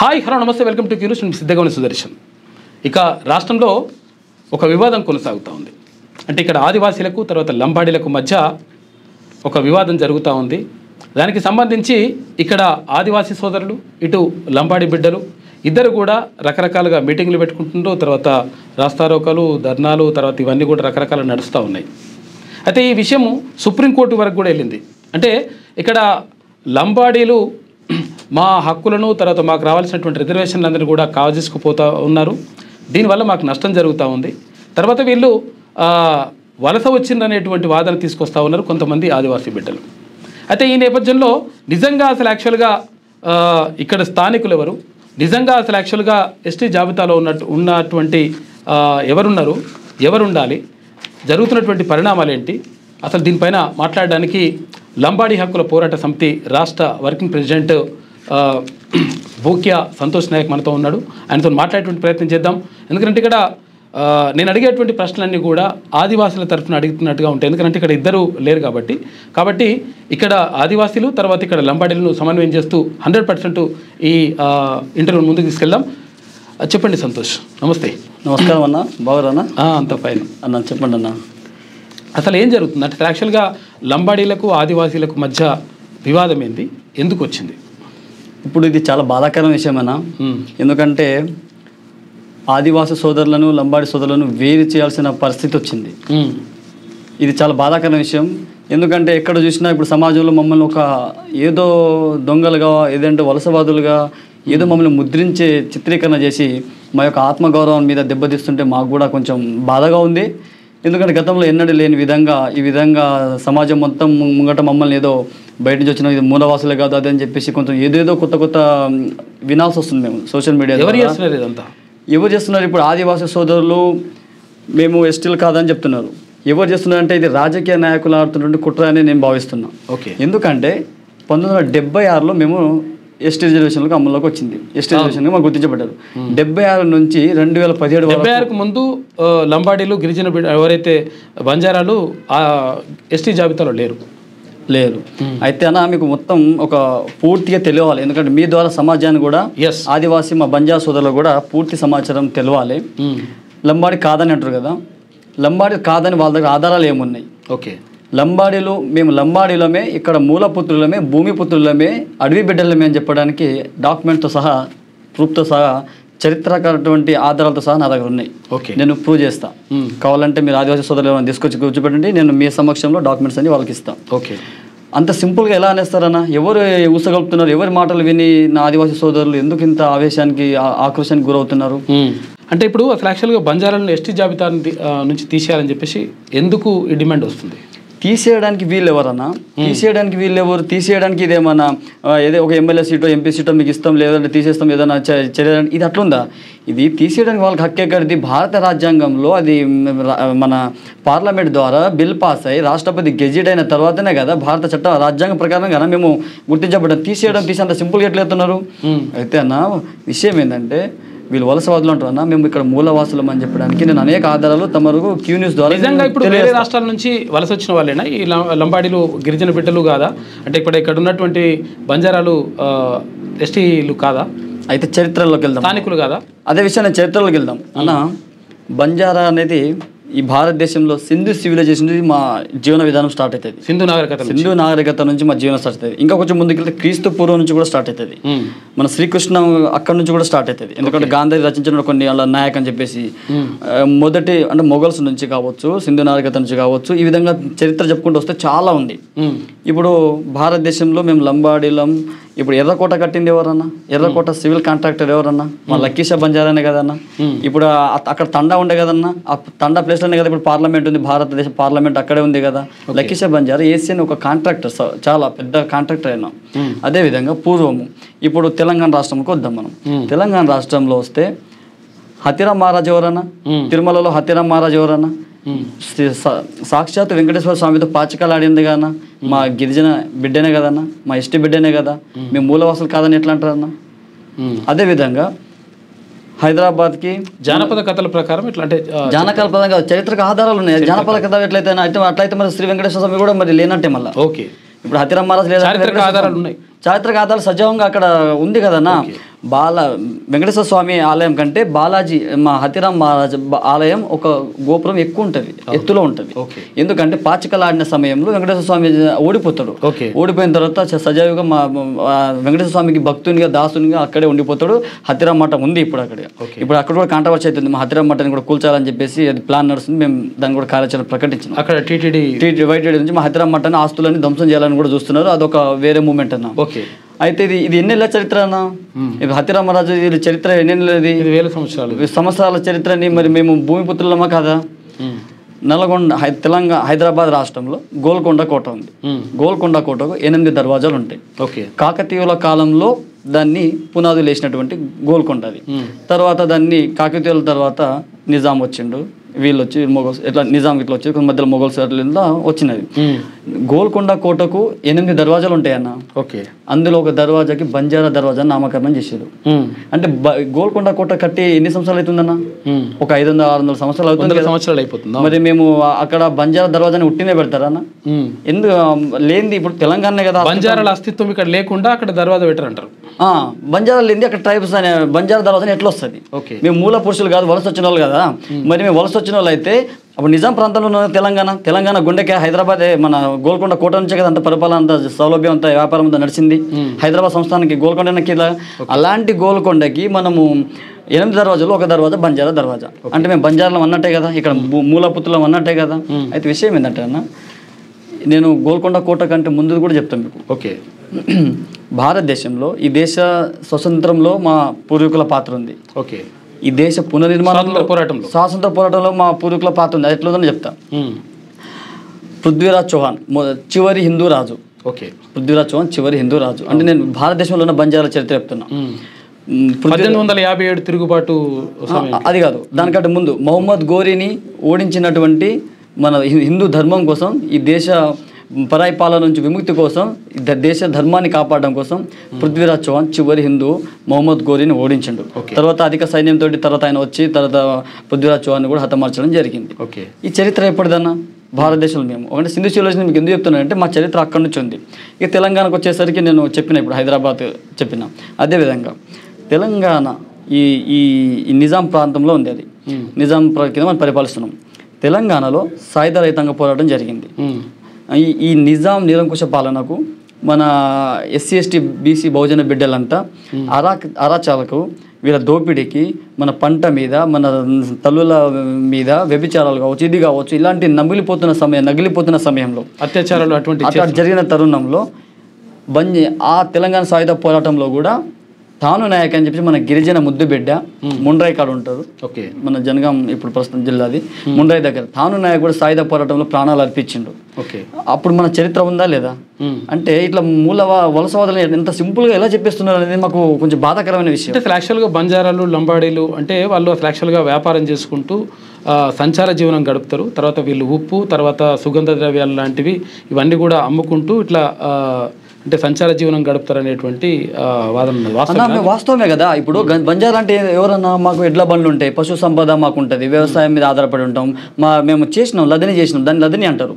Hi hello నమస్తే welcome to Q News నేను సిద్ధగౌని సుదర్శన్. ఇక రాష్ట్రంలో ఒక వివాదం కొనసాగుతూ ఉంది. అంటే ఇక్కడ ఆదివాసీలకు తర్వాత లంబాడీలకు మధ్య ఒక వివాదం జరుగుతూ ఉంది. దానికి సంబంధించి ఇక్కడ ఆదివాసీ సోదరులు ఇటు లంబాడీ బిడ్డలు ఇద్దరు కూడా రకరకాలుగా మీటింగ్లు పెట్టుకుంటుండ్రు. తర్వాత రాస్తారోకలు ధర్నాలు తర్వాత ఇవన్నీ కూడా రకరకాలు నడుస్తూ ఉన్నాయి. అయితే ఈ విషయము సుప్రీంకోర్టు వరకు కూడా వెళ్ళింది. అంటే ఇక్కడ లంబాడీలు మా హక్కులను తర్వాత మాకు రావాల్సినటువంటి రిజర్వేషన్లందరినీ కూడా కాజేసుకుపోతూ ఉన్నారు. దీనివల్ల మాకు నష్టం జరుగుతూ ఉంది. తర్వాత వీళ్ళు వలస వచ్చిందనేటువంటి వాదన తీసుకొస్తూ ఉన్నారు కొంతమంది ఆదివాసీ బిడ్డలు. అయితే ఈ నేపథ్యంలో నిజంగా అసలు యాక్చువల్గా ఇక్కడ స్థానికులు ఎవరు, నిజంగా అసలు యాక్చువల్గా ఎస్టీ జాబితాలో ఉన్నటువంటి ఎవరున్నారు, ఎవరు ఉండాలి, జరుగుతున్నటువంటి పరిణామాలు ఏంటి, అసలు దీనిపైన మాట్లాడడానికి లంబాడీ హక్కుల పోరాట సమితి రాష్ట్ర వర్కింగ్ ప్రెసిడెంట్ బూక్యా సంతోష్ నాయక్ మనతో ఉన్నాడు. ఆయనతో మాట్లాడేటువంటి ప్రయత్నం చేద్దాం. ఎందుకంటే ఇక్కడ నేను అడిగేటువంటి ప్రశ్నలన్నీ కూడా ఆదివాసుల తరఫున అడుగుతున్నట్టుగా ఉంటాయి. ఎందుకంటే ఇక్కడ ఇద్దరు లేరు కాబట్టి ఇక్కడ ఆదివాసీలు తర్వాత ఇక్కడ లంబాడీలను సమన్వయం చేస్తూ 100% ఈ ఇంటర్వ్యూ ముందుకు తీసుకెళ్దాం. చెప్పండి సంతోష్. నమస్తే. నమస్కారం అన్న. బాగురానా? అంత ఫైన్ అన్న. చెప్పండి అన్న, అసలు ఏం జరుగుతుంది అంటే యాక్చువల్గా లంబాడీలకు ఆదివాసీలకు మధ్య వివాదం ఏంది, ఎందుకు వచ్చింది? ఇప్పుడు ఇది చాలా బాధాకరమైన విషయం అన్న. ఎందుకంటే ఆదివాసీ సోదరులను లంబాడీ సోదరులను వేరు చేయాల్సిన పరిస్థితి వచ్చింది. ఇది చాలా బాధాకరమైన విషయం. ఎందుకంటే ఎక్కడ చూసినా ఇప్పుడు సమాజంలో మమ్మల్ని ఒక ఏదో దొంగలుగా ఏదంటే వలసవాదులుగా ఏదో మమ్మల్ని ముద్రించే చిత్రీకరణ చేసి మా యొక్క ఆత్మగౌరవం మీద దెబ్బతీస్తుంటే మాకు కూడా కొంచెం బాధగా ఉంది. ఎందుకంటే గతంలో ఎన్నడూ లేని విధంగా ఈ విధంగా సమాజం మొత్తం ముంగట మమ్మల్ని ఏదో బయట నుంచి వచ్చిన ఇది మూలవాసులే కాదు అదని చెప్పేసి కొంచెం ఏదేదో కొత్త వినాల్సి వస్తుంది. మేము సోషల్ మీడియా ఎవరు చేస్తున్నారు? ఇప్పుడు ఆదివాసీ సోదరులు మేము ఎస్టీలు కాదని చెప్తున్నారు. ఎవరు చేస్తున్నారంటే ఇది రాజకీయ నాయకులు ఆడుతున్నటువంటి కుట్ర అని నేను భావిస్తున్నాను. ఎందుకంటే 1976లో మేము ఎస్టీ రిజర్వేషన్లకు అమల్లోకి వచ్చింది. ఎస్టీ రిజర్వేషన్గా మాకు గుర్తించబడ్డారు. 76 నుంచి 2017 వరకు ముందు లంబాడీలు గిరిజన ఎవరైతే బంజారాలు ఎస్టీ జాబితాలో లేరు. అయితే అన్న మీకు మొత్తం ఒక పూర్తిగా తెలియాలి. ఎందుకంటే మీ ద్వారా సమాజాన్ని కూడా ఆదివాసీ మా బంజారా సోదరులు కూడా పూర్తి సమాచారం తెలియాలి. లంబాడీ కాదని అంటారు కదా, లంబాడీ కాదని వాళ్ళ దగ్గర ఆధారాలు ఏమున్నాయి? లంబాడీలు మేము లంబాడీలమే, ఇక్కడ మూలపుత్రులమే, భూమిపుత్రులమే, అడవి బిడ్డలమే అని చెప్పడానికి డాక్యుమెంట్తో సహా ప్రూఫ్తో సహా చరిత్రకరటువంటి ఆధారాలతో సహా నా దగ్గర ఉన్నాయి. నేను ప్రూవ్ చేస్తా. కావాలంటే మీరు ఆదివాసీ సోదరులు ఏమైనా తీసుకొచ్చి కూర్చోబెట్టండి, నేను మీ సమక్షంలో డాక్యుమెంట్స్ అన్ని వాళ్ళకి ఇస్తాను. అంత సింపుల్గా ఎలా అనేస్తారన్నా? ఎవరు ఊసగలుపుతున్నారు? ఎవరి మాటలు విని నా ఆదివాసీ సోదరులు ఎందుకు ఇంత ఆవేశానికి ఆక్రోశానికి గురవుతున్నారు? అంటే ఇప్పుడు అసలు యాక్చువల్గా బంజారాలను ఎస్టీ జాబితా నుంచి తీసేయాలని చెప్పేసి ఎందుకు ఈ డిమాండ్ వస్తుంది? తీసేయడానికి వీళ్ళు ఎవరన్నా? తీసేయడానికి ఇదేమన్నా ఏదో ఒక ఎమ్మెల్యే సీటో ఎంపీ సీటో మీకు ఇస్తాం లేదంటే తీసేస్తాం ఏదైనా చేయడానికి ఇది అట్లుందా? ఇది తీసేయడానికి వాళ్ళకి హక్కు ఎక్కడిది? భారత రాజ్యాంగంలో అది మన పార్లమెంట్ ద్వారా బిల్ పాస్ అయ్యి రాష్ట్రపతి గెజిట్ అయిన తర్వాతనే కదా భారత చట్ట రాజ్యాంగం ప్రకారం కదా మేము గుర్తించబడ్డాం. తీసేంత సింపుల్గా ఎట్లెత్తున్నారు? అయితే అన్న విషయం ఏంటంటే వీళ్ళు వలసవాదులు అంటారు. మేము ఇక్కడ మూలవాసులం అని చెప్పడానికి నేను అనేక ఆధారాలు తమకు క్యూ న్యూస్ ద్వారా. నిజంగా ఇప్పుడు వేరే రాష్ట్రాల నుంచి వలస వచ్చిన వాళ్ళేనా ఈ లంబాడీలు గిరిజన బిడ్డలు కాదా? అంటే ఇక్కడ ఉన్నటువంటి బంజారాలు ఎస్టీలు కాదా? అయితే చరిత్రలోకి వెళ్దాం. స్థానికులు కాదా? అదే విషయం నేను చరిత్రలోకి వెళ్దాం అన్న. బంజారా అనేది ఈ భారతదేశంలో సింధు సివిలైజేషన్ నుంచి మా జీవన విధానం స్టార్ట్ అవుతుంది. సింధు నాగరికత నుంచి మా జీవనం స్టార్ట్ అవుతుంది. ఇంకా కొంచెం ముందుకెళ్తే క్రీస్తు పూర్వం నుంచి కూడా స్టార్ట్ అవుతుంది. మన శ్రీకృష్ణ అక్కడ నుంచి కూడా స్టార్ట్ అవుతుంది. ఎందుకంటే గాంధీ రచించిన కొన్ని అలా నాయక్ అని చెప్పేసి మొదటి అంటే మొఘల్స్ నుంచి కావచ్చు, సింధు నాగరికత నుంచి కావచ్చు, ఈ విధంగా చరిత్ర చెప్పుకుంటూ వస్తే చాలా ఉంది. ఇప్పుడు భారతదేశంలో మేము లంబాడీలం. ఇప్పుడు ఎర్రకోట కట్టింది ఎవరన్నా? ఎర్రకోట సివిల్ కాంట్రాక్టర్ ఎవరన్నా? మా లక్కీషా బంజారానే కదన్నా. ఇప్పుడు అక్కడ తండా ఉండే కదన్నా, ఆ తండా ప్లేస్లోనే కదా ఇప్పుడు పార్లమెంట్ ఉంది. భారతదేశ పార్లమెంట్ అక్కడే ఉంది కదా. లక్కీషా బంజారా ఏసీ ఒక కాంట్రాక్టర్, చాలా పెద్ద కాంట్రాక్టర్ అయినా. అదేవిధంగా పూర్వము ఇప్పుడు తెలంగాణ రాష్ట్రంకి వద్దాం మనం. తెలంగాణ రాష్ట్రంలో వస్తే హతిరామ్ మహారాజ్ ఎవరన్నా? తిరుమలలో హతిరామ్ మహారాజ్ ఎవరన్నా? సాక్షాత్ వెంకటేశ్వర స్వామితో పాచికలు ఆడింది కదా. మా గిరిజన బిడ్డనే కదన్నా, మా ఎస్టీ బిడ్డనే కదా. మేము మూలవాసులు కాదని ఎట్లా అంటారన్నా? అదేవిధంగా హైదరాబాద్కి జానపద కథల ప్రకారం ఎట్లా అంటే జానపద చరిత్రకు ఆధారాలు ఉన్నాయి. జానపద కథ ఎట్లయితే అట్లయితే మరి శ్రీ వెంకటేశ్వర స్వామి కూడా మరి లేనట్టే మళ్ళీ. ఇప్పుడు హతిరామ్ మహారాజ్ లేదా చారిత్రక ఆధారాలు ఉన్నాయి. చారిత్రక ఆధారాలు సజీవంగా అక్కడ ఉంది కదన్నా. వెంకటేశ్వర స్వామి ఆలయం కంటే బాలాజీ మా హతిరామ్ మహారాజ్ ఆలయం ఒక గోపురం ఎక్కువ ఉంటుంది, ఎత్తులో ఉంటుంది. ఎందుకంటే పాచికలు ఆడిన సమయంలో వెంకటేశ్వర స్వామి ఓడిపోతాడు. ఓడిపోయిన తర్వాత సజావుగా మా వెంకటేశ్వర స్వామికి భక్తునిగా దాసునిగా అక్కడే ఉండిపోతాడు. హతిరామ్ మఠం ఉంది ఇప్పుడు అక్కడ. ఇప్పుడు అక్కడ కూడా కాంట్రవర్సీ అవుతుంది, మా హతిరామ్ మఠాన్ని కూడా కూల్చాలని చెప్పేసి అది ప్లాన్ నడుస్తుంది. మేము దాన్ని కూడా కార్యాచరణ ప్రకటించాం. అక్కడ టీటీడీ వైటీడీ నుంచి మా హతిరామ్ మఠాన్ని ఆస్తులని ధ్వంసం చేయాలని కూడా చూస్తున్నారు. అదొక వేరే మూమెంట్ అన్న. అయితే ఇది ఎన్నేళ్ళ చరిత్ర అన్న? ఇది హతిరామరాజు చరిత్ర ఎన్నేళ్ళది? 1000 సంవత్సరాల చరిత్రని. మరి మేము భూమిపుత్రులమా కాదా? నల్గొండ తెలంగాణ హైదరాబాద్ రాష్ట్రంలో గోల్కొండ కోట ఉంది. గోల్కొండ కోటకు 8 దర్వాజాలు ఉంటాయి. కాకతీయుల కాలంలో దాన్ని పునాదులు వేసినటువంటి గోల్కొండ అది. తర్వాత దాన్ని కాకతీయుల తర్వాత నిజాం వచ్చిండు, వీళ్ళు వచ్చి మొగల్స్ ఇట్లా నిజాం ఇట్లా వచ్చి మధ్యలో మొగల్స్ వచ్చినది. గోల్కొండ కోటకు 8 దర్వాజాలు ఉంటాయన్న. అందులో ఒక దర్వాజాకి బంజారా దర్వాజా నామకరణం చేశారు. అంటే గోల్కొండ కోట కట్టి ఎన్ని సంవత్సరాలు అవుతుందన్న? ఒక 500-600 సంవత్సరాలు అవుతుంది. మరి మేము అక్కడ బంజారా దర్వాజాని ఉట్టినే పెడతారా అన్న? ఎందుకు లేనిది? ఇప్పుడు తెలంగాణ కదా, బంజారాల అస్తిత్వం ఇక్కడ లేకుండా అక్కడ దర్వాజా పెట్టారంటారు. బంజారాలు లేనిది అక్కడ ట్రైబ్స్ అనే బంజారా దర్వాజాని ఎట్లా వస్తుంది? మేము మూల పురుషులు కాదు, వలస వచ్చిన వాళ్ళు కదా. మరి మేము వలస వచ్చిన వాళ్ళు అయితే అప్పుడు నిజాం ప్రాంతంలో ఉన్న తెలంగాణ గుండెకే హైదరాబాద్, మన గోల్కొండ కోట నుంచే కదా అంత పరిపాలన, అంత సౌలభ్యం, అంత వ్యాపారం అంతా నడిచింది. హైదరాబాద్ సంస్థానానికి గోల్కొండకి. అలాంటి గోల్కొండకి మనము 8 దర్వాజాలు, ఒక దర్వాజా బంజారా దర్వాజా. అంటే మేము బంజారాలం అన్నట్టే కదా, ఇక్కడ మూలపుత్రులం అన్నట్టే కదా. అయితే విషయం ఏంటంటే అన్న, నేను గోల్కొండ కోట కంటే ముందు కూడా చెప్తాను మీకు. భారతదేశంలో ఈ దేశ స్వతంత్రంలో మా పూర్వీకుల పాత్ర ఉంది. ఈ దేశ పునర్నిర్మాణంలో స్వాతంత్ర పోరాటంలో మా పూర్వీకుల పాత్ర ఉంది. అది ఎట్లుందని చెప్తా. పృథ్వీరాజ్ చౌహాన్ చివరి హిందూ రాజు. పృథ్వీరాజ్ చౌహాన్ చివరి హిందూ రాజు. అంటే నేను భారతదేశంలో ఉన్న బంజారా చరిత్ర చెప్తున్నా. 1857 తిరుగుబాటు అది కాదు, దానికంటే ముందు మొహమ్మద్ ఘోరీని ఓడించినటువంటి మన హిందూ ధర్మం కోసం, ఈ దేశ పరాయి పాలన నుంచి విముక్తి కోసం, దేశ ధర్మాన్ని కాపాడడం కోసం పృథ్వీరాజ్ చౌహాన్ చివరి హిందూ మొహమ్మద్ ఘోరీని ఓడించిండు. తర్వాత అధిక సైన్యంతో తర్వాత ఆయన వచ్చి తర్వాత పృథ్వీరాజ్ చౌహాన్ కూడా హతమార్చడం జరిగింది. ఈ చరిత్ర ఎప్పటిదన్నా భారతదేశంలో మేము అంటే సింధు సివిలైజేషన్ మీకు ఎందుకు చెప్తున్నానంటే మా చరిత్ర అక్కడి నుంచి ఉంది. ఇక తెలంగాణకు వచ్చేసరికి నేను చెప్పిన ఇప్పుడు హైదరాబాద్ చెప్పిన అదేవిధంగా తెలంగాణ ఈ నిజాం ప్రాంతంలో ఉంది. అది నిజాం కింద మనం పరిపాలిస్తున్నాం. తెలంగాణలో సాయుధ రైతాంగ పోరాటం జరిగింది. ఈ నిజాం నిరంకుశ పాలనకు మన ఎస్సీ ఎస్టీ బీసీ బహుజన బిడ్డలంతా అరాచకాలకు, వీళ్ళ దోపిడీకి, మన పంట మీద, మన తల్లుల మీద వ్యభిచారాలు కావచ్చు, ఇది కావచ్చు, ఇలాంటి నగిలిపోతున్న సమయంలో అత్యాచారాలు అటువంటి జరిగిన తరుణంలో ఆ తెలంగాణ సాయుధ పోరాటంలో కూడా తాను నాయక్ అని చెప్పి మన గిరిజన ముద్దు బిడ్డ ముండ్రాయి కాడ ఉంటారు. మన జనగాం ఇప్పుడు ప్రస్తుతం జిల్లాది ముండ్రాయి దగ్గర తాను నాయక్ కూడా సాయుధ పోరాటంలో ప్రాణాలు అర్పించిండు. అప్పుడు మన చరిత్ర ఉందా లేదా? అంటే ఇట్లా వలసవాదులు ఎంత సింపుల్ గా ఎలా చెప్పేస్తున్నారు అనేది మాకు కొంచెం బాధాకరమైన విషయం. అసలు యాక్చువల్గా బంజారాలు, లంబాడీలు అంటే వాళ్ళు అసలు యాక్చువల్గా వ్యాపారం చేసుకుంటూ సంచార జీవనం గడుపుతారు. తర్వాత వీళ్ళు ఉప్పు, తర్వాత సుగంధ ద్రవ్యాలు లాంటివి ఇవన్నీ కూడా అమ్ముకుంటూ ఇట్లా అంటే సంచార జీవనం గడుపుతారు అనేటువంటి వాదన వాస్తవమే కదా. ఇప్పుడు బంజారా అంటే ఎవరన్నా మాకు ఎడ్ల బండ్లు ఉంటాయి, పశు సంపద మాకు ఉంటుంది, వ్యవసాయం మీద ఆధారపడి ఉంటాం. మేము చేసినాం, లదిని చేసినాం, దాన్ని లదిని అంటారు.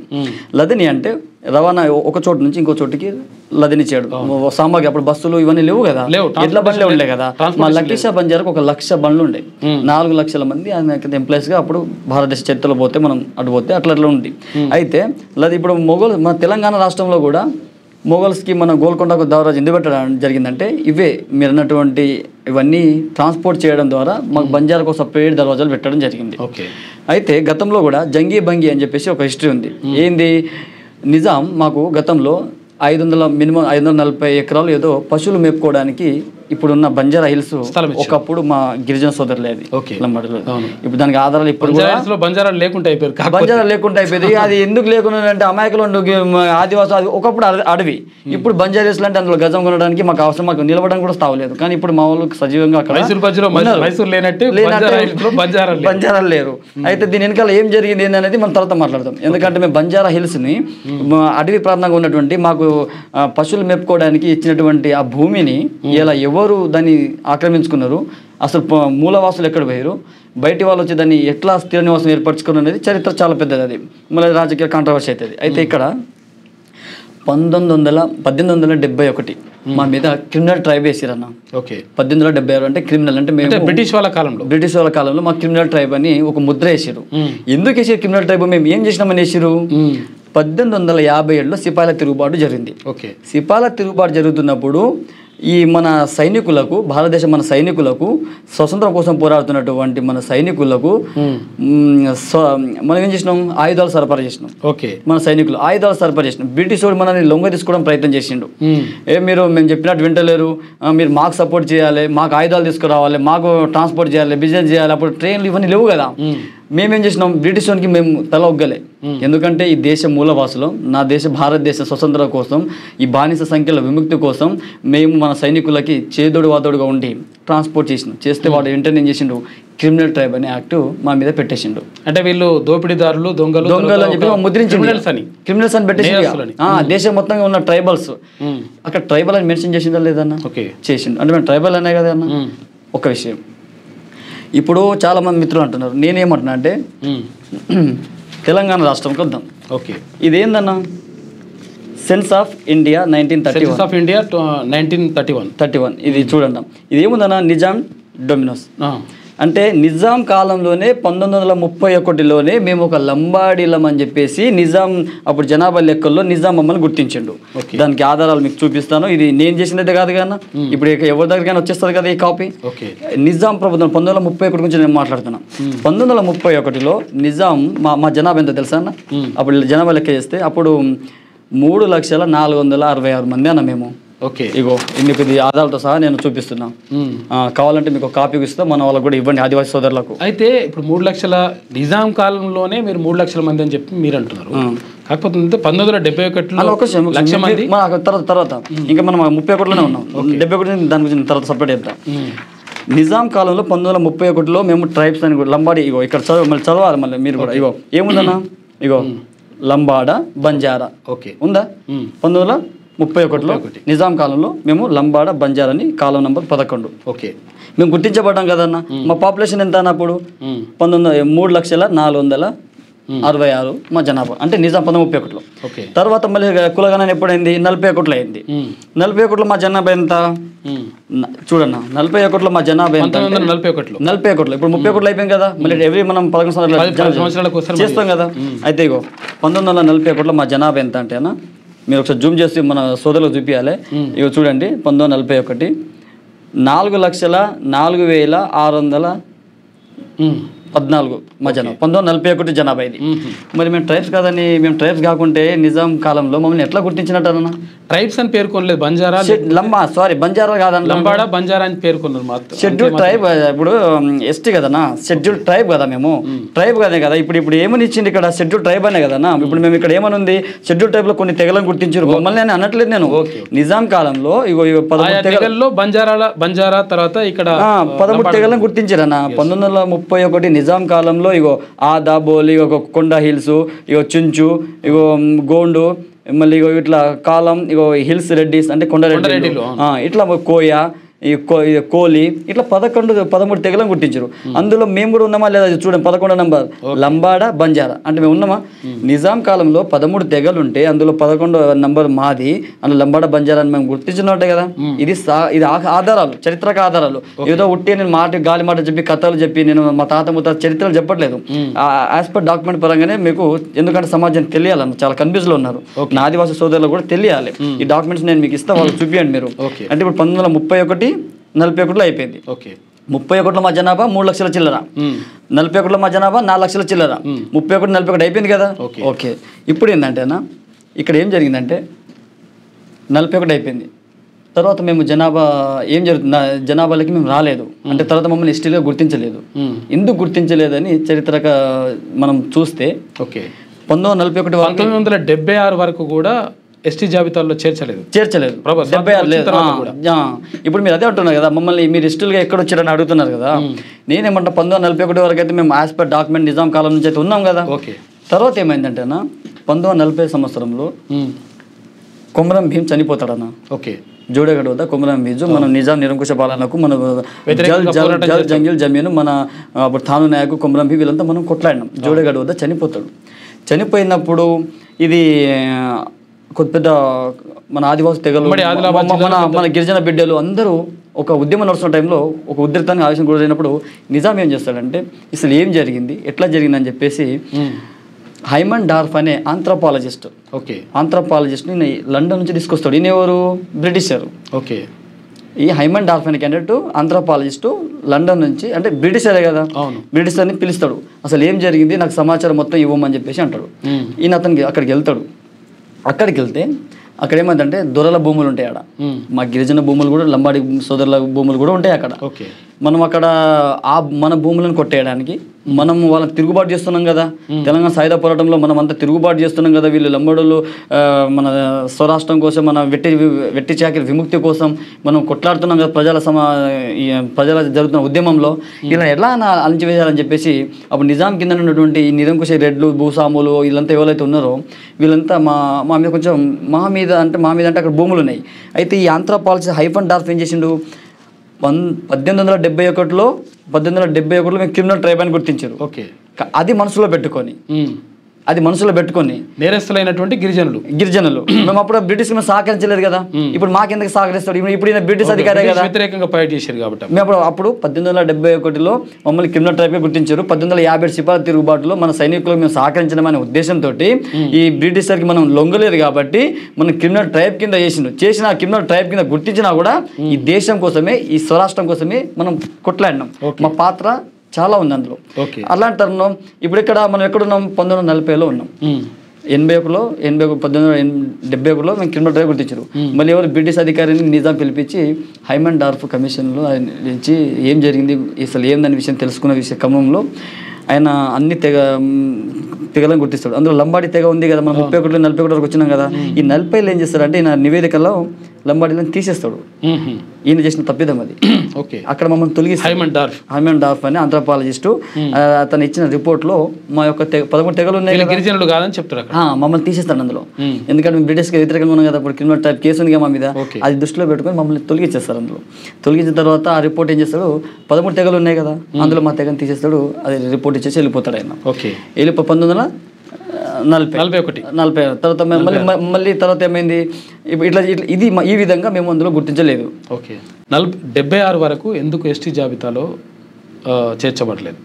లదిని అంటే రవాణా ఒక చోటు నుంచి ఇంకో చోటుకి లదిని చేయడం, సామాగ్రి. అప్పుడు బస్సులు ఇవన్నీ లేవు కదా, ఎడ్ల బండ్లే ఉండే కదా. మా లక్కీషా బంజారాకు 1,00,000 బండ్లు ఉండే, 4 లక్షల మంది ఎంప్లాయీస్ గా అప్పుడు భారతదేశ చరిత్రలో పోతే మనం అటు పోతే అట్లా ఉంది. అయితే ఇప్పుడు మన తెలంగాణ రాష్ట్రంలో కూడా మొఘల్స్కి మన గోల్కొండకు దర్వాజా ఎందుకు పెట్టడం జరిగిందంటే ఇవే మీరు అన్నటువంటి ఇవన్నీ ట్రాన్స్పోర్ట్ చేయడం ద్వారా మాకు బంజారాకు సపరేట్ దర్వాజాలు పెట్టడం జరిగింది. అయితే గతంలో కూడా జంగీ బంగీ అని చెప్పేసి ఒక హిస్టరీ ఉంది. ఏంది, నిజాం మాకు గతంలో 540 ఎకరాలు ఏదో పశువులు మేపుకోవడానికి ఇప్పుడున్న బంజారా హిల్స్ ఒకప్పుడు మా గిరిజన సోదరులేదు. ఇప్పుడు దానికి ఆధారాలు ఇప్పుడు బంజారాలు లేకుండా అయిపోయింది. అది ఎందుకు లేకుండా అంటే అమాయకులు ఆదివాసు, అది ఒకప్పుడు అడవి. ఇప్పుడు బంజారా హిల్స్ అంటే అందులో గజం కొనడానికి మాకు అవసరం, మాకు నిలబడడం కూడా స్థావలేదు. కానీ ఇప్పుడు మా వాళ్ళు సజీవంగా బంజారాలు లేరు. అయితే దీని వెనకాల ఏం జరిగింది అనేది మనం తర్వాత మాట్లాడతాం. ఎందుకంటే మేము బంజారా హిల్స్ ని అడవి ప్రాంతంగా ఉన్నటువంటి మాకు పశువులు మేపుకోవడానికి ఇచ్చినటువంటి ఆ భూమిని ఇలా ఎవరు దాన్ని ఆక్రమించుకున్నారు, అసలు మూలవాసులు ఎక్కడ పోయారు, బయటి వాళ్ళు వచ్చి దాన్ని ఎట్లా స్థిర నివాసం ఏర్పరచుకున్నారు అనేది చరిత్ర చాలా పెద్దది. అది మళ్ళీ రాజకీయ కాంట్రవర్సీ అవుతుంది. అయితే ఇక్కడ 1871 మా మీద క్రిమినల్ ట్రైబ్ వేసిరన్న. ఓకే. 1876 అంటే క్రిమినల్ అంటే మేము బ్రిటిష్ వాళ్ళ కాలంలో మా క్రిమినల్ ట్రైబ్ అని ఒక ముద్ర వేసారు. ఎందుకు వేసారు క్రిమినల్ ట్రైబ్? మేము ఏం చేసినామని వేసారు? 1857లో సిపాయిల తిరుగుబాటు జరిగింది. ఓకే. సిపాయిల తిరుగుబాటు జరుగుతున్నప్పుడు ఈ మన సైనికులకు, భారతదేశం మన సైనికులకు, స్వతంత్రం కోసం పోరాడుతున్నటువంటి మన సైనికులకు మనం ఏం చేసినాం? ఆయుధాలు సరఫరా చేసినాం. ఓకే. మన సైనికులు ఆయుధాలు సరఫరా చేసినాం. బ్రిటిష్ వాడు మనల్ని లొంగ తీసుకోవడం ప్రయత్నం చేసిండు. మేము చెప్పినట్టు వింటలేరు, మీరు మాకు సపోర్ట్ చేయాలి, మాకు ఆయుధాలు తీసుకురావాలి, మాకు ట్రాన్స్పోర్ట్ చేయాలి, బిజినెస్ చేయాలి. అప్పుడు ట్రైన్లు ఇవన్నీ లేవు కదా. మేమేం చేసినాం? బ్రిటిష్ వానికి మేము తల ఒగ్గలే. ఎందుకంటే ఈ దేశ మూలవాసులు, నా దేశ భారతదేశ స్వతంత్రం కోసం, ఈ బానిస సంఖ్యల విముక్తి కోసం మేము మన సైనికులకి చేదోడు వాదోడుగా ఉండి ట్రాన్స్పోర్ట్ చేస్తే వాడు వెంటనే ఏం చేసిండు? క్రిమినల్ ట్రైబ్ అనే యాక్ట్ మా మీద పెట్టేసిండు. అంటే వీళ్ళు దోపిడీదారులు, దొంగలు అని చెప్పి ముద్రించి క్రిమినల్స్ అని పెట్టేసి దేశం మొత్తంగా ఉన్న ట్రైబల్స్. అక్కడ ట్రైబల్ అని మెన్షన్ చేసిందా లేదన్నా? చేసిండు. అంటే మేము ట్రైబల్ అనే కదా అన్న. ఒక విషయం, ఇప్పుడు చాలా మంది మిత్రులు అంటున్నారు, నేనేమంటున్నా అంటే తెలంగాణ రాష్ట్రంకి వద్దాం. ఓకే. ఇదేందన్నా? Census of India 1931. ఇది చూడండి, ఇది ఏముందన్నా? నిజాం డొమినోస్ అంటే నిజాం కాలంలోనే 1931లోనే మేము ఒక లంబాడీలం అని చెప్పేసి నిజాం అప్పుడు జనాభా లెక్కల్లో నిజాం మమ్మల్ని గుర్తించిండు. దానికి ఆధారాలు మీకు చూపిస్తాను. ఇది నేను చేసినదే కాదు కదా, ఇప్పుడు ఎవరి దగ్గర వచ్చేస్తుంది కదా ఈ కాపీ. నిజాం ప్రభుత్వం 1931 గురించి నేను మాట్లాడుతున్నా. 1931లో నిజాం మా జనాభా ఎంత తెలుసా అన్న? అప్పుడు జనాభా లెక్క చేస్తే అప్పుడు 3,466,000 మంది అన్న మేము. ఓకే. ఇగో మీకు ఇది ఆధారాలతో సహా నేను చూపిస్తున్నా. కావాలంటే మీకు కాపీ ఇస్తా, మన వాళ్ళకి కూడా ఇవ్వండి, ఆదివాసీ సోదరులకు. అయితే ఇప్పుడు 3 లక్షల నిజాం కాలంలోనే మీరు 3 లక్షల మంది అని చెప్పి మీరు అంటున్నారు. కాకపోతే 1971లో తర్వాత ఇంకా మనం 31లోనే ఉన్నాం. 71 దాని గురించి తర్వాత సపరేట్ చేద్దాం. నిజాం కాలంలో 1931లో మేము ట్రైబ్స్ అని లంబాడి, ఇగో ఇక్కడ చదవాలి మళ్ళీ మీరు కూడా. ఇగో ఏముందన్నా? ఇగో లంబాడ, బంజారా. ఓకే. ఉందా? 1931లో నిజాం కాలంలో మేము లంబాడ, బంజారా అని కాలం నంబర్ 11. ఓకే. మేము గుర్తించబడ్డాం కదన్నా. మా పాపులేషన్ ఎంత అన్నప్పుడు? 3,04,66,000 మా జనాభా. అంటే నిజాం 1931లో. తర్వాత మళ్ళీ కులగణన ఎప్పుడైంది? 41లో అయింది. 41లో మా జనాభా ఎంత చూడన్నా? 41లో మా జనాభా ఎంత? 41లో. ఇప్పుడు 31లో అయిపోయింది కదా. మళ్ళీ ఎవ్రీ మనం 11 సంవత్సరాల చేస్తాం కదా. అయితే ఇగో 1941లో మా జనాభా ఎంత అంటే అన్న, మీరు ఒకసారి జూమ్ చేసి మన సోదరులకు చూపించాలి. ఇవి చూడండి, 1941 4,04,614 మా జనాభా. 1941 జనాభా ఇది. మరి మేము ట్రైబ్స్ కాదని, మేము ట్రైబ్స్ కాకుంటే నిజాం కాలంలో మమ్మల్ని ఎట్లా గుర్తించినట్టు అన్న? ట్రైబ్స్ అని పేర్కొనలేదు, బంజారా బంజారా కాదన్న, లంబాడా బంజారా అని పేర్కొన్నారు. Schedule tribe. ఇప్పుడు ఎస్టీ కదనా, షెడ్యూల్ ట్రైబ్ కదా మేము. ట్రైబ్ కదే కదా. ఇప్పుడు ఏమని ఇచ్చింది ఇక్కడ? షెడ్యూల్ ట్రైబ్ అనే కదనా. ఇప్పుడు మేము ఇక్కడ ఏమని ఉంది? షెడ్యూల్ ట్రైబ్ లో కొన్ని తెగలను గుర్తించారు. మమ్మల్ని అని అనట్లేదు నేను. నిజాం కాలంలో ఇగో 13 తెగల్లో బంజారా తర్వాత ఇక్కడ 13 తెగలను గుర్తించారన్న. 1931 నిజాం కాలంలో ఇగో ఆదా, బోలి, ఇగో కొండ హిల్స్, ఇగో చుంచు, ఇగో గోండు, మళ్ళీ ఇగో ఇట్లా కాలం, ఇగో హిల్స్ రెడ్డిస్ అంటే కొండరెడ్డి, ఇట్లా కోయ, కోలి, ఇట్లా 13 తెగలను గుర్తించారు. అందులో మేము కూడా ఉన్నామా లేదా చూడండి. 11 నంబర్ లంబాడ, బంజారా అంటే మేము ఉన్నామా? నిజాం కాలంలో 13 తెగలు ఉంటే అందులో 11 నంబర్ మాది. అందులో లంబాడ, బంజారా అని మేము గుర్తించినట్టే కదా. ఇది ఆధారాలు, చరిత్రక ఆధారాలు. ఏదో ఉట్టి నేను గాలి మాట చెప్పి, కథలు చెప్పి, నేను మా తాత ముత్తాత చరిత్రలు చెప్పట్లేదు. యాజ్ పర్ డాక్యుమెంట్ పరంగానే మీకు, ఎందుకంటే సమాజానికి తెలియాలన్న, చాలా కన్ఫ్యూజ్ లో ఉన్నారు. నా ఆదివాసీ సోదరులు కూడా తెలియాలి. ఈ డాక్యుమెంట్స్ నేను మీకు ఇస్తా, వాళ్ళు చూపియండి మీరు. అంటే ఇప్పుడు 1941 అయిపోయింది. 31లో మా జనాభా 3 లక్షల చిల్లర, 41లో మా జనాభా 4 లక్షల చిల్లర, 31, 41 అయిపోయింది కదా. ఓకే. ఇప్పుడు ఏంటంటే అన్న, ఇక్కడ ఏం జరిగిందంటే 41 అయిపోయింది. తర్వాత మేము జనాభా ఏం జరుగుతుంది? జనాభాలకి మేము రాలేదు. అంటే తర్వాత మమ్మల్ని ఎస్టీగా గుర్తించలేదు. ఎందుకు గుర్తించలేదని చరిత్రక మనం చూస్తే 1976 వరకు కూడా ఎస్టీ జాబితాలో చేర్చలేదు. 76 లేదు. ఇప్పుడు మీరు అదే అంటున్నారు కదా, మమ్మల్ని మీరు ఎస్టీలుగా ఎక్కడ వచ్చారని అడుగుతున్నారు కదా. నేనేమంటా 1941 వరకు అయితే మేము యాజ్ పర్ డాక్యుమెంట్ నిజాం కాలం నుంచి అయితే ఉన్నాం కదా. తర్వాత ఏమైందంటే అన్న, 1940 సంవత్సరంలో కొమరం భీం చనిపోతాడన్న. జోడేగఢ్ వద్ద కొమరం భీజు మన నిజాం నిరంకుశ పాలనకు, మన జంగిల్ జమీను, మన అప్పుడు థాను నాయకు కొమరం భీం, వీళ్ళంతా మనం కొట్లాడినాం. జోడేగఢ్ వద్ద చనిపోతాడు. చనిపోయినప్పుడు ఇది కొద్ది పెద్ద మన ఆదివాసి తెగలు మన గిరిజన బిడ్డలు అందరూ ఒక ఉద్యమం నడుస్తున్న టైంలో ఒక ఉద్రిక్తానికి ఆవేశం గురైనప్పుడు నిజాం ఏం చేస్తాడంటే అసలు ఏం జరిగింది, ఎట్లా జరిగిందని చెప్పేసి హైమన్ డార్ఫ్ అనే ఆంథ్రోపాలజిస్ట్, ఆంథ్రోపాలజిస్ట్ని లండన్ నుంచి తీసుకొస్తాడు. ఈయన ఎవరు? బ్రిటిషర్. ఓకే. ఈ హైమన్ డార్ఫ్ అనే క్యాండిడేట్ ఆంథ్రోపాలజిస్టు లండన్ నుంచి, అంటే బ్రిటిషరే కదా, బ్రిటిషర్ని పిలుస్తాడు. అసలు ఏం జరిగింది నాకు సమాచారం మొత్తం ఇవ్వమని చెప్పేసి అంటాడు. ఈయన అతనికి అక్కడికి వెళ్తాడు. అక్కడికి వెళ్తే అక్కడ ఏమైందంటే దొరల భూములు ఉంటాయి అక్కడ, మా గిరిజన భూములు కూడా, లంబాడి సోదరుల భూములు కూడా ఉంటాయి అక్కడ. మనం అక్కడ మన భూములను కొట్టేయడానికి మనం వాళ్ళని తిరుగుబాటు చేస్తున్నాం కదా, తెలంగాణ సాయుధ పోరాటంలో మనం అంతా తిరుగుబాటు చేస్తున్నాం కదా, వీళ్ళు లంబాడులు మన స్వరాష్ట్రం కోసం, మన వెట్టి చాకిరి విముక్తి కోసం మనం కొట్లాడుతున్నాం కదా, ప్రజల జరుగుతున్న ఉద్యమంలో ఇలా ఎలా అణచివేయాలని చెప్పేసి అప్పుడు నిజాం కింద ఉన్నటువంటి ఈ నిరంకుశ రెడ్లు, భూస్వాములు వీళ్ళంతా ఎవరైతే ఉన్నారో వీళ్ళంతా మా మీద కొంచెం మా మీద అంటే అక్కడ భూములు ఉన్నాయి. అయితే ఈ ఆంథ్రోపాలజిస్ట్ హైమన్ డార్ఫ్ ఏం చేసిండు, 1871లో మేము క్రిమినల్ ట్రైబ్ అని గుర్తించారు. ఓకే. అది మనసులో పెట్టుకొని నేరస్తులైనటువంటి గిరిజనులు మేము అప్పుడు బ్రిటిష్ సహకరించలేదు కదా, ఇప్పుడు మాకెందుకు సహకరిస్తాడు, ఇప్పుడు బ్రిటిష్ అధికారే కదా, వ్యతిరేకంగా ఫైట్ చేశారు కాబట్టి మేము అప్పుడు 1871లో మమ్మల్ని క్రిమినల్ ట్రైబ్గా గుర్తించారు. 1857 సిపాయి తిరుగుబాటులో మన సైనికులకు మేము సహకరించడం అనే ఉద్దేశంతో ఈ బ్రిటిషర్కి మనం లొంగలేదు కాబట్టి మనం క్రిమినల్ ట్రైబ్ కింద చేసిన క్రిమినల్ ట్రైబ్ కింద గుర్తించినా కూడా ఈ దేశం కోసమే, ఈ స్వరాష్ట్రం కోసమే మనం కొట్లాడినాం. మా పాత్ర చాలా ఉంది అందులో. అలాంటి తరుణం ఇప్పుడు ఇక్కడ మనం ఎక్కడున్నాం, 1940లో ఉన్నాం. 1971లో మేము క్రిమినల్ ట్రైబ్ గుర్తించారు. మళ్ళీ ఎవరు బ్రిటిష్ అధికారిని నిజాం పిలిపించి హైమన్ డార్ఫ్ కమిషన్లో నుంచి ఏం జరిగింది, అసలు ఏందనే విషయం తెలుసుకున్న క్రమంలో ఆయన అన్ని తెగలను గుర్తిస్తాడు. అందులో లంబాడి తెగ ఉంది కదా, మనం 31, 41 వరకు వచ్చినాం కదా. ఈ 40లో ఏం చేస్తారంటే ఈయన నివేదికలో లంబాడీలను తీసేస్తాడు. ఈయన చేసిన తప్పిదం అది. అక్కడ మమ్మల్ని తొలగి హైమన్ డార్ఫ్ అని ఆంథ్రోపాలజిస్టు అతను ఇచ్చిన రిపోర్ట్లో మా యొక్క 13 తెగలు ఉన్నాయి, గిరిజనులు కాదని చెప్తారు, మమ్మల్ని తీసేస్తాడు అందులో. ఎందుకంటే మేము బ్రిటిష్కి వ్యతిరేకంగా ఉన్నాం కదా, అప్పుడు క్రిమినల్ టైప్ కేసు ఉంది మా మీద, అది దృష్టిలో పెట్టుకొని మమ్మల్ని తొలగించేస్తారు. అందులో తొలగించిన తర్వాత ఆ రిపోర్ట్ ఏం చేస్తాడు, 13 తెగలు ఉన్నాయి కదా, అందులో మా తెగను తీసేస్తాడు. అది రిపోర్ట్ ఇచ్చేసి వెళ్ళిపోతాడు ఆయన. 1941 తర్వాత మళ్ళీ తర్వాత ఏమైంది, ఇట్లా ఈ విధంగా మేము అందులో గుర్తించలేదు. 76 వరకు ఎందుకు ఎస్టీ జాబితాలో చేర్చబడలేదు?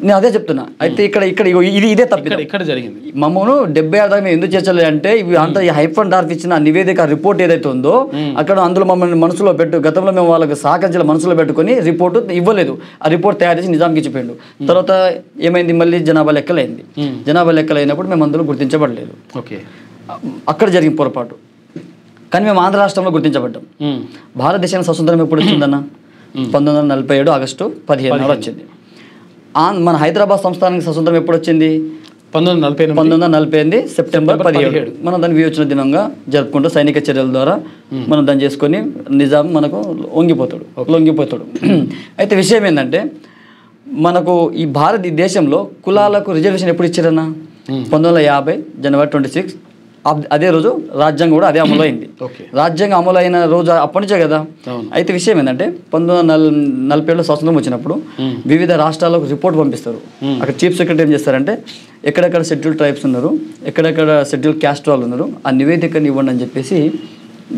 నేను అదే చెప్తున్నా. అయితే ఇక్కడ ఇదే తప్పు ఇక్కడ జరిగింది. మమ్మల్ని 76 దాకా మేము ఎందుకు చేర్చలేదు అంటే అంతా ఈ హైమన్ డార్ఫ్ ఇచ్చిన నివేదిక రిపోర్ట్ ఏదైతే ఉందో అక్కడ అందులో మమ్మల్ని మనసులో గతంలో మేము వాళ్ళకి సహకరించిన మనసులో పెట్టుకొని రిపోర్ట్ ఇవ్వలేదు. ఆ రిపోర్ట్ తయారు చేసి నిజాంకి ఇచ్చిపోయిండు. తర్వాత ఏమైంది, మళ్ళీ జనాభా లెక్కలైంది. జనాభా లెక్కలైనప్పుడు మేము అందులో గుర్తించబడలేదు. అక్కడ జరిగిన పొరపాటు. కానీ మేము ఆంధ్ర రాష్ట్రంలో గుర్తించబడ్డాం. భారతదేశానికి స్వతంత్రం ఎప్పుడు వచ్చిందన్న? 1947 ఆగస్టు 15 వచ్చింది. మన హైదరాబాద్ సంస్థానానికి స్వతంత్రం ఎప్పుడు వచ్చింది? 1948 సెప్టెంబర్ 17. మనం దాన్ని వివేచన దినంగా జరుపుకుంటూ సైనిక చర్యల ద్వారా మనం దాన్ని చేసుకొని నిజాం మనకు లొంగిపోతాడు. అయితే విషయం ఏంటంటే మనకు ఈ దేశంలో కులాలకు రిజర్వేషన్ ఎప్పుడు ఇచ్చారన్నా? 1950 జనవరి 26. అదే రోజు రాజ్యాంగం కూడా అదే అమలు అయింది. రాజ్యాంగం అమలు అయిన రోజు అప్పటి నుంచే కదా. అయితే విషయం ఏంటంటే 1947లో స్వాతంత్రం వచ్చినప్పుడు వివిధ రాష్ట్రాలకు రిపోర్ట్ పంపిస్తారు. అక్కడ చీఫ్ సెక్రటరీ ఏం చేస్తారంటే ఎక్కడెక్కడ షెడ్యూల్ ట్రైబ్స్ ఉన్నారు, ఎక్కడెక్కడ షెడ్యూల్ క్యాస్ట్ వాళ్ళు ఉన్నారు, ఆ నివేదికని ఇవ్వండి అని చెప్పేసి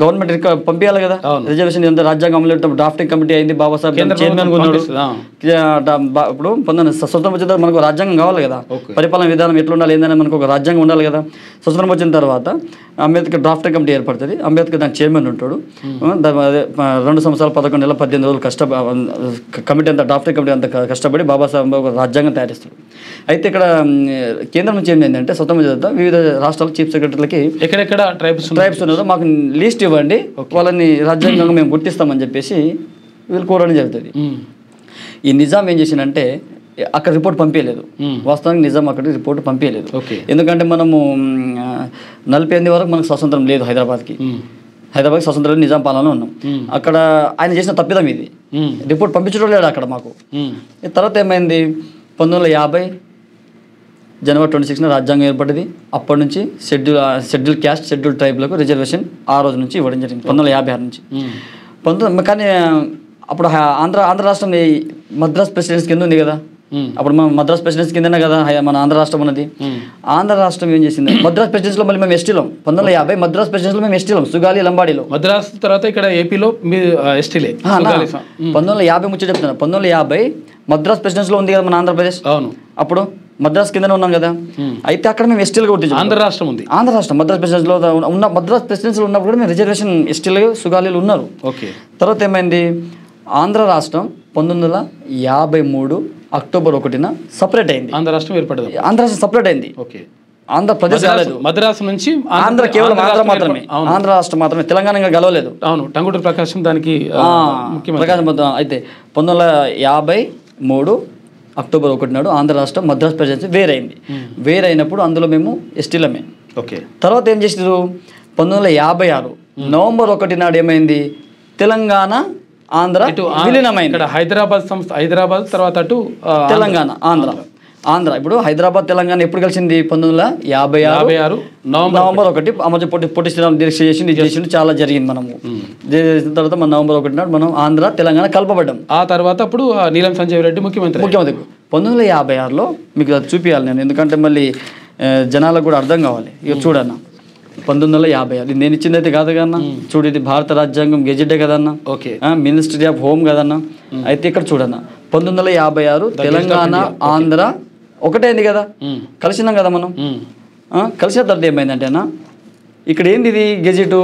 గవర్నమెంట్ పంపించాలి కదా. రిజర్వేషన్ ఎంత రాజ్యాంగం అమలు డ్రాఫ్టింగ్ కమిటీ అయింది, బాబాసాహెబ్ చైర్మన్ ఉన్నాడు. ఇప్పుడు స్వతంత్రం వచ్చిన తర్వాత మనకు రాజ్యాంగం కావాలి కదా, పరిపాలన విధానం ఎట్లా ఉండాలి ఏందని మనకు ఒక రాజ్యాంగం ఉండాలి కదా. స్వతంత్రం వచ్చిన తర్వాత అంబేద్కర్ డ్రాఫ్టింగ్ కమిటీ ఏర్పడుతుంది. అంబేద్కర్ దాని చైర్మన్ ఉంటాడు. 2 సంవత్సరాలు 11 నెలలు 18 రోజులు కమిటీ అంతా డ్రాఫ్టింగ్ కమిటీ అంతా కష్టపడి బాబాసాహెబ్ ఒక రాజ్యాంగం తయారిస్తాడు. అయితే ఇక్కడ కేంద్రం నుంచి ఏంటంటే స్వతంత్రం తర్వాత వివిధ రాష్ట్రాల చీఫ్ సెక్రటరీలకి ఎక్కడెక్కడ ట్రైబ్స్ ఉన్నారో మాకు లిస్ట్ ఇవ్వండి, వాళ్ళని రాజ్యాంగంగా మేము గుర్తిస్తామని చెప్పేసి వీళ్ళు కోరడం జరుగుతుంది. ఈ నిజాం ఏం చేసిందంటే అక్కడ రిపోర్ట్ పంపించలేదు. వాస్తవానికి నిజాం అక్కడ రిపోర్ట్ పంపించలేదు. ఎందుకంటే మనము 48 వరకు మనకు స్వతంత్రం లేదు. హైదరాబాద్కి స్వతంత్రం నిజాం పాలనలో ఉన్నాం. అక్కడ ఆయన చేసిన తప్పిదం ఇది. రిపోర్ట్ పంపించడం లేదు అక్కడ మాకు. తర్వాత ఏమైంది, 1950 జనవరి 26 రాజ్యాంగం ఏర్పడింది. అప్పటి నుంచి షెడ్యూల్ క్యాస్ట్ షెడ్యూల్ ట్రైబ్లకు రిజర్వేషన్ ఆ రోజు నుంచి ఇవ్వడం జరిగింది. 1956 నుంచి. కానీ అప్పుడు ఆంధ్ర రాష్ట్రం మద్రాస్ ప్రెసిడెన్సీ కింద ఉంది కదా, అప్పుడు మనం మద్రాస్ ప్రెసిడెన్సీ కిందనే కదా మన ఆంధ్ర రాష్ట్రం ఉన్నది. ఆంధ్ర రాష్ట్రం ఏం చేసింది, మద్రాస్ ప్రెసిడెన్సీలో మళ్ళీ మేము ఎస్టీలో 1950 మద్రాస్ ప్రెసిడెన్సీలో మేము ఎస్టీలో సుగాలి లంబాడీలో. మద్రాస్ తర్వాత ఇక్కడ ఏపీలో ఎస్టీలే. 1950 ముచ్చట చెప్తున్నా. 1950 మద్రాస్ ప్రెసిడెన్సీలో ఉంది కదా మన ఆంధ్రప్రదేశ్. అవును, అప్పుడు మద్రాస్ కిందనే ఉన్నాం కదా. అయితే అక్కడ మేము ఎస్టీలుగా గుర్తించాం. ఆంధ్ర రాష్ట్రం ఉంది, ఆంధ్ర రాష్ట్రం మద్రాస్ ప్రెసిడెన్సీలో ఉన్న మద్రాస్ ప్రెసిడెన్సీలో ఉన్నప్పుడు కూడా మేము రిజర్వేషన్ ఎస్టీలు సుగాలీలు ఉన్నారు. ఓకే. తర్వాత ఏమైంది, ఆంధ్ర రాష్ట్రం 1953 అక్టోబర్ 1న సపరేట్ అయింది. ఆంధ్ర రాష్ట్రం ఏర్పడింది. ఆంధ్ర రాష్ట్రం సపరేట్ అయింది. ఓకే. ఆంధ్రప్రదేశ్ రాలేదు, మద్రాసు నుంచి ఆంధ్ర కేవలం ఆంధ్ర మాత్రమే, ఆంధ్ర రాష్ట్రం మాత్రమే, తెలంగాణ ఇంకా గెలవలేదు. అవును, టంగుటూరి ప్రకాశం దానికి ప్రకాశం. అయితే 1953 అక్టోబర్ 1 నాడు ఆంధ్ర రాష్ట్రం మద్రాస్ ప్రెసిడెన్సీ వేరైంది. వేరైనప్పుడు అందులో మేము ఎస్టీలమే. ఓకే. తర్వాత ఏం చేసారు, 1956 నవంబర్ 1 నాడు ఏమైంది, తెలంగాణ ఆంధ్ర విలీనమైంది. ఇక్కడ హైదరాబాద్ సంస్థ, హైదరాబాద్ తర్వాత అటు తెలంగాణ ఆంధ్ర. ఇప్పుడు హైదరాబాద్ తెలంగాణ ఎప్పుడు కలిసింది, 1956 నవంబర్ 1 అమర్జ పొట్టి శ్రీరామ్ దీక్ష చేసిండు, చాలా జరిగింది. మనము చేసిన తర్వాత మన నవంబర్ 1 నాడు మనం ఆంధ్ర తెలంగాణ కలపబడ్డాం. ఆ తర్వాత అప్పుడు నీలం సంజయ్ రెడ్డి ముఖ్యమంత్రి. 1956లో మీకు అది చూపించాలి నేను, ఎందుకంటే మళ్ళీ జనాలకు కూడా అర్థం కావాలి. ఇక చూడన్న 1956 నేను ఇచ్చింది అయితే కాదు కదన్నా. చూడు, ఇది భారత రాజ్యాంగం గెజెటే కదన్నా. ఓకే. మినిస్ట్రీ ఆఫ్ హోమ్ కదన్నా. అయితే ఇక్కడ చూడన్న 1956 తెలంగాణ ఆంధ్ర ఒకటైంది కదా, కలిసినాం కదా మనం. కలిసిన తర్వాత ఏమైందంటే అన్న, ఇక్కడ ఏంది ఇది gazette,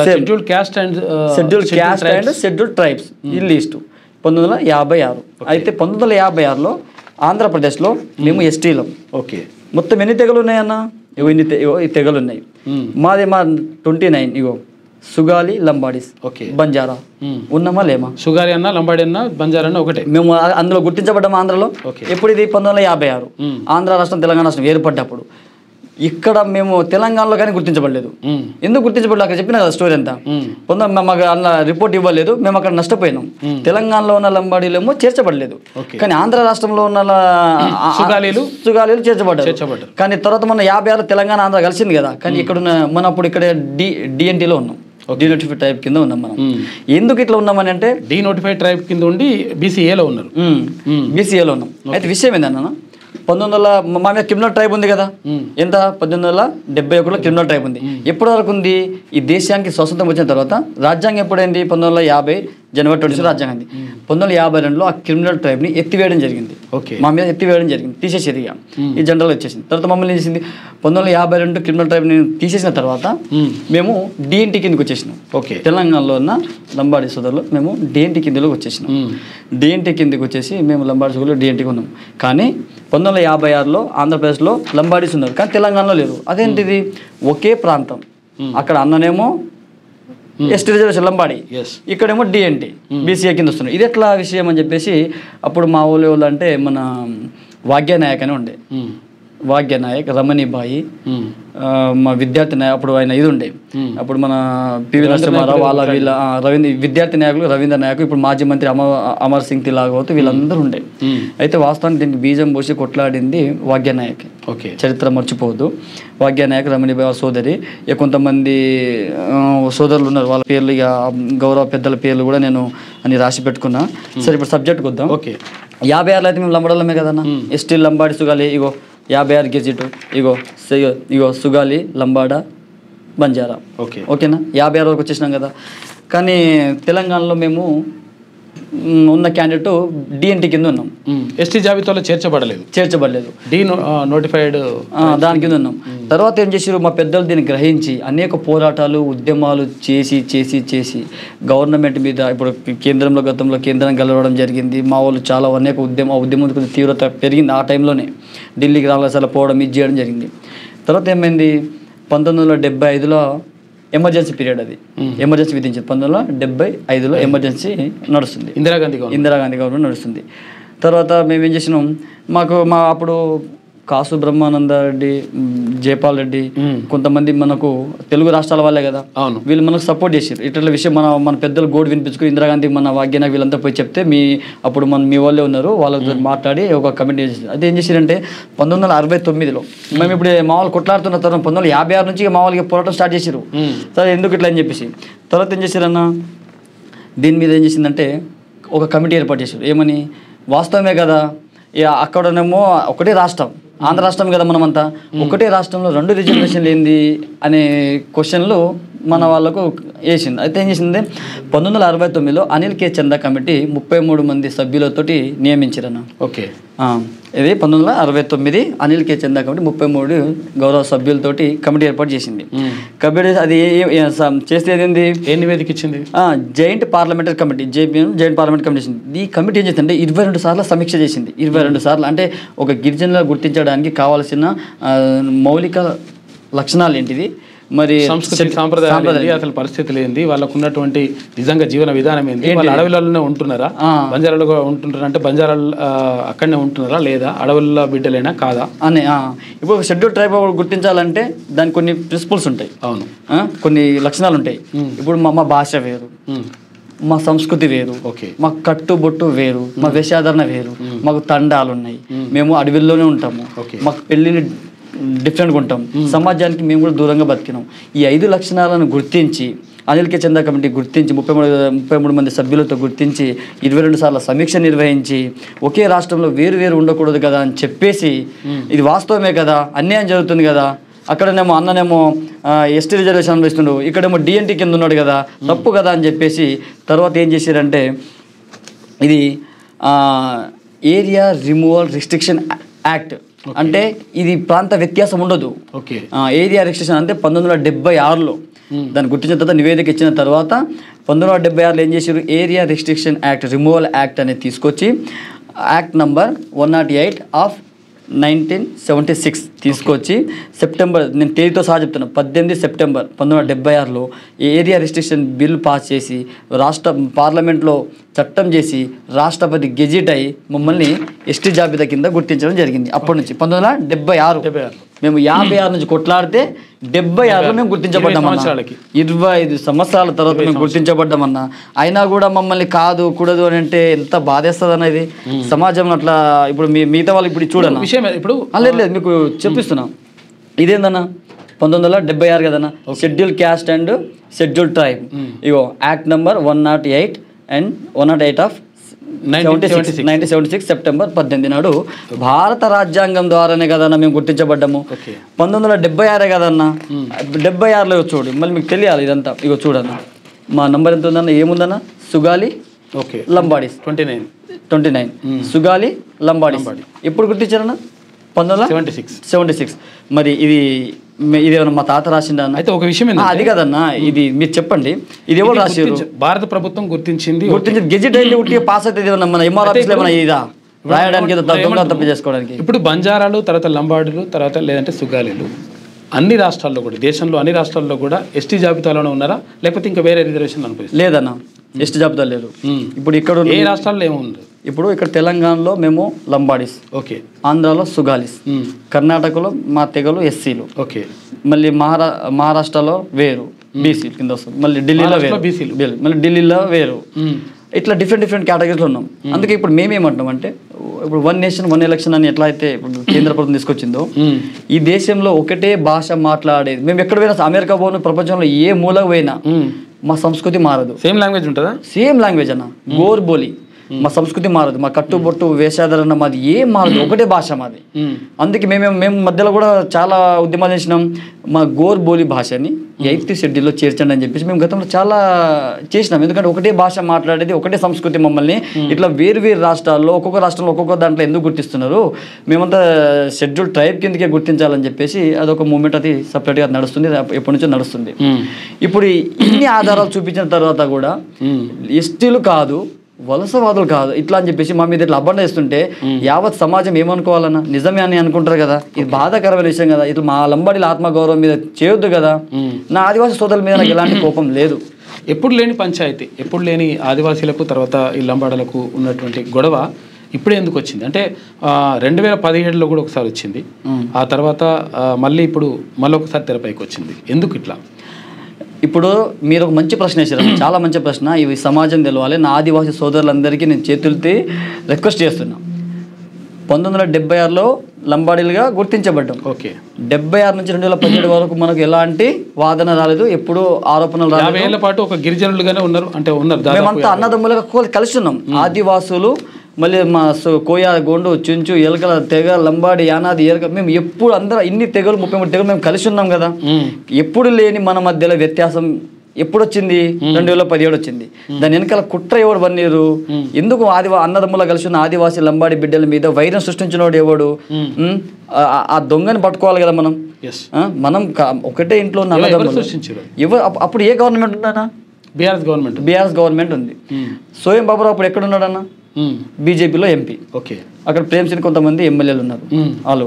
scheduled caste and scheduled tribes ఈ లిస్టు 1956. అయితే 1956లో ఆంధ్రప్రదేశ్లో మేము ఎస్టీలం. ఓకే. మొత్తం ఎన్ని తెగలు ఉన్నాయన్న, ఈ తెగలు ఉన్నాయి. మాది 29 ఇగో సుగాలి లంబాడీస్. ఓకే. బంజారా ఉన్నామా లేమా, సుగాలి అన్న లంబాడి అన్న బంజారా అన్న ఒకటే. మేము అందులో గుర్తించబడ్డాము ఆంధ్రలో. ఎప్పుడు ఇది 1956 ఆంధ్ర రాష్ట్రం తెలంగాణ రాష్ట్రం ఏర్పడ్డప్పుడు. ఇక్కడ మేము తెలంగాణలో కానీ గుర్తించబడలేదు. ఎందుకు గుర్తించబడలేదు అక్కడ చెప్పిన కదా స్టోరీ అంతా. మాకు అన్న రిపోర్ట్ ఇవ్వలేదు, మేము అక్కడ నష్టపోయినాం. తెలంగాణలో ఉన్న లంబాడీలు ఏమో చేర్చబడలేదు, కానీ ఆంధ్ర రాష్ట్రంలో ఉన్న సుగాలీలు చేర్చబడ్డారు. కానీ తర్వాత మన 56 తెలంగాణ ఆంధ్ర కలిసింది కదా. కానీ ఇక్కడ మన అప్పుడు ఇక్కడ డిఎన్టీలో ఉన్నాం, డీనోటిఫైడ్ ట్రైబ్ కింద ఉన్నాం మనం. ఎందుకు ఇట్లా ఉన్నామని అంటే, డీనోటిఫైడ్ ట్రైబ్ కింద ఉండి బీసీఏలో ఉన్నారు. బీసీఏలో ఉన్నాం. అయితే విషయం ఏందన్న, 1900 మా మీద క్రిమినల్ ట్రైబ్ ఉంది కదా. ఎంత 1871లో క్రిమినల్ ట్రైబ్ ఉంది. ఎప్పటి వరకు ఉంది, ఈ దేశానికి స్వతంత్రం వచ్చిన తర్వాత. రాజ్యాంగం ఎప్పుడైంది, 1950 జనవరి 20 రాజ్యాంగం అయింది. 1952లో ఆ క్రిమినల్ ట్రైబ్ని ఎత్తివేయడం జరిగింది. మా మీద ఎత్తివేయడం జరిగింది, తీసేసేది. ఈ జనరల్ వచ్చేసింది. తర్వాత మమ్మల్ని ఏం చేసింది, 1952 క్రిమినల్ ట్రైబ్ని తీసేసిన తర్వాత మేము డిఎన్టీ కిందకి వచ్చేసినాం. ఓకే. తెలంగాణలో ఉన్న లంబాడీ సోదరులు మేము డిఎన్టీ కిందలోకి వచ్చేసినాం. డిఎన్టీ కిందకి వచ్చేసి మేము లంబాడీ సోదరులు డిఎన్టీకి ఉన్నాం. కానీ 1956లో ఆంధ్రప్రదేశ్లో లంబాడీస్ ఉన్నారు, కానీ తెలంగాణలో లేరు. అదేంటిది, ఒకే ప్రాంతం. అక్కడ అన్ననేమో ఎస్టీ రిజర్వేషన్ లంబాడీ, ఇక్కడేమో డిఎన్టీ బీసీఏ కింద వస్తున్నాయి. ఇది ఎట్లా విషయం అని చెప్పేసి అప్పుడు మా ఊళ్ళో అంటే మన వాగ్యనాయక్ అని ఉండే, వాగ్యనాయక్, రమణీబాయి, మా విద్యార్థి నాయకు అప్పుడు ఆయన ఇది ఉండే. అప్పుడు మన పివి నరసింహారావు వాళ్ళ వీళ్ళ విద్యార్థి నాయకులు రవీంద్ర నాయక్, ఇప్పుడు మాజీ మంత్రి అమర్ సింగ్ తిలాగవత్, వీళ్ళందరూ ఉండే. అయితే వాస్తవానికి దీనికి బీజం పోసి కొట్లాడింది వాగ్యనాయక్. ఓకే. చరిత్ర మర్చిపోవద్దు. వాగ్యనాయక్, రమణీబాయి వాళ్ళ సోదరి, ఇక కొంతమంది సోదరులు ఉన్నారు, వాళ్ళ పేర్లు ఇక గౌరవ పెద్దల పేర్లు కూడా నేను అని రాసి పెట్టుకున్నా. సరే, ఇప్పుడు సబ్జెక్ట్కి వద్దాం. ఓకే. 56లో అయితే మేము లంబాడలమే కదన్నా. ఎస్టీ లంబాడి సుగాలి ఇగో 56 గెజిట్, ఇగో సుగాలి లంబాడ బంజారా. ఓకే. ఓకేనా, 56 వరకు వచ్చేసినాం కదా. కానీ తెలంగాణలో మేము ఉన్న క్యాండిడేట్ డిఎన్టీ కింద ఉన్నాం. ఎస్టీ జాబితాలో చేర్చబడలేదు. నోటిఫైడ్ దాని కింద ఉన్నాం. తర్వాత ఏం చేసారు, మా పెద్దలు దీన్ని గ్రహించి అనేక పోరాటాలు ఉద్యమాలు చేసి గవర్నమెంట్ మీద, ఇప్పుడు గతంలో కేంద్రం గెలవడం జరిగింది. మా వాళ్ళు చాలా అనేక ఉద్యమం తీవ్రత పెరిగింది. ఆ టైంలోనే ఢిల్లీకి రావాల్సిన పోవడం, ఇది చేయడం జరిగింది. తర్వాత ఏమైంది, 1975లో ఎమర్జెన్సీ పీరియడ్, అది ఎమర్జెన్సీ విధించింది. 1975లో ఎమర్జెన్సీ నడుస్తుంది, ఇందిరాగాంధీ గవర్నమెంట్ నడుస్తుంది. తర్వాత మేము ఏం చేసినాం, మా అప్పుడు కాసు బ్రహ్మానందరెడ్డి, జయపాల్ రెడ్డి, కొంతమంది మనకు తెలుగు రాష్ట్రాల వాళ్ళే కదా, వీళ్ళు మనకు సపోర్ట్ చేసారు. ఇట్లా విషయం మన పెద్దలు గోడు వినిపించుకుని ఇందిరాగాంధీ మన వాగ్యన వీళ్ళంతా పోయి చెప్తే అప్పుడు మీ వాళ్ళే ఉన్నారు, వాళ్ళతో మాట్లాడి ఒక కమిటీ చేసారు. అది ఏం చేశారంటే 1969లో మేము ఇప్పుడు మా వాళ్ళు కొట్లాడుతున్న తర్వాత 1956 నుంచి మా వాళ్ళకి పోరాటం స్టార్ట్ చేసారు. సరే, ఎందుకు ఇట్లా అని చెప్పేసి తర్వాత ఏం చేశారన్న, దీని మీద ఏం చేసిందంటే ఒక కమిటీ ఏర్పాటు చేశారు. ఏమని, వాస్తవమే కదా అక్కడనేమో ఒకటే రాష్ట్రం, ఆంధ్ర రాష్ట్రం కదా మనమంతా, ఒకటే రాష్ట్రంలో 2 రిజర్వేషన్లు ఏంది అనే క్వశ్చన్లు మన వాళ్ళకు వేసింది. అయితే ఏం చేసింది, 1969లో అనిల్ కే చందా కమిటీ 33 మంది సభ్యులతోటి నియమించారన్న. ఓకే, ఇది 1969 అనిల్ కే చందా కమిటీ 33 గౌరవ సభ్యులతోటి కమిటీ ఏర్పాటు చేసింది. కమిటీ అది చేస్తే ఏంది, ఏ నివేదిక ఇచ్చింది, joint parliamentary committee, joint parliamentary committee చేసింది. ఈ కమిటీ ఏం చేసిందంటే 22 సార్లు సమీక్ష చేసింది. 22 సార్లు అంటే ఒక గిరిజనులను గుర్తించడానికి కావాల్సిన మౌలిక లక్షణాలు ఏంటిది, మరి సంస్కృతి సాంప్రదాయాలు, అసలు పరిస్థితులు ఏంది, వాళ్ళకు ఉన్నటువంటి నిజంగా జీవన విధానం ఏంది, వాళ్ళ అడవులలోనే ఉంటున్నారా, బంజారాలో ఉంటున్నారా అంటే బంజారాలు అక్కడనే ఉంటున్నారా లేదా, అడవుల బిడ్డలైనా కాదా అని. ఇప్పుడు షెడ్యూల్ ట్రైబ్ గుర్తించాలంటే దానికి కొన్ని ప్రిన్సిపల్స్ ఉంటాయి. అవును, కొన్ని లక్షణాలు ఉంటాయి. ఇప్పుడు మా భాష వేరు, మా సంస్కృతి వేరు, మా కట్టుబొట్టు వేరు, మా వేషాధరణ వేరు, మాకు తండాలు ఉన్నాయి, మేము అడవిల్లోనే ఉంటాము, మాకు పెళ్ళిని డిఫరెంట్గా ఉంటాం, సమాజానికి మేము కూడా దూరంగా బతికినాం. ఈ 5 లక్షణాలను గుర్తించి అనిల్ కే చందా కమిటీ గుర్తించి 33 మంది సభ్యులతో గుర్తించి 22 సార్లు సమీక్ష నిర్వహించి ఒకే రాష్ట్రంలో వేరు ఉండకూడదు కదా అని చెప్పేసి, ఇది వాస్తవమే కదా, అన్యాయం జరుగుతుంది కదా, అక్కడనేమో అన్ననేమో ఎస్టీ రిజర్వేషన్ అనుభవిస్తుండు, ఇక్కడేమో డిఎన్టీ కింద ఉన్నాడు కదా, తప్పు కదా అని చెప్పేసి తర్వాత ఏం చేశారంటే ఇది ఏరియా రిమూవల్ రిస్ట్రిక్షన్ యాక్ట్, అంటే ఇది ప్రాంత వ్యత్యాసం ఉండదు. ఏరియా రిస్ట్రిక్షన్ అంటే 1976లో దాన్ని గుర్తించిన తర్వాత నివేదిక ఇచ్చిన తర్వాత 1976లో ఏం చేశారు, area restriction act, removal act అనేది తీసుకొచ్చి యాక్ట్ నంబర్ 108 ఆఫ్ 1976 తీసుకొచ్చి సెప్టెంబర్, నేను తేదీతో సహా చెప్తున్నాను, 18 సెప్టెంబర్ 1976లో ఏరియా రిస్ట్రిక్షన్ బిల్ పాస్ చేసి రాష్ట్ర పార్లమెంట్లో చట్టం చేసి రాష్ట్రపతి గెజిట్ అయి మమ్మల్ని ఎస్టీ జాబితా కింద గుర్తించడం జరిగింది. అప్పటి నుంచి 1976 మేము 56 నుంచి కొట్లాడితే 76లో మేము గుర్తించబడ్డామన్నా. 25 సంవత్సరాల తర్వాత మేము గుర్తించబడ్డామన్నా. అయినా కూడా మమ్మల్ని కాదు కూడదు అని అంటే ఎంత బాధేస్తుంది అన్న. ఇది సమాజంలో అట్లా ఇప్పుడు మిగతా వాళ్ళు ఇప్పుడు చూడన్న విషయం ఇప్పుడు లేదు మీకు చెప్పిస్తున్నా. ఇదేందన్నా 1976 కదన్నా, schedule caste and schedule tribe, ego act number 108 and 108 of 1976 September 18 నాడు భారత రాజ్యాంగం ద్వారానే కదన్నా మేము గుర్తించబడ్డాము. 1976 కదన్నా, 76లో చూడు, మళ్ళీ మీకు తెలియాలి ఇదంతా. ఇగో చూడన్నా, మా నంబర్ ఎంత ఉందన్న, ఏముందన్నా, సుగాలి లంబాడీస్ 29 సుగాలి లంబాడీస్ ఎప్పుడు గుర్తించారన్నా, 1976. మరి ఇదేమన్నా మా తాత రాసిందా? అయితే ఒక విషయం అది కదన్నా, ఇది మీరు చెప్పండి, ఇది ఎవరు రాశారు? భారత ప్రభుత్వం గుర్తించింది, గెజిట్ అయింది, ఉట్టి పాస్ అయితే మన ఎంఆర్ ఆఫీస్లో ఏమన్నా ఇదా రాయడానికి తప్పు చేసుకోవడానికి. ఇప్పుడు బంజారాలు, తర్వాత లంబాడీలు, తర్వాత లేదంటే సుగాలీలు అన్ని రాష్ట్రాల్లో కూడా, దేశంలో అన్ని రాష్ట్రాల్లో కూడా ఎస్టీ జాబితాలోనే ఉన్నారా, లేకపోతే ఇంకా వేరే రిజర్వేషన్ అనుభవిస్తారు? లేదన్నా, ఎస్టీ జాబితా లేదు. ఇప్పుడు ఇక్కడ ఏ రాష్ట్రాల్లో ఏముంది? ఇప్పుడు ఇక్కడ తెలంగాణలో మేము లంబాడీస్, ఆంధ్రాలో సుగాలీస్, కర్ణాటకలో మా తెగలు ఎస్సీలు, మళ్ళీ మహారాష్ట్రలో వేరు బీసీ కింద వస్తుంది, మళ్ళీ ఢిల్లీలో వేరు బీసీలు, మళ్ళీ ఢిల్లీలో వేరు, ఇట్లా డిఫరెంట్ కేటగిరీస్లో ఉన్నాం. అందుకే ఇప్పుడు మేమేమంటాం అంటే, ఇప్పుడు 1 నేషన్ 1 ఎలక్షన్ అని ఎట్లా అయితే ఇప్పుడు కేంద్ర ప్రభుత్వం తీసుకొచ్చిందో, ఈ దేశంలో ఒకటే భాష మాట్లాడేది, మేము ఎక్కడ పోయినా, అమెరికా పోయినా, ప్రపంచంలో ఏ మూలకు పోయినా మా సంస్కృతి మారదు. సేమ్ లాంగ్వేజ్ ఉంటుందా? సేమ్ లాంగ్వేజ్ అన్న, గోర్బోలి, మా సంస్కృతి మారదు, మా కట్టుబొట్టు వేషాధరణ మాది ఏం మారదు, ఒకటే భాష మాది. అందుకే మేము మధ్యలో కూడా చాలా ఉద్యమాలు చేసినాం, మా గోర్బోలి భాషని 8th షెడ్యూల్లో చేర్చండి అని చెప్పేసి మేము గతంలో చాలా చేసినాం. ఎందుకంటే ఒకటే భాష మాట్లాడేది, ఒకటే సంస్కృతి, మమ్మల్ని ఇట్లా వేరు రాష్ట్రాల్లో ఒక్కొక్క రాష్ట్రంలో ఒక్కొక్క దాంట్లో ఎందుకు గుర్తిస్తున్నారు, మేమంతా షెడ్యూల్ ట్రైబ్ కిందకే గుర్తించాలని చెప్పేసి అదొక మూమెంట్, అది సపరేట్గా నడుస్తుంది, ఎప్పటి నుంచో నడుస్తుంది. ఇప్పుడు ఇన్ని ఆధారాలు చూపించిన తర్వాత కూడా ఎస్టీలు కాదు, వలసవాదులు కాదు ఇట్లా అని చెప్పేసి మా మీద ఇట్లా అబ్బండ వేస్తుంటే యావత్ సమాజం ఏమనుకోవాలన్నా, నిజమే అని అనుకుంటారు కదా. ఇది బాధాకరమైన విషయం కదా. ఇట్లా మా లంబాడీల ఆత్మగౌరవం మీద చేయొద్దు కదా. నా ఆదివాసీ సోదరుల మీద నాకు ఎలాంటి కోపం లేదు. ఎప్పుడు లేని పంచాయతీ, ఎప్పుడు లేని ఆదివాసీలకు తర్వాత ఈ లంబాడలకు ఉన్నటువంటి గొడవ ఇప్పుడే ఎందుకు వచ్చింది అంటే 2017లో కూడా ఒకసారి వచ్చింది, ఆ తర్వాత మళ్ళీ ఒకసారి తెరపైకి వచ్చింది. ఎందుకు ఇట్లా? ఇప్పుడు మీరు ఒక మంచి ప్రశ్న వేసారు, చాలా మంచి ప్రశ్న. ఇవి సమాజం తెలవాలి. నా ఆదివాసీ సోదరులందరికీ నేను చేతులతో రిక్వెస్ట్ చేస్తున్నా. 1976లో లంబాడీలుగా గుర్తించబడ్డాం. 76 నుంచి 2017 వరకు మనకు ఎలాంటి వాదన రాలేదు, ఎప్పుడు ఆరోపణలు రాలేదు. 50 ఏళ్ల పాటు ఒక గిరిజనులుగానే ఉన్నారు, అంటే ఉన్నారు. మేమంతా అన్నదమ్ములుగా కలిసి ఉన్నాం. ఆదివాసులు మళ్ళీ మా కోయ, గోండు, చుంచు, ఎలకల తెగ, లంబాడి, యానాది, ఎలక, మేము ఎప్పుడు అందరూ ఇన్ని తెగలు 33 తెగలు మేము కలిసి ఉన్నాం కదా. ఎప్పుడు లేని మన మధ్యలో వ్యత్యాసం ఎప్పుడు వచ్చింది? 2017 వచ్చింది. దాని వెనకాల కుట్ర ఎవడు పన్నీరు? ఎందుకు అన్నదమ్ముల కలిసి ఉన్న ఆదివాసీ లంబాడి బిడ్డల మీద వైరం సృష్టించినోడు ఎవడు? ఆ దొంగని పట్టుకోవాలి కదా మనం. మనం ఒకటే ఇంట్లో ఉన్న ఎవరు? అప్పుడు ఏ గవర్నమెంట్ ఉందన్నా? బీఆర్ఎస్ గవర్నమెంట్ ఉంది. సోయం బాబురావు అప్పుడు ఎక్కడ ఉన్నాడన్నా? బీజేపీలో ఎంపీ. అక్కడ ప్రేమ్ సింగ్ కొంతమంది ఎమ్మెల్యేలు ఉన్నారు. వాళ్ళు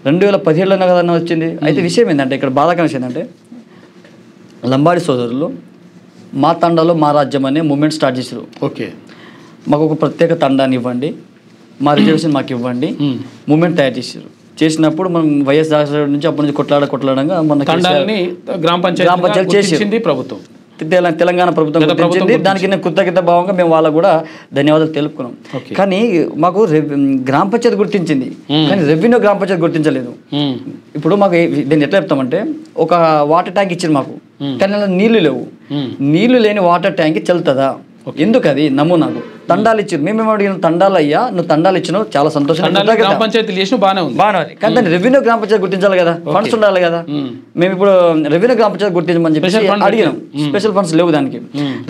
2017లోనే కదన్నా వచ్చింది. అయితే విషయం ఏంటంటే, ఇక్కడ బాధాకరమైన విషయం ఏంటంటే, లంబాడి సోదరులు మా తండాలో మా రాజ్యం అనే మూమెంట్ స్టార్ట్ చేశారు. మాకు ఒక ప్రత్యేక తండాన్ని ఇవ్వండి, మా రిజర్వేషన్ మాకు ఇవ్వండి, మూమెంట్ తయారు చేశారు. చేసినప్పుడు మనం వైఎస్ రాజశేఖర నుంచి అప్పటి నుంచి కొట్లాడగా మన గ్రామ పంచాయతీ చేసింది ప్రభుత్వం, తెలంగాణ ప్రభుత్వం గుర్తించింది. దానికి నేను కృతజ్ఞత భావంగా మేము వాళ్ళకు కూడా ధన్యవాదాలు తెలుపుకున్నాం. కానీ మాకు గ్రామ పంచాయతీ గుర్తించింది, కానీ రెవెన్యూ గ్రామ పంచాయతీ గుర్తించలేదు. ఇప్పుడు మాకు దీన్ని ఎట్లా చెప్తామంటే, ఒక వాటర్ ట్యాంక్ ఇచ్చింది మాకు, కానీ నీళ్లు లేవు. నీళ్లు లేని వాటర్ ట్యాంక్ చెల్తుందా? ఎందుకు? అది నమూనాకు తండాలు ఇచ్చారు. మేమేమో అడిగిన, తండాలు అయ్యా, నువ్వు తండాలు ఇచ్చినావు, చాలా సంతోషం, బాగానే. కానీ దాన్ని రెవెన్యూ గ్రామ పంచాయతీ గుర్తించాలి కదా, ఫండ్స్ ఉండాలి కదా. మేము ఇప్పుడు రెవెన్యూ గ్రామ పంచాయతీ గుర్తించమని చెప్పి అడిగినాం. స్పెషల్ ఫండ్స్ లేవు దానికి.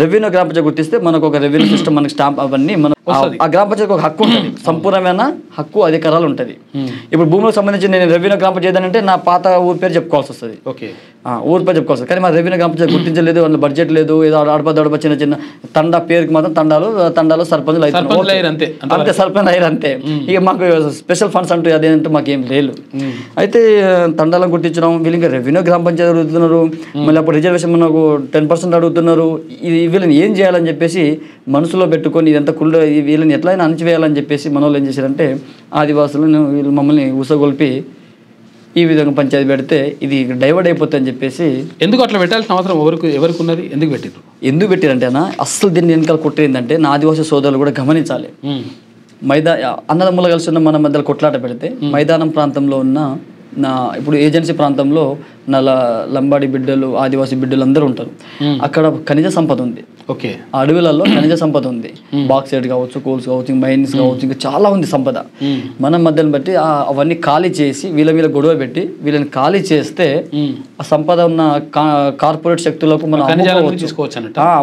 రెవెన్యూ గ్రామ పంచాయతీ గుర్తిస్తే మనకు ఒక రెవెన్యూ సిస్టమ్, మనకి స్టాంప్, అవన్నీ మనం ఆ గ్రామ పంచాయతీ ఒక హక్కు ఉంటుంది, సంపూర్ణమైన హక్కు అధికారాలు ఉంటుంది. ఇప్పుడు భూములకు సంబంధించి నేను రెవెన్యూ గ్రామ పంచాయతీ అంటే నా పాత ఊరి పేరు చెప్పుకోవాల్సి వస్తుంది, ఊరి పేరు చెప్పుకోవాల్సి. కానీ మా రెవెన్యూ గ్రామ పంచాయతీ గుర్తించలేదు, వాళ్ళ బడ్జెట్ లేదు, ఏదో అడప చిన్న చిన్న తండా పేరుకి మాత్రం తండాలు సర్పంచులు అంతే, సర్పంచ్ అయ్యారు అంతే. ఇక మాకు స్పెషల్ ఫండ్స్ అంటూ అదేంటూ మాకేం లేదు. అయితే తండాలను గుర్తించడం, వీళ్ళు ఇంకా రెవెన్యూ గ్రామ పంచాయతీ అడుగుతున్నారు, మళ్ళీ అప్పుడు రిజర్వేషన్ మనకు 10% అడుగుతున్నారు. వీళ్ళని ఏం చేయాలని చెప్పేసి మనసులో పెట్టుకొని, ఇదంతా వీళ్ళని ఎట్లయినా అణచివేయాలని చెప్పేసి మన వాళ్ళు ఏం చేశారంటే, ఆదివాసులను వీళ్ళు మమ్మల్ని ఉసగొల్పి ఈ విధంగా పంచాయతీ పెడితే ఇది డైవర్ట్ అయిపోతుంది అని చెప్పేసి. ఎందుకు అట్లా పెట్టాల్సిన అవసరం ఎవరికి ఉన్నది? ఎందుకు పెట్టారంటే అస్సలు దీన్ని వెనకాల కుట్రేందంటే, నా ఆదివాసీ సోదరులు కూడా గమనించాలి. అన్నదమ్ములు కలిసి ఉన్న మన మధ్యలో కొట్లాట పెడితే, మైదానం ప్రాంతంలో ఉన్న ఇప్పుడు ఏజెన్సీ ప్రాంతంలో లంబాడి బిడ్డలు, ఆదివాసీ బిడ్డలు అందరూ ఉంటారు. అక్కడ ఖనిజ సంపద ఉంది. ఆ అడవులలో ఖనిజ సంపద ఉంది. బాక్సైట్ కావచ్చు, కోల్స్ కావచ్చు, మైన్స్ కావచ్చు, ఇంకా చాలా ఉంది సంపద. మన మధ్యని బట్టి అవన్నీ ఖాళీ చేసి వీళ్ళ గొడవ పెట్టి వీళ్ళని ఖాళీ చేస్తే ఆ సంపద ఉన్న కార్పొరేట్ శక్తులకు మనం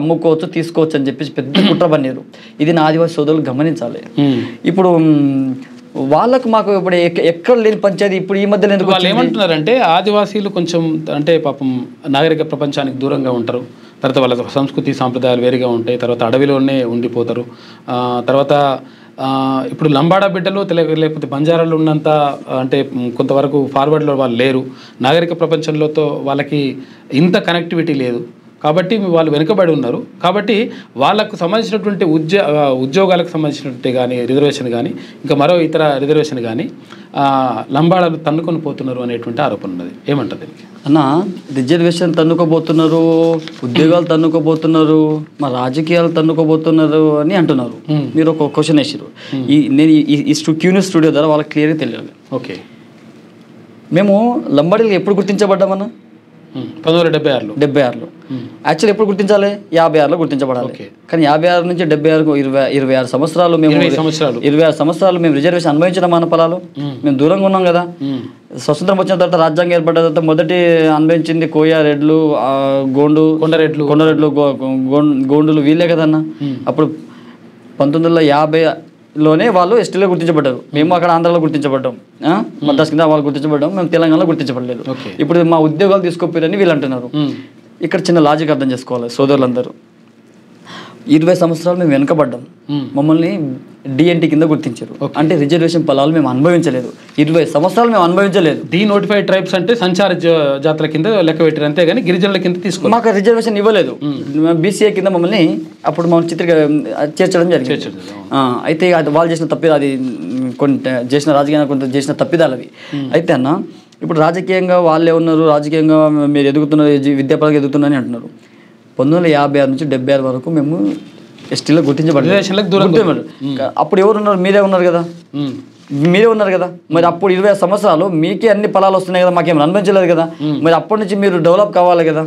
అమ్ముకోవచ్చు, తీసుకోవచ్చు అని చెప్పేసి పెద్ద కుట్ర పన్నారు. ఇది నా ఆదివాసీ సోదరులు గమనించాలి. ఇప్పుడు వాళ్ళకు మాకు ఇప్పుడు ఎక్కడ లేని పంచాయతీ ఇప్పుడు ఈ మధ్యలో ఎందుకు వాళ్ళు ఏమంటున్నారంటే, ఆదివాసీలు కొంచెం అంటే పాపం నాగరిక ప్రపంచానికి దూరంగా ఉంటారు, తర్వాత వాళ్ళ సంస్కృతి సాంప్రదాయాలు వేరుగా ఉంటాయి, తర్వాత అడవిలోనే ఉండిపోతారు, తర్వాత ఇప్పుడు లంబాడా బిడ్డలు లేకపోతే బంజారాలు ఉన్నంత అంటే కొంతవరకు ఫార్వర్డ్లో వాళ్ళు లేరు, నాగరిక ప్రపంచంలోతో వాళ్ళకి ఇంత కనెక్టివిటీ లేదు, కాబట్టి వాళ్ళు వెనుకబడి ఉన్నారు. కాబట్టి వాళ్ళకు సంబంధించినటువంటి ఉద్యోగాలకు సంబంధించినట్టు కానీ రిజర్వేషన్ కానీ ఇంకా మరో ఇతర రిజర్వేషన్ కానీ లంబాడాలు తన్నుకొని పోతున్నారు అనేటువంటి ఆరోపణ ఉన్నది. ఏమంటుంది రిజర్వేషన్ తన్నుకోబోతున్నారు, ఉద్యోగాలు తన్నుకోబోతున్నారు, మా రాజకీయాలు తన్నుకోబోతున్నారు అని అంటున్నారు. మీరు ఒక క్వశ్చన్ వేసారు. నేను ఈ క్యూన్యూస్ స్టూడియో ద్వారా వాళ్ళకి క్లియర్గా తెలియాలి. మేము లంబాడీలు ఎప్పుడు గుర్తించబడ్డామన్నా? 1976లో. యాక్చువల్లీ ఎప్పుడు గుర్తించాలి? 56లో గుర్తించబడాలి. కానీ 56 నుంచి 76కు 26 సంవత్సరాలు మేము 26 సంవత్సరాలు మేము రిజర్వేషన్ అనుభవించిన మన ఫలాలు మేము దూరంగా ఉన్నాం కదా. స్వతంత్రం వచ్చిన తర్వాత, రాజ్యాంగం ఏర్పడిన తర్వాత మొదటి అనుభవించింది కోయ, రెడ్లు, కొండరెడ్లు, గోండులు వీళ్ళే కదన్నా. అప్పుడు 1950లోనే వాళ్ళు ఎస్టీలో గుర్తించబడ్డారు. మేము అక్కడ ఆంధ్రాలో గుర్తించబడ్డాం, మద్రాస్ కింద వాళ్ళు గుర్తించబడ్డాం, మేము తెలంగాణలో గుర్తించబడలేదు. ఇప్పుడు మా ఉద్యోగాలు తీసుకోపోయారని వీళ్ళు అంటున్నారు. ఇక్కడ చిన్న లాజిక్ అర్థం చేసుకోవాలి సోదరులందరూ. 20 సంవత్సరాలు మేము వెనకబడ్డాం, మమ్మల్ని డిఎన్టీ కింద గుర్తించారు. అంటే రిజర్వేషన్ ఫలాలు మేము అనుభవించలేదు. 20 సంవత్సరాలు మేము అనుభవించలేదు. డీనోటిఫైడ్ ట్రైబ్స్ అంటే సంచార జాతుల కింద లెక్క పెట్టారు, అంతేగాని గిరిజనుల కింద తీసుకో మాకు రిజర్వేషన్ ఇవ్వలేదు. బీసీఏ కింద మమ్మల్ని అప్పుడు మనం చేర్చడం జరిగింది. అయితే అది వాళ్ళు చేసిన తప్పిదాలు, అది కొన్ని చేసిన రాజకీయంగా కొంత చేసిన తప్పిదాలు అవి. అయితే అన్న ఇప్పుడు రాజకీయంగా వాళ్ళే ఉన్నారు, రాజకీయంగా మీరు ఎదుగుతున్నారు, విద్యాపరంగా ఎదుగుతున్నారని అంటున్నారు. 1956 నుంచి 76 వరకు మేము ఎస్టీలో గుర్తించబడ్డాం. అప్పుడు ఎవరు ఉన్నారు? మీరే ఉన్నారు కదా. మీరే ఉన్నారు కదా, మరి అప్పుడు 20 సంవత్సరాలు మీకే అన్ని ఫలాలు వస్తున్నాయి కదా, మాకేం అనుభవించలేదు కదా, మరి అప్పటి నుంచి మీరు డెవలప్ కావాలి కదా.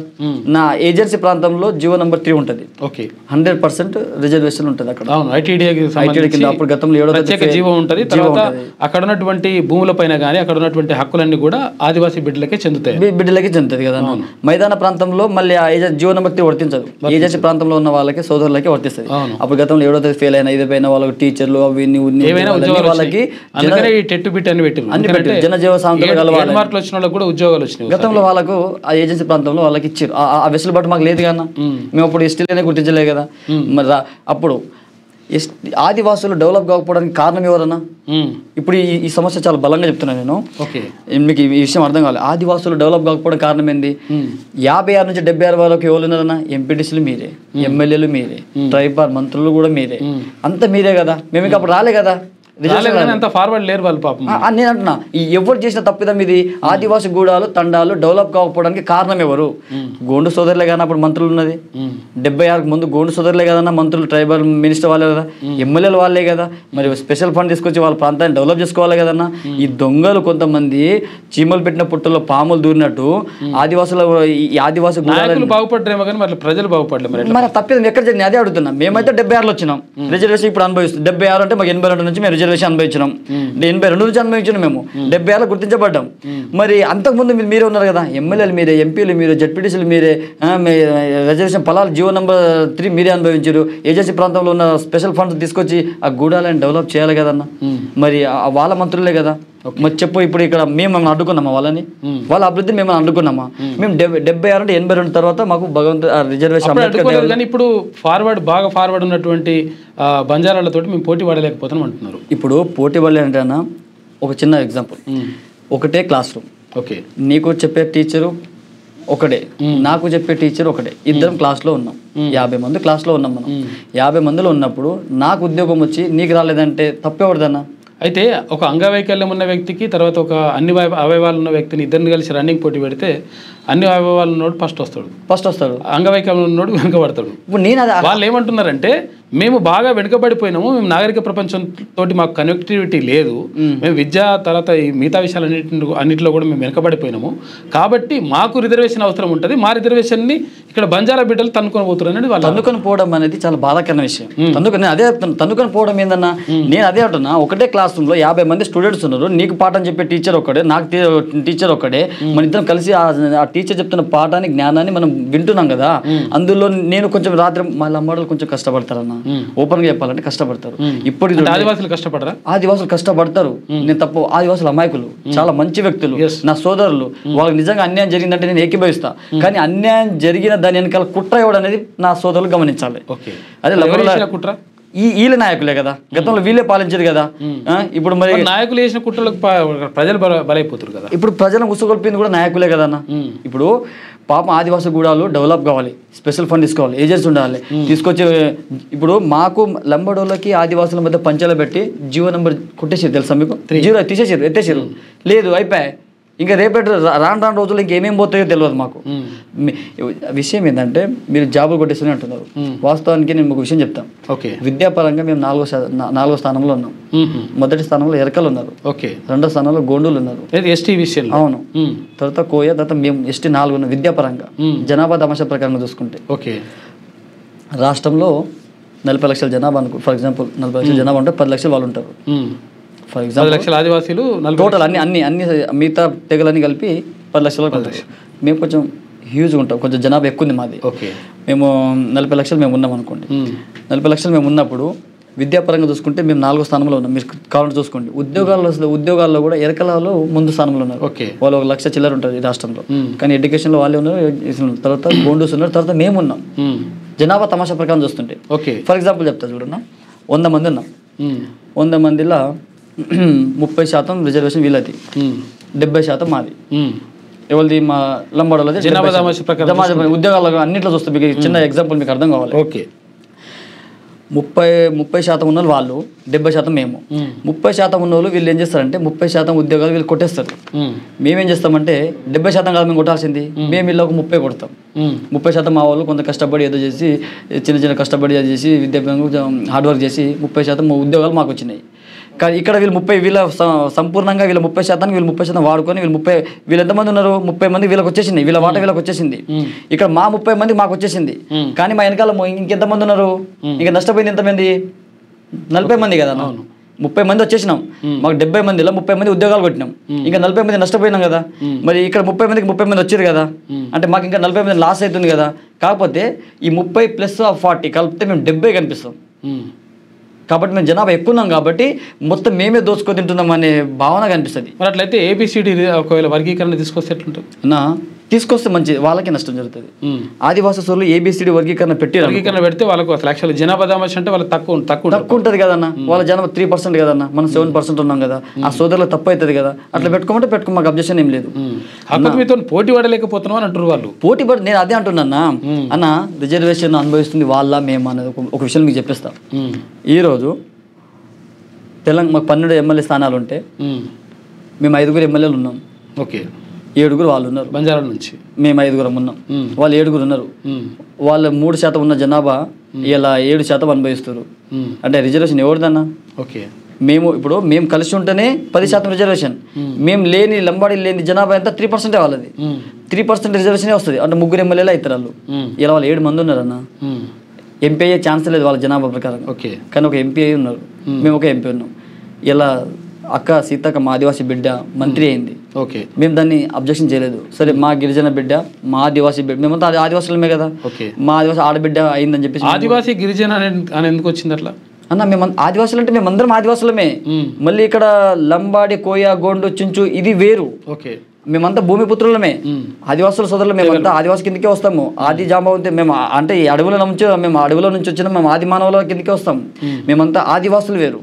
నా ఏజెన్సీ ప్రాంతంలో జీవో నెంబర్ 3 ఉంటుంది. 100% రిజర్వేషన్ ఉంటుంది అక్కడ. అప్పుడు గతంలో 7వ జీవో ఉంటుంది. తర్వాత అక్కడ ఉన్నటువంటి భూములపైన కానీ అక్కడ ఉన్నటువంటి హక్కులన్నీ కూడా ఆదివాసీ బిడ్డలకే చెందుతుంది కదా. మైదాన ప్రాంతంలో మళ్ళీ జీవో నెంబర్ 3 వర్తించదు. ఏజెన్సీ ప్రాంతంలో ఉన్న వాళ్ళకి సోదరులకి వర్తిస్తుంది. అప్పుడు గతంలో 7వ తరగతి ఫెయిల్ అయిన 5 పైన వాళ్ళకి టీచర్లు అవి వాళ్ళకి గతంలో వాళ్ళకు ఆ ఏజెన్సీ ప్రాంతంలో వాళ్ళకి ఇచ్చారు. ఆ వెసులుబాటు మాకు లేదు కదా, మేము అప్పుడు ఎస్టీలనే గుర్తించలేదు కదా. మరి అప్పుడు ఆదివాసులు డెవలప్ కాకపోవడానికి కారణం ఎవరన్నా? ఇప్పుడు ఈ సమస్య చాలా బలంగా చెప్తున్నాను నేను, మీకు ఈ విషయం అర్థం కావాలి. ఆదివాసులు డెవలప్ కాకపోవడం కారణం ఏంది? 56 నుంచి 76 వరకు ఎవరు ఉన్నారన్నా? ఎంపీటీసీలు మీరే, ఎమ్మెల్యేలు మీరే, ట్రైబల్ మంత్రులు కూడా మీరే, అంతా మీరే కదా. మేము ఇంకా అప్పుడు రాలే కదా, ఫార్వర్డ్ లేరు వాళ్ళు పాపం. నేను అంటున్నా, ఎవరు చేసిన తప్పిదం ఇది? ఆదివాసి గూడాలు తండాలు డెవలప్ కాకపోవడానికి కారణం ఎవరు? గోండు సోదరులే కదా అప్పుడు మంత్రులు ఉన్నది. 76 ముందు గోండు సోదరులే కదన్నా మంత్రులు, ట్రైబల్ మినిస్టర్ వాళ్ళే కదా, ఎమ్మెల్యేలు వాళ్ళే కదా. మరి స్పెషల్ ఫండ్ తీసుకొచ్చి వాళ్ళ ప్రాంతాన్ని డెవలప్ చేసుకోవాలి కదన్నా. ఈ దొంగలు కొంతమంది చీమలు పెట్టిన పుట్టలో పాములు దూరినట్టు ఆదివాసుల ఆదివాసి గూడాలు బాగుపడ్డారేమో కానీ మరి ప్రజలు బాగుపడలేదు. మరి తప్పిదం ఎక్కడ జరిగింది? అదే అడుగుతున్నాం. మేమైతే 76లో వచ్చినాం, రిజర్వేషన్ ఇప్పుడు అనుభవిస్తుంది. 76 అంటే మాకు 82 నుంచి మేము రిజర్వేషన్ అనుభవించినాం, 82 నుంచి అనుభవించినాం, మేము 76 గుర్తించబడ్డాం. మరి అంతకుముందు మీరే ఉన్నారు కదా, ఎమ్మెల్యేలు మీరే, ఎంపీలు మీరే, జడ్పీటీసీలు మీరే, రిజర్వేషన్ ఫలాలు జీవో నెంబర్ 3 మీరే అనుభవించారు. ఏజెన్సీ ప్రాంతంలో ఉన్న స్పెషల్ ఫండ్స్ తీసుకొచ్చి ఆ గూడాలను డెవలప్ చేయాలి కదన్న. మరి వాళ్ళ మంత్రులే కదా. మరి చెప్పు, ఇప్పుడు ఇక్కడ మేము అడ్డుకున్నామా వాళ్ళని? వాళ్ళ అభివృద్ధిని మేము అడ్డుకున్నామా? మేము 76 అంటే 82 తర్వాత మాకు భగవంతు రిజర్వేషన్. కానీ ఇప్పుడు బాగా ఫార్వర్డ్ ఉన్నటువంటి బంజారాలతో మేము పోటీ పడలేకపోతున్నాం అంటున్నారు. ఇప్పుడు పోటీ పడలే అంటే అన్న, ఒక చిన్న ఎగ్జాంపుల్, ఒకటే క్లాస్ రూమ్, నీకు చెప్పే టీచరు ఒకటే, నాకు చెప్పే టీచర్ ఒకటే, ఇద్దరం క్లాస్లో ఉన్నాం, 50 మంది క్లాస్లో ఉన్నాం. మనం 50 మందిలో ఉన్నప్పుడు నాకు ఉద్యోగం వచ్చి నీకు రాలేదంటే తప్పేవడదన్నా? అయితే ఒక అంగవైకల్యం ఉన్న వ్యక్తికి తర్వాత ఒక అన్ని అవయవాలు ఉన్న వ్యక్తిని ఇద్దరిని కలిసి రన్నింగ్ పోటీ పెడితే అన్ని అవయవాలు ఉన్నోడు ఫస్ట్ వస్తాడు, అంగవైకల్యం ఉన్నోడు వెనుకబడతాడు. ఇప్పుడు వాళ్ళు ఏమంటున్నారంటే, మేము బాగా వెనుకబడిపోయినాము, మేము నాగరిక ప్రపంచంతో మాకు కనెక్టివిటీ లేదు, మేము విద్య తర్వాత ఈ మిగతా విషయాలు అన్నింటిలో కూడా మేము వెనుకబడిపోయినాము, కాబట్టి మాకు రిజర్వేషన్ అవసరం ఉంటుంది, మా రిజర్వేషన్ని ఇక్కడ బంజారా బిడ్డలు తన్నుకొని పోతున్నారు అనేది వాళ్ళు. తన్నుకొని పోవడం అనేది చాలా బాధాకరమైన విషయం. అదే తన్నుకొని పోవడం ఏందన్నా, నేను అదే అంటున్నా, ఒకటే క్లాస్ రూమ్ లో 50 మంది స్టూడెంట్స్ ఉన్నారు, నీకు పాఠం చెప్పే టీచర్ ఒక్కడే, నాకు టీచర్ ఒక్కడే, మన ఇద్దరం కలిసి ఆ టీచర్ చెప్తున్న పాఠాన్ని జ్ఞానాన్ని మనం వింటున్నాం కదా. అందులో నేను కొంచెం రాత్రి మా లంబాడలు కొంచెం కష్టపడతారన్న, ఓపెన్ గా చెప్పాలంటే కష్టపడతారు. ఇప్పుడు ఆదివాసులు కష్టపడరా? ఆదివాసులు కష్టపడతారు, నేను తప్పు. ఆదివాసులు అమాయకులు, చాలా మంచి వ్యక్తులు, నా సోదరులు. వాళ్ళకి నిజంగా అన్యాయం జరిగిందంటే నేను ఏకీభవిస్తా, కానీ అన్యాయం జరిగిన దాని వెనకాల కుట్ర ఇవ్వడం అనేది నా సోదరులు గమనించాలి. అదే కుట్ర వీళ్ళ నాయకులే కదా, గతంలో వీళ్ళే పాలించారు కదా. ఇప్పుడు మరి నాయకులు చేసిన కుట్రలకు ప్రజలు బలైపోతారు కదా. ఇప్పుడు ప్రజలను ఉసుగొల్పింది కూడా నాయకులే కదా అన్న. ఇప్పుడు పాపం ఆదివాసీ గూడాలు డెవలప్ కావాలి, స్పెషల్ ఫండ్ తీసుకోవాలి, ఏజెన్సీ ఉండాలి, తీసుకొచ్చి ఇప్పుడు మాకు లంబడోళ్ళకి ఆదివాసుల మధ్య పంచాలు పెట్టి జీవో నెంబర్ కొట్టేసారు తెలుసా మీకు? జీరో తీసేసారు, ఎత్తేసారు, లేదు అయిపోయాయి. ఇంకా రేపటి రాను రోజులు ఇంకేమేమి పోతాయో తెలియదు మాకు. విషయం ఏంటంటే, మీరు జాబులు కొట్టేస్తూనే అంటున్నారు. వాస్తవానికి నేను ఒక విషయం చెప్తాను. విద్యాపరంగా మేము 4వ స్థానంలో ఉన్నాం. మొదటి స్థానంలో ఎరకలు ఉన్నారు, 2వ స్థానంలో గోండులు ఉన్నారు, ఎస్టీ విషయం. అవును, తర్వాత కోయ, తర్వాత మేము ఎస్టీ 4 ఉన్నాం. విద్యాపరంగా జనాభా తమాషా ప్రకారంగా చూసుకుంటే రాష్ట్రంలో 40 లక్షల జనాభా అనుకో, ఫర్ ఎగ్జాంపుల్ 40 లక్షల జనాభా ఉంటే 10 లక్షలు వాళ్ళు ఉంటారు. ఫర్ ఎగ్జాంపుల్ 10 లక్షల ఆదివాసీలు టోటల్ అన్ని మిగతా తెగలన్నీ కలిపి 10 లక్షలు. మేము కొంచెం హ్యూజ్గా ఉంటాం, కొంచెం జనాభా ఎక్కువ ఉంది మాది. మేము 40 లక్షలు మేము ఉన్నాం అనుకోండి. 40 లక్షలు మేము ఉన్నప్పుడు విద్యాపరంగా చూసుకుంటే మేము 4వ స్థానంలో ఉన్నాం. మీరు కావాలంటే చూసుకోండి. ఉద్యోగాల్లో కూడా ఎరకలలో ముందు స్థానంలో ఉన్నారు. వాళ్ళు 1 లక్ష చిల్లర ఉంటారు ఈ రాష్ట్రంలో, కానీ ఎడ్యుకేషన్లో వాళ్ళే ఉన్నారు, తర్వాత గోండూస్ ఉన్నారు, తర్వాత మేము ఉన్నాం. జనాభా తమాషా ప్రకారం చూస్తుంటే ఫర్ ఎగ్జాంపుల్ చెప్తా చూడన్నా, 100 మంది ఉన్నాం. 100 మందిలో 30% రిజర్వేషన్ వీళ్ళది, 70% మాది. ఎవరిది? మా లంబాడోళ్ళది. ఉద్యోగాలు అన్నింటిలో చూస్తే మీకు చిన్న ఎగ్జాంపుల్ మీకు అర్థం కావాలి. 30% ఉన్న వాళ్ళు, 70% మేము. 30% ఉన్న వాళ్ళు వీళ్ళు ఏం చేస్తారంటే 30% ఉద్యోగాలు వీళ్ళు కొట్టేస్తారు. మేమేం చేస్తామంటే 70% కాదు మేము కొట్టాల్సింది, మేము వీళ్ళు ఒక 30 కొడతాం. 30% మా వాళ్ళు కొంత కష్టపడి ఏదో చేసి చిన్న కష్టపడి అది చేసి విద్యాభ్యాసం హార్డ్ వర్క్ చేసి 30% ఉద్యోగాలు మాకు వచ్చినాయి. ఇక్కడ వీళ్ళు 30 వీళ్ళ సంపూర్ణంగా వీళ్ళ 30% వీళ్ళు 30% వాడుకొని వీళ్ళు ఎంతమంది ఉన్నారు 30 మంది వీళ్ళకి వచ్చేసింది, వీళ్ళ వాటా వీళ్ళకి వచ్చేసింది. ఇక్కడ మా 30 మంది మాకు వచ్చేసింది, కానీ మా వెనకాల ఇంకెంతమంది ఉన్నారు, ఇంకా నష్టపోయింది ఎంతమంది 40 మంది కదా. 30 మంది వచ్చేసినాం, మాకు 70 మందిలో 30 మంది ఉద్యోగాలు కొట్టినాం, ఇంకా 40 మంది నష్టపోయినాం కదా. మరి ఇక్కడ 30 మందికి 30 మంది వచ్చారు కదా, అంటే మాకు ఇంకా 40 మంది లాస్ అవుతుంది కదా. కాకపోతే ఈ 30 + 40 కలిపితే మేము 70 కనిపిస్తాం. కాబట్టి మేము జనాభా ఎక్కువ ఉన్నాం కాబట్టి మొత్తం మేమే దోచుకొని తింటున్నాం అనే భావన కనిపిస్తుంది. మరి అట్లయితే ABCD ఒకవేళ వర్గీకరణ తీసుకొస్తే ఎట్లుంటుంది? తీసుకొస్తే మంచిది, వాళ్ళకి నష్టం జరుగుతుంది. ఆదివాసీ సోదరులు ABCD వర్గీకరణ పెడితే వాళ్ళకు అసలు యాక్చువల్ జనాభా దామాష అంటే వాళ్ళకి తక్కువ ఉంటుంది కదన్న. వాళ్ళ జనాభా 3% కదన్న, మనం 7% ఉన్నాం కదా. ఆ సోదరులకు తప్పు అవుతుంది కదా. అట్లా పెట్టుకోమంటే మాకు అబ్జెక్షన్ ఏం లేదు. మీతో పోటీ పడలేకపోతున్నాం అని అంటారు వాళ్ళు. పోటీ పడి నేను అదే అంటున్నా అన్న, రిజర్వేషన్ అనుభవిస్తుంది వాళ్ళ మేము అనేది ఒక విషయం మీకు చెప్పేస్తా. ఈరోజు తెలంగాణ మాకు 12 ఎమ్మెల్యే స్థానాలు ఉంటే మేము 5 ఎమ్మెల్యేలు ఉన్నాం. ఓకే, 7 వాళ్ళు ఉన్నారు బంజారా నుంచి, మేము 5 ఉన్నాం, వాళ్ళు 7 ఉన్నారు. వాళ్ళ 3% ఉన్న జనాభా ఇలా 7% అనుభవిస్తారు. అంటే రిజర్వేషన్ ఎవరిదన్నా? ఓకే, మేము కలిసి ఉంటేనే 10% రిజర్వేషన్. మేము లేని లంబాడీ లేని జనాభా ఎంత 3% వాళ్ళది. 3% రిజర్వేషన్ వస్తుంది అంటే 3 ఎమ్మెల్యేలు అవుతారు వాళ్ళు. ఇలా వాళ్ళు 7 మంది ఉన్నారన్న. ఎంపీ అయ్యే ఛాన్స్ లేదు వాళ్ళ జనాభా ప్రకారం, కానీ ఒక ఎంపీ అయ్యి ఉన్నారు, మేము ఒక ఎంపీ ఉన్నాం. ఇలా అక్క సీతక్క మా ఆదివాసీ బిడ్డ మంత్రి అయింది. ఓకే, మేము దాన్ని అబ్జెక్షన్ చేయలేదు. సరే మా గిరిజన బిడ్డ మా ఆదివాసీ బిడ్డ, మేమంతా ఆదివాసులమే కదా, మా ఆదివాసీ ఆడబిడ్డ అయిందని చెప్పేసి. ఆదివాసీ గిరిజన అని ఎందుకు వచ్చింది అట్లా అన్న? మేము ఆదివాసులు అంటే మేమందరం ఆదివాసులమే. మళ్ళీ ఇక్కడ లంబాడి, కోయ, గోండు, చించు ఇది వేరు. ఓకే, మేమంతా భూమిపుత్రులమే, ఆదివాసుల సోదరులు. మేమంతా ఆదివాసి కిందకే వస్తాము. ఆది జాంబవంతే మేము అంటే ఈ అడవుల నుంచి వచ్చిన మేము ఆది మానవుల కిందకే వస్తాం. మేమంతా ఆదివాసులు వేరు,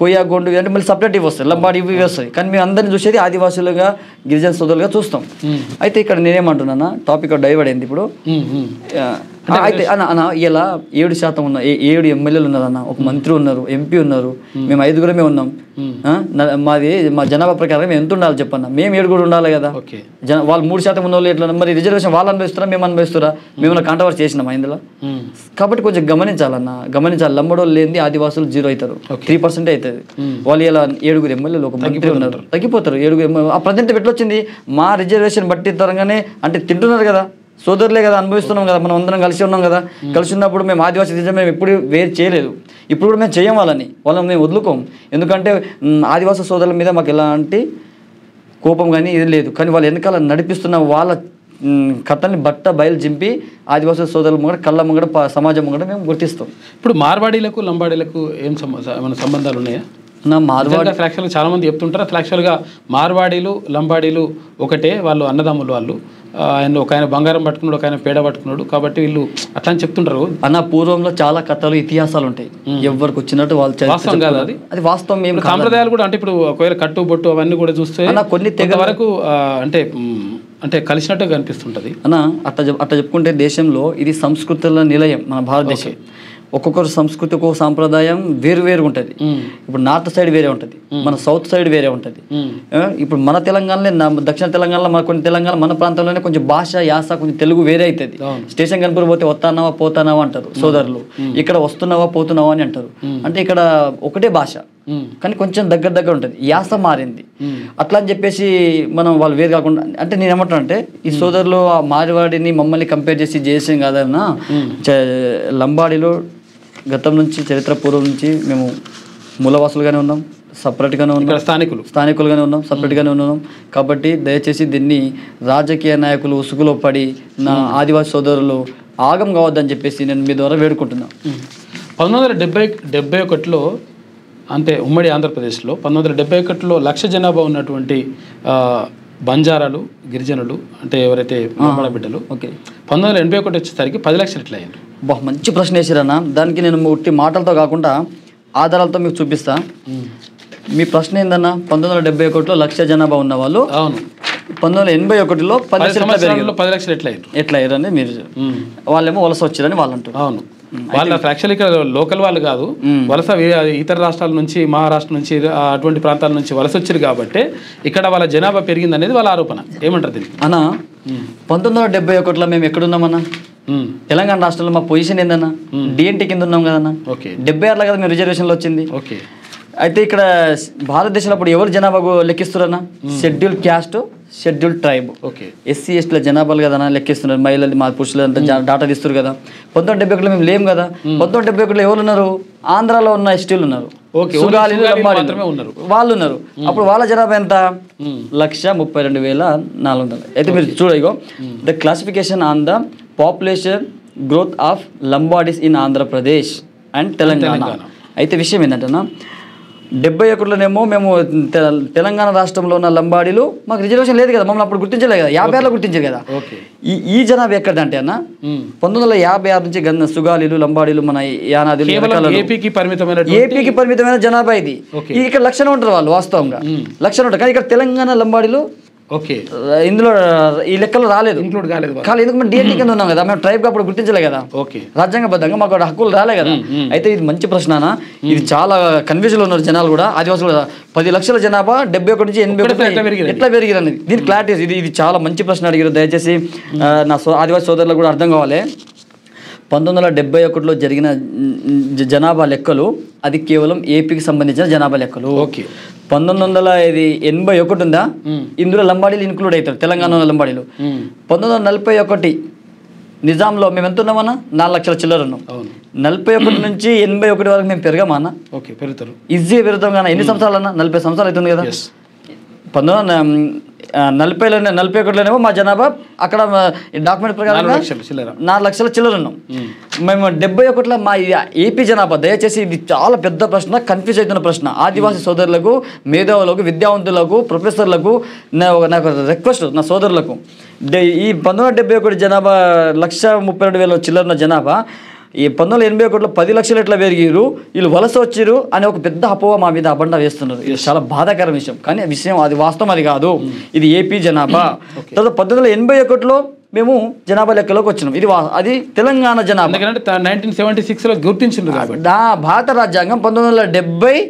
కోయ, గోండు అంటే మళ్ళీ సపరేట్ ఇవి వస్తాయి, లంబాడి ఇవి వస్తాయి. కానీ మేము అందరినీ చూసేది ఆదివాసులుగా గిరిజన సోదరులుగా చూస్తాం. అయితే ఇక్కడ నేనేమంటున్నా, టాపిక్ డైవర్ట్ అయింది ఇప్పుడు. అయితే అన్న ఇలా 7% ఉన్న 7 ఎమ్మెల్యేలు ఉన్నారన్న, ఒక మంత్రి ఉన్నారు, ఎంపీ ఉన్నారు, మేము 5 ఉన్నాం. మా జనాభా ప్రకారం మేము ఎంత ఉండాలి చెప్పన్న? మేము 7 ఉండాలి కదా. వాళ్ళు 3% ఉన్న వాళ్ళు ఎట్లా? మరి రిజర్వేషన్ వాళ్ళు అనుభవిస్తారా మేము అనుభవిస్తారా? మేము కాంట్రవర్సీ చేసినాం ఇందులో. కాబట్టి కొంచెం గమనించాలి. లంబడోళ్ళు లేని ఆదివాసులు 0 అవుతారు, 3% అవుతుంది. వాళ్ళు ఇలా 7 ఎమ్మెల్యేలు ఒక మంత్రి ఉన్నారు, తగ్గిపోతారు. 7 ఆ ప్రజెంట్ ఎట్లొచ్చింది? మా రిజర్వేషన్ బట్టి తరంగానే అంటే తింటున్నారు కదా, సోదరులే కదా, అనుభవిస్తున్నాం కదా, మనం అందరం కలిసి ఉన్నాం కదా. కలిసి ఉన్నప్పుడు మేము ఆదివాసీ రిజర్వేషన్ మేము ఎప్పుడు వేరు చేయలేదు, ఇప్పుడు కూడా మేము చేయం. వాళ్ళని మేము వదులుకోం. ఎందుకంటే ఆదివాసీ సోదరుల మీద మాకు ఎలాంటి కోపం కానీ ఇది లేదు. కానీ వాళ్ళు వెనకాల నడిపిస్తున్న వాళ్ళ కథల్ని బయలు చింపి ఆదివాసీ సోదరుల ముంగడ కళ్ళ ముంగడ సమాజం ముంగడ మేము గుర్తిస్తాం. ఇప్పుడు మార్వాడీలకు లంబాడీలకు ఏమైనా సంబంధాలు ఉన్నాయా? మార్వాడి ఫ్రాక్షన్లు చాలా మంది చెప్తుంటారు. అసలు యాక్చువల్గా మార్వాడీలు లంబాడీలు ఒకటే, వాళ్ళు అన్నదమ్ములు. వాళ్ళు ఒక ఆయన బంగారం పట్టుకున్నాడు, ఒక ఆయన పేడ పట్టుకున్నాడు, కాబట్టి వీళ్ళు అట్లా అని చెప్తుంటారు అన్న. పూర్వంలో చాలా కథలు ఇతిహాసాలు ఉంటాయి, ఎవరికి వచ్చినట్టు వాళ్ళు వాస్తవం కాదు అది వాస్తవం. మేము సాంప్రదాయాలు కూడా అంటే ఇప్పుడు ఒకవేళ కట్టు బొట్టు అవన్నీ కూడా చూస్తే కొన్ని తెగ వరకు అంటే కలిసినట్టు కనిపిస్తుంటది అన్న. అట్లా చెప్పుకుంటే దేశంలో ఇది సంస్కృతుల నిలయం మన భారతదేశం. ఒక్కొక్కరు సంస్కృతి ఒక్కొక్క సాంప్రదాయం వేరు ఉంటుంది. ఇప్పుడు నార్త్ సైడ్ వేరే ఉంటుంది, మన సౌత్ సైడ్ వేరే ఉంటుంది. ఇప్పుడు మన తెలంగాణలో దక్షిణ తెలంగాణలో మన ప్రాంతంలోనే కొంచెం భాష యాస కొంచెం తెలుగు వేరే అవుతుంది. స్టేషన్ కనుపూర్ పోతే వస్తానావా పోతానావా అంటారు సోదరులు, ఇక్కడ వస్తున్నావా పోతున్నావా అని అంటారు. అంటే ఇక్కడ ఒకటే భాష కానీ కొంచెం దగ్గర ఉంటుంది, యాస మారింది. అట్లా అని చెప్పేసి మనం వాళ్ళు వేరు కాకుండా అంటే నేను ఏమంటాను అంటే ఈ సోదరులు ఆ మార్వాడిని మమ్మల్ని కంపేర్ చేసి కాదన్నా. లంబాడిలో గతం నుంచి చరిత్ర పూర్వం నుంచి మేము మూలవాసులుగానే ఉన్నాం, సపరేట్గానే ఉన్నాం, స్థానికులుగానే ఉన్నాం, సపరేట్గానే ఉన్నాం. కాబట్టి దయచేసి దీన్ని రాజకీయ నాయకులు ఉసుగులో పడి నా ఆదివాసీ సోదరులు ఆగం కావద్దని చెప్పేసి నేను మీ ద్వారా వేడుకుంటున్నాను. 1971లో అంటే ఉమ్మడి ఆంధ్రప్రదేశ్లో 1971లో 1,00,000 జనాభా ఉన్నటువంటి బంజారాలు, గిరిజనులు అంటే ఎవరైతే బిడ్డలు 1981 వచ్చేసరికి 10 లక్షలు ఎట్లా అయ్యారు? మంచి ప్రశ్న వేసారన్న. దానికి నేను ఉట్టి మాటలతో కాకుండా ఆధారాలతో మీకు చూపిస్తా. మీ ప్రశ్న ఏందన్నా? 1971లో 1,00,000 జనాభా ఉన్న వాళ్ళు 1981లో 10 లక్షలు ఎట్లా అయ్యారని మీరు, వాళ్ళేమో వలస వచ్చారని వాళ్ళు అంటారు. అవును, వాళ్ళు యాక్చువల్లీ ఇక్కడ లోకల్ వాళ్ళు కాదు, వలస ఇతర రాష్ట్రాల నుంచి, మహారాష్ట్ర నుంచి, అటువంటి ప్రాంతాల నుంచి వలస వచ్చారు కాబట్టి ఇక్కడ వాళ్ళ జనాభా పెరిగింది అనేది వాళ్ళ ఆరోపణ. ఏమంటారు దీనికి అన్న? 1971లో మేము ఎక్కడున్నామన్నా? తెలంగాణ రాష్ట్రంలో మా పొజిషన్ ఏందన్నా? డిఎన్టీ కింద ఉన్నాం కదన్నా. 76లో కదా మేము రిజర్వేషన్లో వచ్చింది. అయితే ఇక్కడ భారతదేశంలో అప్పుడు ఎవరు జనాభా లెక్కిస్తున్నారన్నా? Schedule caste, schedule tribe, okay, SC ఎస్టీల జనాభాలు కదా లెక్కిస్తున్నారు. మహిళలు మా పురుషులు అంతా డాటా తీస్తారు కదా. 1971లో మేము లేము కదా. 1971లో ఎవరు ఉన్నారు? ఆంధ్రాలో ఉన్న ఎస్టీలు ఉన్నారు, సుగాలీలు, లంబాడీలు వాళ్ళు ఉన్నారు. అప్పుడు వాళ్ళ జనాభా ఎంత? 1,32,400. అయితే మీరు చూడగో the classification on the population growth of Lambadis in Andhra Pradesh and Telangana. అయితే విషయం ఏంటంటే 71లోనేమో మేము తెలంగాణ రాష్ట్రంలో ఉన్న లంబాడీలు మాకు రిజర్వేషన్ లేదు కదా, మమ్మల్ని అప్పుడు గుర్తించలేదు కదా, 56లో గుర్తించారు కదా. ఈ జనాభా ఎక్కడంటే అన్న 1956 నుంచి సుగాలీలు, లంబాడీలు, మన యానాదులు ఏపీకి పరిమితమైన జనాభా ఇది. ఇక్కడ 1,00,000 ఉంటారు వాళ్ళు, వాస్తవంగా 1,00,000 ఉంటారు. కానీ ఇక్కడ తెలంగాణ లంబాడీలు ఇందులో ఈ లెక్కలో రాలేదు, ఇంక్లూడ్ కాలేదు. ఎందుకు మేము డిఎన్టీ కింద ఉన్నాం కదా, మేము ట్రైబ్ అప్పుడు గుర్తించలే కదా, రాజ్యాంగబద్ధంగా మాకు హక్కులు రాలే కదా. అయితే ఇది మంచి ప్రశ్న, ఇది చాలా కన్ఫ్యూజన్ ఉన్నారు జనాలు కూడా. ఆదివాసులు 10 లక్షల జనాభా 71 నుంచి 81 ఎట్లా పెరిగిరు అనేది దీని క్లారిటీ. ఇది చాలా మంచి ప్రశ్న అడిగారు. దయచేసి నా ఆదివాసి సోదరులకు కూడా అర్థం కావాలి. 1971లో జరిగిన జనాభా లెక్కలు అది కేవలం ఏపీకి సంబంధించిన జనాభా లెక్కలు. 1981 ఉందా, ఇందులో లంబాడీలు ఇన్క్లూడ్ అవుతారు, తెలంగాణలో లంబాడీలు. 1941 నిజాంలో మేము ఎంత ఉన్నామన్నా? 4 లక్షల చిల్లర ఉన్నాం. 41 నుంచి 81 వరకు మేము పెరగామా అన్న? ఈజీగా పెరుగుతాం కానీ ఎన్ని సంవత్సరాలు అన్న? 40 సంవత్సరాలు అవుతుంది కదా. 1941లోనేమో మా జనాభా అక్కడ డాక్యుమెంట్ ప్రకారం 4 లక్షల చిల్లర ఉన్నాం. మేము 71లో మా ఏపీ జనాభా, దయచేసి ఇది చాలా పెద్ద ప్రశ్న, కన్ఫ్యూజ్ అవుతున్న ప్రశ్న. ఆదివాసీ సోదరులకు, మేధావులకు, విద్యావంతులకు, ప్రొఫెసర్లకు నాకు రిక్వెస్ట్, నా సోదరులకు, ఈ 1971 జనాభా 1,32,000 చిల్లర జనాభా ఈ 1981లో 10 లక్షలు ఎట్లా పెరిగిరు, వీళ్ళు వలస వచ్చిరు అనే ఒక పెద్ద అపోహ మా మీద అబండా వేస్తున్నారు. ఇది చాలా బాధాకర విషయం. కానీ విషయం అది వాస్తవం, అది కాదు. ఇది ఏపీ జనాభా. తర్వాత 1981లో మేము జనాభా లెక్కలోకి వచ్చినాం. అది తెలంగాణ జనాభా 1976లో గుర్తించింది కాబట్టి. భారత రాజ్యాంగం 1976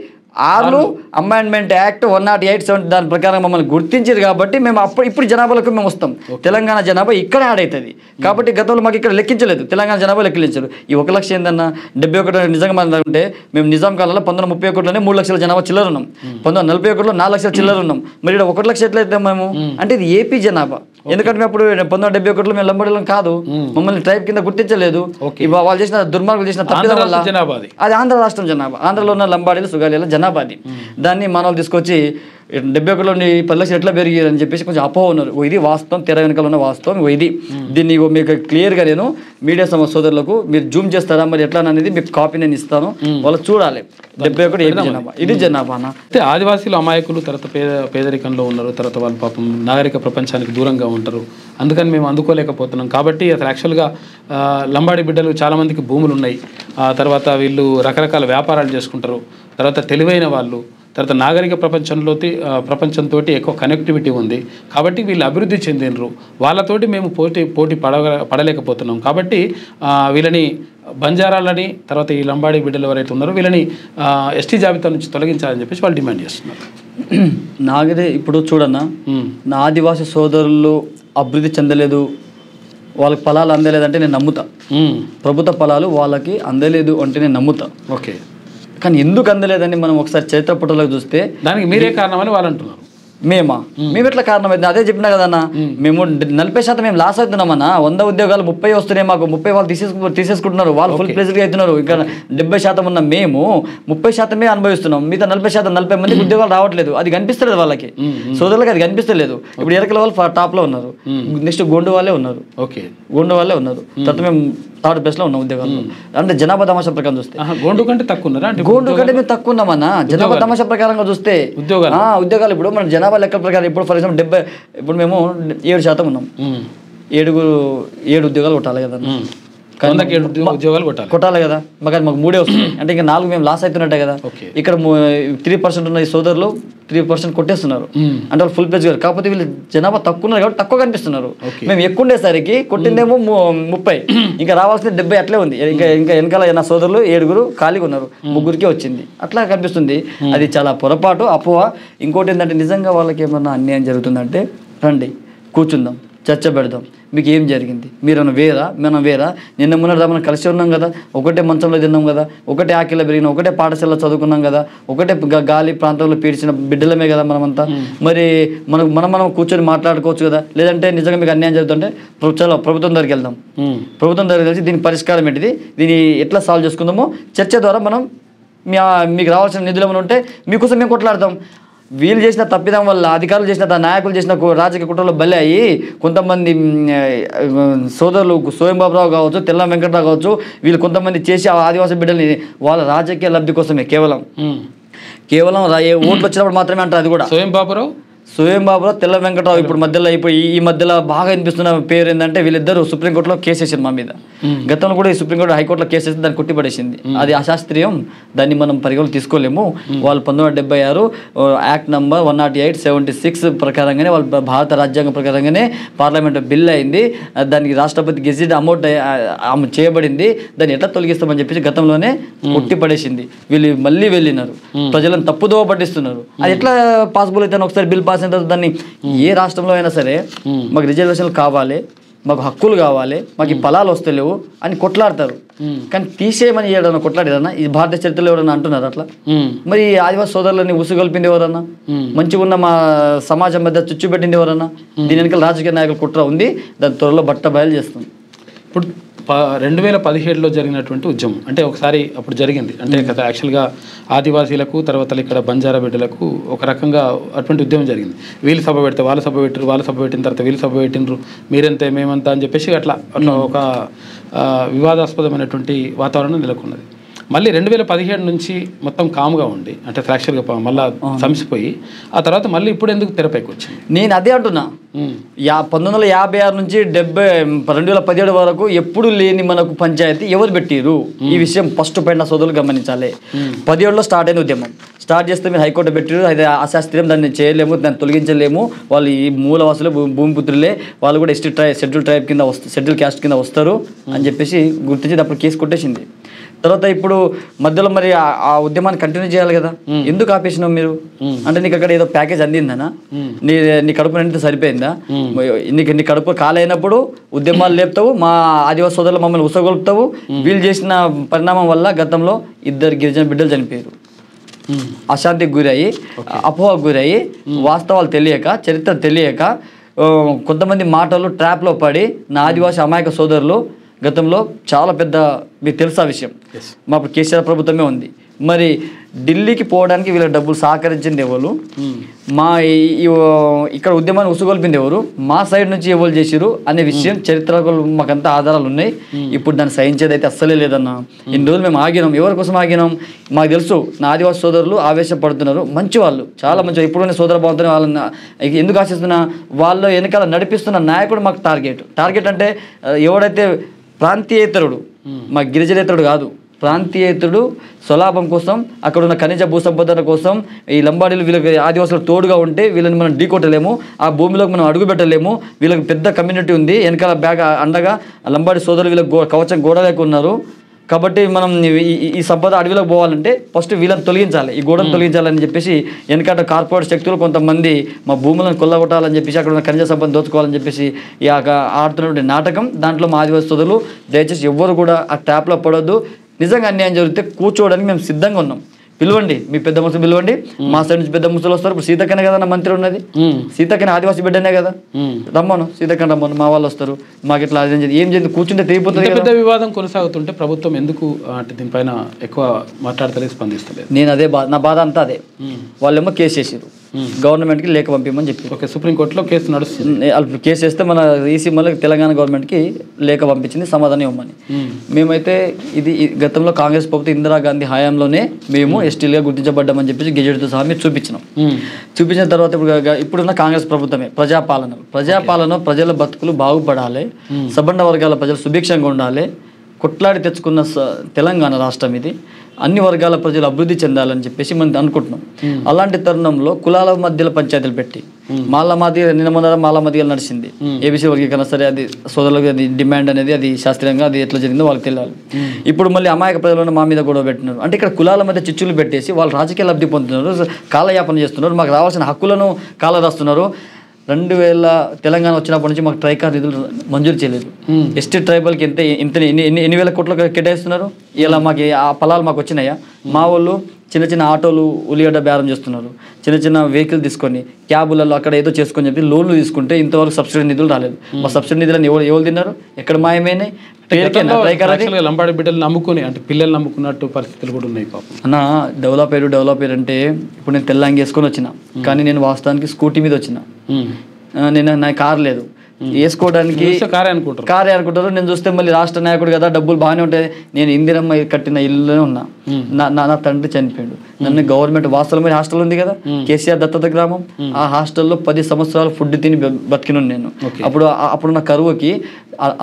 అమెండ్మెంట్ యాక్ట్ 108 దాని ప్రకారం మమ్మల్ని గుర్తించారు కాబట్టి మేము ఇప్పుడు జనాభాలకు మేము వస్తాం. తెలంగాణ జనాభా ఇక్కడ యాడ్ అవుతుంది కాబట్టి గతంలో మాకు ఇక్కడ లెక్కించలేదు, తెలంగాణ జనాభా లెక్కించారు. ఈ 1 లక్ష ఏందన్నా 71 నిజంగా అంటే మేము నిజాం కాలంలో 1931లోనే 3 లక్షల జనాభా చిల్లర ఉన్నాం, 1941లో 4 లక్షల చిల్లర ఉన్నాం. మరి ఇక్కడ 1 లక్ష ఎట్లయితే మేము అంటే ఇది ఏపీ జనాభా. ఎందుకంటే మేము అప్పుడు 1971లో మేము లంబాడీలం కాదు, మమ్మల్ని ట్రైబ్ కింద గుర్తించలేదు. వాళ్ళు చేసిన దుర్మార్గులు చేసిన తప్పిదం వల్ల అది ఆంధ్ర రాష్ట్రం జనాభా, ఆంధ్రలో ఉన్న లంబాడీలు, సుగాలీల జనాభా. దాన్ని మనల్ని తీసుకొచ్చి 71లో 10 లక్షలు ఎట్లా పెరిగారు అని చెప్పేసి కొంచెం అపోహ ఉన్నారు. ఇది వాస్తవం, తెర వెనకాల ఉన్న వాస్తవం ఇది. దీన్ని మీకు క్లియర్గా నేను మీడియా సోదరులకు మీరు జూమ్ చేస్తారా మరి ఎట్లా అనేది మీకు కాపీ నేను ఇస్తాను, వాళ్ళు చూడాలి. 71 ఏపీ జనాభా, ఇది జనాభా. అయితే ఆదివాసీలు అమాయకులు, తర్వాత పేదరికంలో ఉన్నారు, తర్వాత వాళ్ళు పాపం నాగరిక ప్రపంచానికి దూరంగా ఉంటారు. అందుకని మేము అందుకోలేకపోతున్నాం. కాబట్టి అసలు యాక్చువల్గా లంబాడి బిడ్డలు చాలామందికి భూములు ఉన్నాయి, తర్వాత వీళ్ళు రకరకాల వ్యాపారాలు చేసుకుంటారు, తర్వాత తెలివైన వాళ్ళు, తర్వాత నాగరిక ప్రపంచంతో ఎక్కువ కనెక్టివిటీ ఉంది. కాబట్టి వీళ్ళు అభివృద్ధి చెందినరు. వాళ్ళతోటి మేము పోటీ పడలేకపోతున్నాం. కాబట్టి వీళ్ళని బంజారాలని, తర్వాత ఈ లంబాడీ బిడ్డలు ఎవరైతే ఉన్నారో వీళ్ళని ఎస్టీ జాబితా నుంచి తొలగించాలని చెప్పేసి వాళ్ళు డిమాండ్ చేస్తున్నారు. నాగదే ఇప్పుడు చూడన్నా, నా ఆదివాసీ సోదరులు అభివృద్ధి చెందలేదు, వాళ్ళకి ఫలాలు అందలేదంటే నేను నమ్ముతా. ప్రభుత్వ ఫలాలు వాళ్ళకి అందలేదు అంటే నేను నమ్ముతా. ఓకే, కానీ ఎందుకు అందలేదని మనం ఒకసారి చరిత్ర పుటలోకి చూస్తే దానికి మీరే కారణమని వాళ్ళు అంటున్నారు. మేము ఎట్లా కారణమైంది? అదే చెప్పినా కదన్నా, మేము 40% మేము లాస్ అవుతున్నామన్నా. 100 ఉద్యోగాలు 30 వస్తున్నాయి మాకు, 30 వాళ్ళు తీసేసుకుంటున్నారు, వాళ్ళు ఫుల్ ప్లేస్గా అవుతున్నారు. ఇక్కడ 70% ఉన్న మేము 30% అనుభవిస్తున్నాం, మిగతా 40% 40 మందికి ఉద్యోగాలు రావట్లేదు. అది కనిపిస్తలేదు వాళ్ళకి, సోదరులకు అది కనిపిస్తలేదు. ఇప్పుడు ఎరకల వాళ్ళు టాప్ లో ఉన్నారు, నెక్స్ట్ గోండు వాళ్ళే ఉన్నారు, తర్వాత మేము 3rd ప్లేస్ లో ఉన్నాం ఉద్యోగాల్లో. అంటే జనాభా తమాషా ప్రకారం చూస్తే గోండు కంటే తక్కువ ఉన్నారా? గోండు కంటే మేము తక్కువ ఉన్నామన్నా జనాభా తమాషా ప్రకారంగా చూస్తే. ఉద్యోగాలు ఇప్పుడు మన జనాభా లెక్కల ప్రకారం ఇప్పుడు ఫర్ ఎగ్జాంపుల్ 70, ఇప్పుడు మేము 7% ఉన్నాం, 7 ఉద్యోగాలు కొట్టాలి కదా, కొట్టాలి కదా. మాకు 3 వస్తుంది అంటే ఇంకా 4 మేము లాస్ అవుతున్నట్టే కదా. ఇక్కడ 3% ఉన్న ఈ సోదరులు 3% కొట్టేస్తున్నారు అంటే వాళ్ళు ఫుల్ పేజ్ గారు. కాకపోతే వీళ్ళు జనాభా తక్కువ ఉన్నారు కాబట్టి తక్కువ కనిపిస్తున్నారు. మేము ఎక్కువ ఉండేసరికి కొట్టిందేమో 30, ఇంకా రావాల్సిన 70 అట్లే ఉంది. ఇంకా వెనకాల నా సోదరులు 7 ఖాళీగా ఉన్నారు, 3కే వచ్చింది, అట్లా కనిపిస్తుంది. అది చాలా పొరపాటు, అపోహ. ఇంకోటి ఏంటంటే నిజంగా వాళ్ళకి ఏమన్నా అన్యాయం జరుగుతుందంటే రండి కూర్చుందాం, చర్చ పెడదాం. మీకు ఏం జరిగింది, మీరన్నా వేరా మనం వేరా, నిన్న మొన్నటిదా మనం కలిసి ఉన్నాం కదా, ఒకటే మంచంలో తిన్నాం కదా, ఒకటే ఆకిలో పెరిగినాం, ఒకటే పాఠశాలలో చదువుకున్నాం కదా, ఒకటే గాలి ప్రాంతంలో పీడ్చిన బిడ్డలమే కదా మనమంతా. మరి మనం కూర్చొని మాట్లాడుకోవచ్చు కదా. లేదంటే నిజంగా మీకు అన్యాయం జరుగుతుంటే చలో ప్రభుత్వం దగ్గరికి వెళ్దాం, ప్రభుత్వం దగ్గరికి కలిసి దీని పరిష్కారం ఏంటిది, దీన్ని ఎట్లా సాల్వ్ చేసుకుందామో చర్చ ద్వారా మనం మీకు రావాల్సిన నిధులు ఏమైనా ఉంటే మీకోసం మేము కొట్లాడతాం. వీళ్ళు చేసిన తప్పిదం వల్ల, అధికారులు చేసిన నాయకులు చేసిన రాజకీయ కుట్రలో బలి అయ్యి కొంతమంది సోదరులు సోయం బాబురావు కావచ్చు, తెల్లం వెంకటరావు కావచ్చు, వీళ్ళు కొంతమంది చేసి ఆదివాసీ బిడ్డల్ని వాళ్ళ రాజకీయ లబ్ధి కోసమే కేవలం ఓట్లు వచ్చినప్పుడు మాత్రమే అంటారు. అది కూడా సోయం బాబురావు తెల్ల వెంకటరావు ఇప్పుడు మధ్యలో ఈ మధ్యలో బాగా వినిపిస్తున్న పేరు ఏంటంటే వీళ్ళిద్దరు సుప్రీంకోర్టులో కేసు వేసారు మా మీద. గతంలో కూడా ఈ సుప్రీంకోర్టు హైకోర్టులో కేసు వేస్తే దాన్ని కొట్టిపడేసింది. అది అశాస్త్రీయం, దాన్ని మనం పరిగణలో తీసుకోలేము. వాళ్ళు 1976 యాక్ట్ నంబర్ 108/76 ప్రకారంగానే వాళ్ళు భారత రాజ్యాంగం ప్రకారంగానే పార్లమెంట్లో బిల్ అయింది, దానికి రాష్ట్రపతి గెజిట్ అమౌంట్ చేయబడింది, దాన్ని ఎట్లా తొలగిస్తామని చెప్పేసి గతంలోనే కొట్టిపడేసింది. వీళ్ళు మళ్ళీ వెళ్ళినారు, ప్రజలను తప్పుదోవ పట్టిస్తున్నారు. అది ఎట్లా పాసిబుల్ అయితే ఒకసారి బిల్ పాస్ అయిన తర్వాత దాన్ని ఏ రాష్ట్రంలో అయినా సరే మాకు రిజర్వేషన్లు కావాలి, మాకు హక్కులు కావాలి, మాకు ఈ ఫలాలు వస్తలేవు అని కొట్లాడతారు. కానీ తీసేయమని ఏదన్నా కొట్లాడేదన్నా ఈ భారత చరిత్రలో ఎవరన్నా అంటున్నారు అట్లా? మరి ఆదివాసీ సోదరులని ఉసుగొల్పింది ఎవరన్నా? మంచిగా ఉన్న మా సమాజం మధ్య చుచ్చు పెట్టింది ఎవరన్నా? దీని వెనకాల రాజకీయ నాయకుల కుట్ర ఉంది, దాని త్వరలో బట్ట బయలు చేస్తుంది. ఇప్పుడు 2017లో జరిగినటువంటి ఉద్యమం అంటే ఒకసారి అప్పుడు జరిగింది అంటే కదా, యాక్చువల్గా ఆదివాసీలకు తర్వాత ఇక్కడ బంజారా బిడ్డలకు ఒక రకంగా అటువంటి ఉద్యమం జరిగింది. వీళ్ళు సభ పెడితే వాళ్ళు సభ పెట్టారు, వాళ్ళు సభ పెట్టిన తర్వాత వీళ్ళు సభ పెట్టినరు, మీరెంత మేమంతా అని చెప్పేసి అట్లా ఒక వివాదాస్పదమైనటువంటి వాతావరణం నెలకొన్నది. మళ్ళీ 2017 నుంచి మొత్తం కామ్గా ఉండి అంటే ఫ్రాక్చర్గా మళ్ళీ సంసిపోయి ఆ తర్వాత మళ్ళీ ఇప్పుడు ఎందుకు తెరపైకి వచ్చింది? నేను అదే అంటున్నా. 1956 నుంచి 2017 వరకు ఎప్పుడు లేని మనకు పంచాయతీ ఎవరు పెట్టిరు? ఈ విషయం ఫస్ట్ పైన సోదరులు గమనించాలి. 17లో స్టార్ట్ అయిన ఉద్యమం స్టార్ట్ చేస్తే మీరు హైకోర్టు పెట్టిరు, అది అశాస్త్రీయం, దాన్ని చేయలేము, దాన్ని తొలగించలేము, వాళ్ళు ఈ మూలవాసులు భూమిపుత్రులే, వాళ్ళు కూడా షెడ్యూల్ ట్రైబ్ కింద షెడ్యూల్ క్యాస్ట్ కింద వస్తారు అని చెప్పేసి గుర్తించి అప్పుడు కేసు కొట్టేసింది. తర్వాత ఇప్పుడు మధ్యలో మరి ఆ ఉద్యమాన్ని కంటిన్యూ చేయాలి కదా, ఎందుకు ఆపేసినావు మీరు? అంటే నీకు అక్కడ ఏదో ప్యాకేజ్ అందిందనా? నీ కడుపు నిండితే సరిపోయిందా? నీ కడుపు కాలైనప్పుడు ఉద్యమాలు లేపుతావు, మా ఆదివాసీ సోదరులు మమ్మల్ని ఉసగొలుపుతావు. వీళ్ళు చేసిన పరిణామం వల్ల గతంలో 2 గిరిజన బిడ్డలు చనిపోయారు. అశాంతికి గురయ్యి, అపోహకు గురయ్యి, వాస్తవాలు తెలియక, చరిత్ర తెలియక కొంతమంది మాటలు ట్రాప్లో పడి నా ఆదివాసీ అమాయక సోదరులు గతంలో చాలా పెద్ద, మీకు తెలుసా విషయం, మా కేసీఆర్ ప్రభుత్వమే ఉంది. మరి ఢిల్లీకి పోవడానికి వీళ్ళ డబ్బులు సహకరించింది ఎవరు? మా ఇక్కడ ఉద్యమాన్ని ఉసుగొల్పింది ఎవరు? మా సైడ్ నుంచి ఎవరు చేసిరు అనే విషయం చరిత్రలో మాకంతా ఆధారాలు ఉన్నాయి. ఇప్పుడు దాన్ని సహించేది అయితే అస్సలే లేదన్నా. ఇన్ని రోజులు మేము ఆగినాం. ఎవరి కోసం ఆగినాం? మాకు తెలుసు నా ఆదివాసీ సోదరులు ఆవేశపడుతున్నారు, మంచి వాళ్ళు, చాలా మంచి. ఇప్పుడు సోదర భావంతో వాళ్ళని ఎందుకు ఆశిస్తున్నా, వాళ్ళు వెనకాల నడిపిస్తున్న నాయకుడు మాకు టార్గెట్ అంటే ఎవడైతే ప్రాంతీయేతరుడు, మా గిరిజనేతరుడు కాదు, ప్రాంతీయేతరుడు స్వలాభం కోసం, అక్కడ ఉన్న ఖనిజ భూసంపదన కోసం ఈ లంబాడీలు వీళ్ళకి ఆదివాసులు తోడుగా ఉంటే వీళ్ళని మనం ఢీకొట్టలేము, ఆ భూమిలోకి మనం అడుగు పెట్టలేము. వీళ్ళకి పెద్ద కమ్యూనిటీ ఉంది, వెనకాల బ్యాగ్ అండగా లంబాడీ సోదరులు వీళ్ళకి కవచం గోడలేక ఉన్నారు. కాబట్టి మనం ఈ సంపద అడవిలోకి పోవాలంటే ఫస్ట్ వీళ్ళని తొలగించాలి, ఈ గోడను తొలగించాలని చెప్పేసి వెనకాల కార్పొరేట్ శక్తులు కొంతమంది మా భూములను కొల్లగొట్టాలని చెప్పేసి, అక్కడ ఉన్న ఖనిజ సంపద దోచుకోవాలని చెప్పేసి ఈ ఆడుతున్నటువంటి నాటకం. దాంట్లో మా ఆదివాసీ సోదరులు దయచేసి ఎవ్వరు కూడా ఆ ట్యాప్లో పడొద్దు. నిజంగా అన్యాయం జరిగితే కూర్చోవడానికి మేము సిద్ధంగా ఉన్నాం. పిలవండి, మీ పెద్ద ముసులు పిలవండి, మా సైడ్ నుంచి పెద్ద ముసులు వస్తారు. ఇప్పుడు సీతక్కనే కదా నా మంత్రి ఉన్నది, సీతక్కనే ఆదివాసీ బిడ్డనే కదా, రమ్మను సీతక్కని రమ్మను, మా వాళ్ళు వస్తారు. మాకు ఇట్లా ఏం చేయండి, కూర్చుంటే తెగిపోతుంది. పెద్ద వివాదం కొనసాగుతుంటే ప్రభుత్వం ఎందుకు అంటే దీనిపైన ఎక్కువ మాట్లాడతలేదు, స్పందిస్తలేదు? నేను అదే నా బాధ అంతా అదే. వాళ్ళేమో కేసు చేసారు, గవర్నమెంట్కి లేఖ పంపించమని చెప్పి. ఓకే, సుప్రీంకోర్టులో కేసు నడుస్తుంది. వాళ్ళు కేసు వేస్తే మన ఈసీ మళ్ళీ తెలంగాణ గవర్నమెంట్కి లేఖ పంపించింది సమాధానం ఇవ్వమని. మేమైతే ఇది గతంలో కాంగ్రెస్ ప్రభుత్వం ఇందిరాగాంధీ హయాంలోనే మేము ఎస్టీలుగా గుర్తించబడ్డామని చెప్పేసి గెజెట్తో సహా మీరు చూపించినాం. చూపించిన తర్వాత ఇప్పుడున్న కాంగ్రెస్ ప్రభుత్వమే ప్రజాపాలన ప్రజల బతుకులు బాగుపడాలి, సబండ వర్గాల ప్రజలు సుభిక్షంగా ఉండాలి, కొట్లాడి తెచ్చుకున్న తెలంగాణ రాష్ట్రం ఇది, అన్ని వర్గాల ప్రజలు అభివృద్ధి చెందాలని చెప్పేసి మనం అనుకుంటున్నాం. అలాంటి తరుణంలో కులాల మధ్యలో పంచాయతీలు పెట్టి నిన్న మాల మధ్యలో నడిచింది ఏబీసీ వర్గీకరణ. సరే, అది సోదరులకు అది డిమాండ్ అనేది అది శాస్త్రీయంగా అది ఎట్లా జరిగిందో వాళ్ళకి తెలియాలి. ఇప్పుడు మళ్ళీ అమాయక ప్రజలను మా మీద గొడవ పెట్టినారు. అంటే ఇక్కడ కులాల మధ్య చిచ్చులు పెట్టేసి వాళ్ళు రాజకీయ లబ్ధి పొందుతున్నారు, కాలయాపన చేస్తున్నారు, మాకు రావాల్సిన హక్కులను కాలరాస్తున్నారు. 2000 తెలంగాణ వచ్చినప్పటి నుంచి మాకు ట్రైకార్ నిధులు మంజూరు చేయలేదు. ఎస్టీ ట్రైబల్కి ఎన్ని వేల కోట్లు కేటాయిస్తున్నారు. ఇలా మాకు ఆ ఫలాలు మాకు వచ్చినాయా? మా వాళ్ళు చిన్న చిన్న ఆటోలు ఉల్లిగడ్డ బేరం చేస్తున్నారు, చిన్న చిన్న వెహికల్ తీసుకొని క్యాబులలో అక్కడ ఏదో చేసుకొని చెప్పి లోన్లు తీసుకుంటే ఇంతవరకు సబ్సిడీ నిధులు రాలేదు. మా సబ్సిడీ నిధులను ఎవరు తిన్నారు? ఎక్కడ మాయమైనాయి? లంబాడి బిడ్డలు నమ్ముకుని అంటే పిల్లలు నమ్ముకున్నట్టు పరిస్థితులు కూడా ఉన్నాయి పాపం. అన్న డెవలప్ అయ్యారు అంటే ఇప్పుడు నేను తెల్లంగి వేసుకొని వచ్చిన, కానీ నేను వాస్తవానికి స్కూటీ మీద వచ్చిన. నేను నా కార్ లేదు, వేసుకోవడానికి కారే అనుకుంటారు. నేను చూస్తే మళ్ళీ రాష్ట్ర నాయకుడు కదా, డబ్బులు బాగానే ఉంటాయి. నేను ఇందిరమ్మ కట్టిన ఇల్లులోనే ఉన్నా. నా తండ్రి చనిపోయాడు. నన్ను గవర్నమెంట్ వాస్తవమైన హాస్టల్ ఉంది కదా, కేసీఆర్ దత్తత గ్రామం, ఆ హాస్టల్లో 10 సంవత్సరాలు ఫుడ్ తిని బతికినాను నేను. అప్పుడు నా కరువుకి